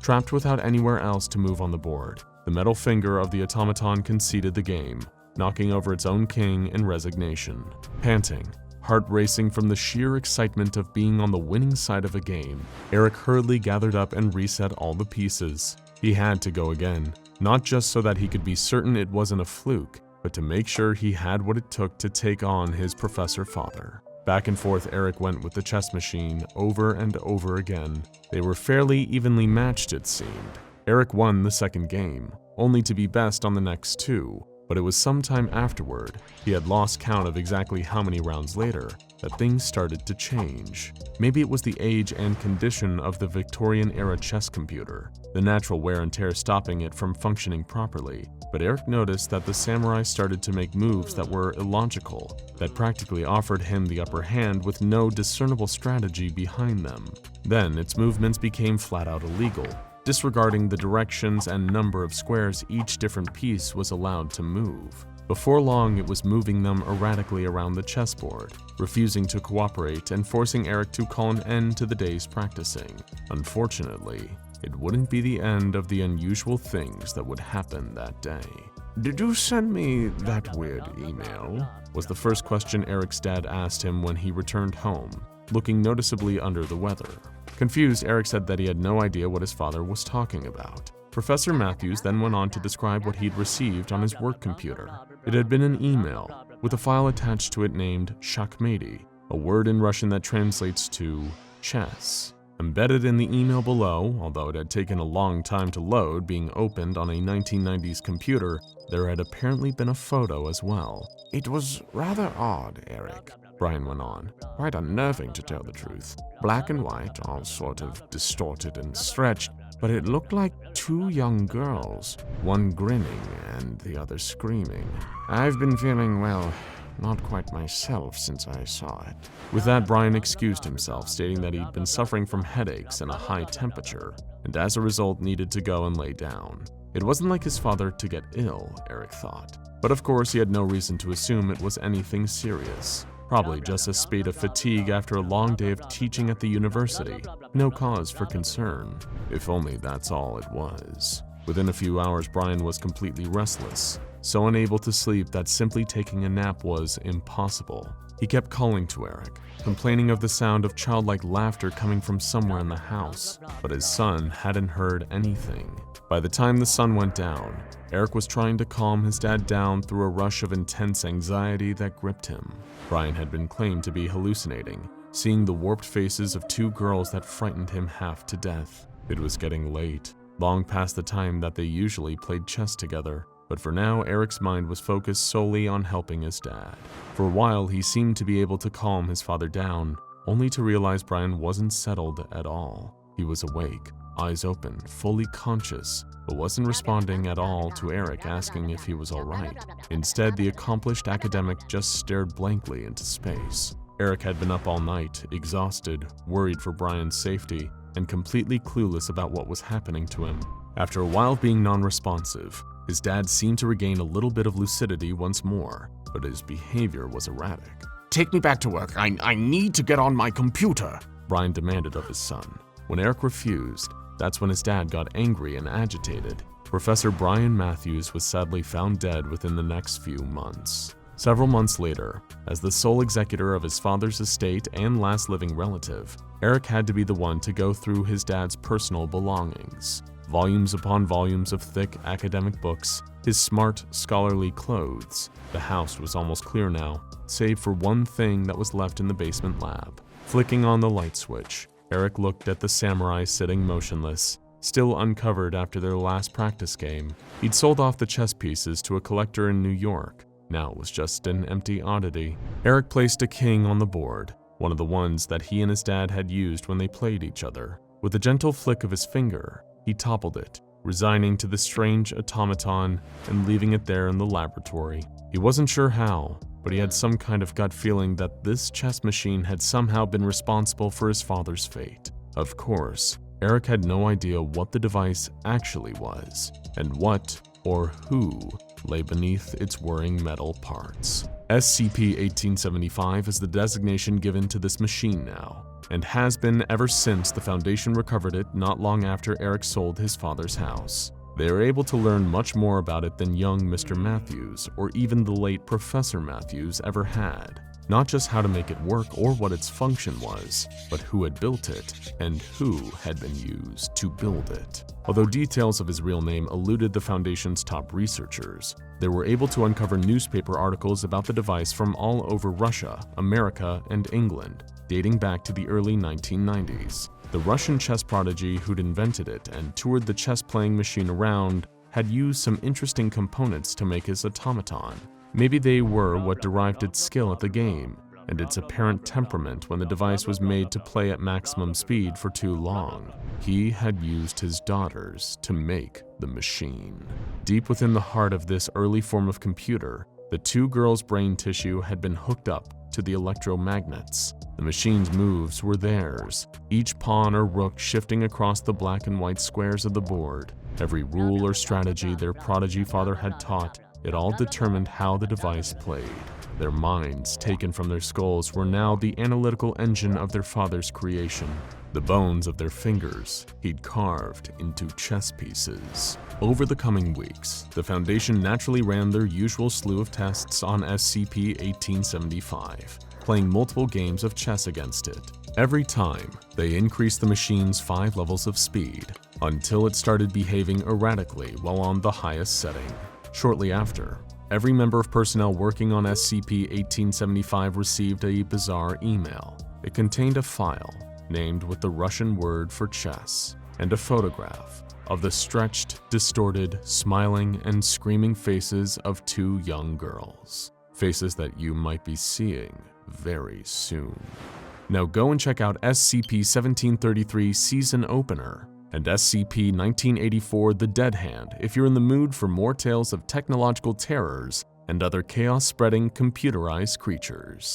A: Trapped without anywhere else to move on the board, the metal finger of the automaton conceded the game, knocking over its own king in resignation. Panting, heart racing from the sheer excitement of being on the winning side of a game, Eric hurriedly gathered up and reset all the pieces. He had to go again, not just so that he could be certain it wasn't a fluke, but to make sure he had what it took to take on his professor father. Back and forth Eric went with the chess machine over and over again. They were fairly evenly matched, it seemed. Eric won the second game, only to be best on the next two, but it was sometime afterward, he had lost count of exactly how many rounds later, that things started to change. Maybe it was the age and condition of the Victorian-era chess computer, the natural wear and tear stopping it from functioning properly, but Eric noticed that the samurai started to make moves that were illogical, that practically offered him the upper hand with no discernible strategy behind them. Then its movements became flat-out illegal, disregarding the directions and number of squares each different piece was allowed to move. Before long, it was moving them erratically around the chessboard, refusing to cooperate and forcing Eric to call an end to the day's practicing. Unfortunately, it wouldn't be the end of the unusual things that would happen that day. "Did you send me that weird email?" was the first question Eric's dad asked him when he returned home, looking noticeably under the weather. Confused, Eric said that he had no idea what his father was talking about. Professor Matthews then went on to describe what he'd received on his work computer. It had been an email, with a file attached to it named Shakmati, a word in Russian that translates to chess. Embedded in the email below, although it had taken a long time to load, being opened on a 1990s computer, there had apparently been a photo as well. "It was rather odd, Eric," Brian went on. "Quite unnerving, to tell the truth. Black and white, all sort of distorted and stretched, but it looked like two young girls, one grinning and the other screaming. I've been feeling, well, not quite myself since I saw it." With that, Brian excused himself, stating that he'd been suffering from headaches and a high temperature, and as a result needed to go and lay down. It wasn't like his father to get ill, Eric thought. But of course he had no reason to assume it was anything serious. Probably just a spate of fatigue after a long day of teaching at the university. No cause for concern. If only that's all it was. Within a few hours, Brian was completely restless, so unable to sleep that simply taking a nap was impossible. He kept calling to Eric, complaining of the sound of childlike laughter coming from somewhere in the house, but his son hadn't heard anything. By the time the sun went down, Eric was trying to calm his dad down through a rush of intense anxiety that gripped him. Brian had been claimed to be hallucinating, seeing the warped faces of two girls that frightened him half to death. It was getting late, long past the time that they usually played chess together. But for now, Eric's mind was focused solely on helping his dad. For a while, he seemed to be able to calm his father down, only to realize Brian wasn't settled at all. He was awake, eyes open, fully conscious, but wasn't responding at all to Eric asking if he was alright. Instead, the accomplished academic just stared blankly into space. Eric had been up all night, exhausted, worried for Brian's safety, and completely clueless about what was happening to him. After a while of being non-responsive, his dad seemed to regain a little bit of lucidity once more, but his behavior was erratic. "Take me back to work. I need to get on my computer." Brian demanded of his son. When Eric refused, that's when his dad got angry and agitated. Professor Brian Matthews was sadly found dead within the next few months. Several months later, as the sole executor of his father's estate and last living relative, Eric had to be the one to go through his dad's personal belongings. Volumes upon volumes of thick academic books, his smart, scholarly clothes. The house was almost clear now, save for one thing that was left in the basement lab. Flicking on the light switch, Eric looked at the samurai sitting motionless, still uncovered after their last practice game. He'd sold off the chess pieces to a collector in New York. Now it was just an empty oddity. Eric placed a king on the board, one of the ones that he and his dad had used when they played each other. With a gentle flick of his finger, he toppled it, resigning to the strange automaton and leaving it there in the laboratory. He wasn't sure how, but he had some kind of gut feeling that this chess machine had somehow been responsible for his father's fate. Of course, Eric had no idea what the device actually was, and what, or who, lay beneath its whirring metal parts. SCP-1875 is the designation given to this machine now, and has been ever since the Foundation recovered it not long after Eric sold his father's house. They are able to learn much more about it than young Mr. Matthews or even the late Professor Matthews ever had. Not just how to make it work or what its function was, but who had built it and who had been used to build it. Although details of his real name eluded the Foundation's top researchers, they were able to uncover newspaper articles about the device from all over Russia, America, and England, dating back to the early 1990s. The Russian chess prodigy who'd invented it and toured the chess-playing machine around had used some interesting components to make his automaton. Maybe they were what derived its skill at the game, and its apparent temperament when the device was made to play at maximum speed for too long. He had used his daughters to make the machine. Deep within the heart of this early form of computer, the two girls' brain tissue had been hooked up to the electromagnets. The machine's moves were theirs, each pawn or rook shifting across the black and white squares of the board. Every rule or strategy their prodigy father had taught, it all determined how the device played. Their minds, taken from their skulls, were now the analytical engine of their father's creation. The bones of their fingers he'd carved into chess pieces. Over the coming weeks, the Foundation naturally ran their usual slew of tests on SCP-1875, playing multiple games of chess against it. Every time, they increased the machine's 5 levels of speed, until it started behaving erratically while on the highest setting. Shortly after, every member of personnel working on SCP-1875 received a bizarre email. It contained a file named with the Russian word for chess and a photograph of the stretched, distorted, smiling, and screaming faces of 2 young girls. Faces that you might be seeing very soon. Now go and check out SCP-1733 Season Opener and SCP-1984 The Dead Hand if you're in the mood for more tales of technological terrors and other chaos-spreading computerized creatures.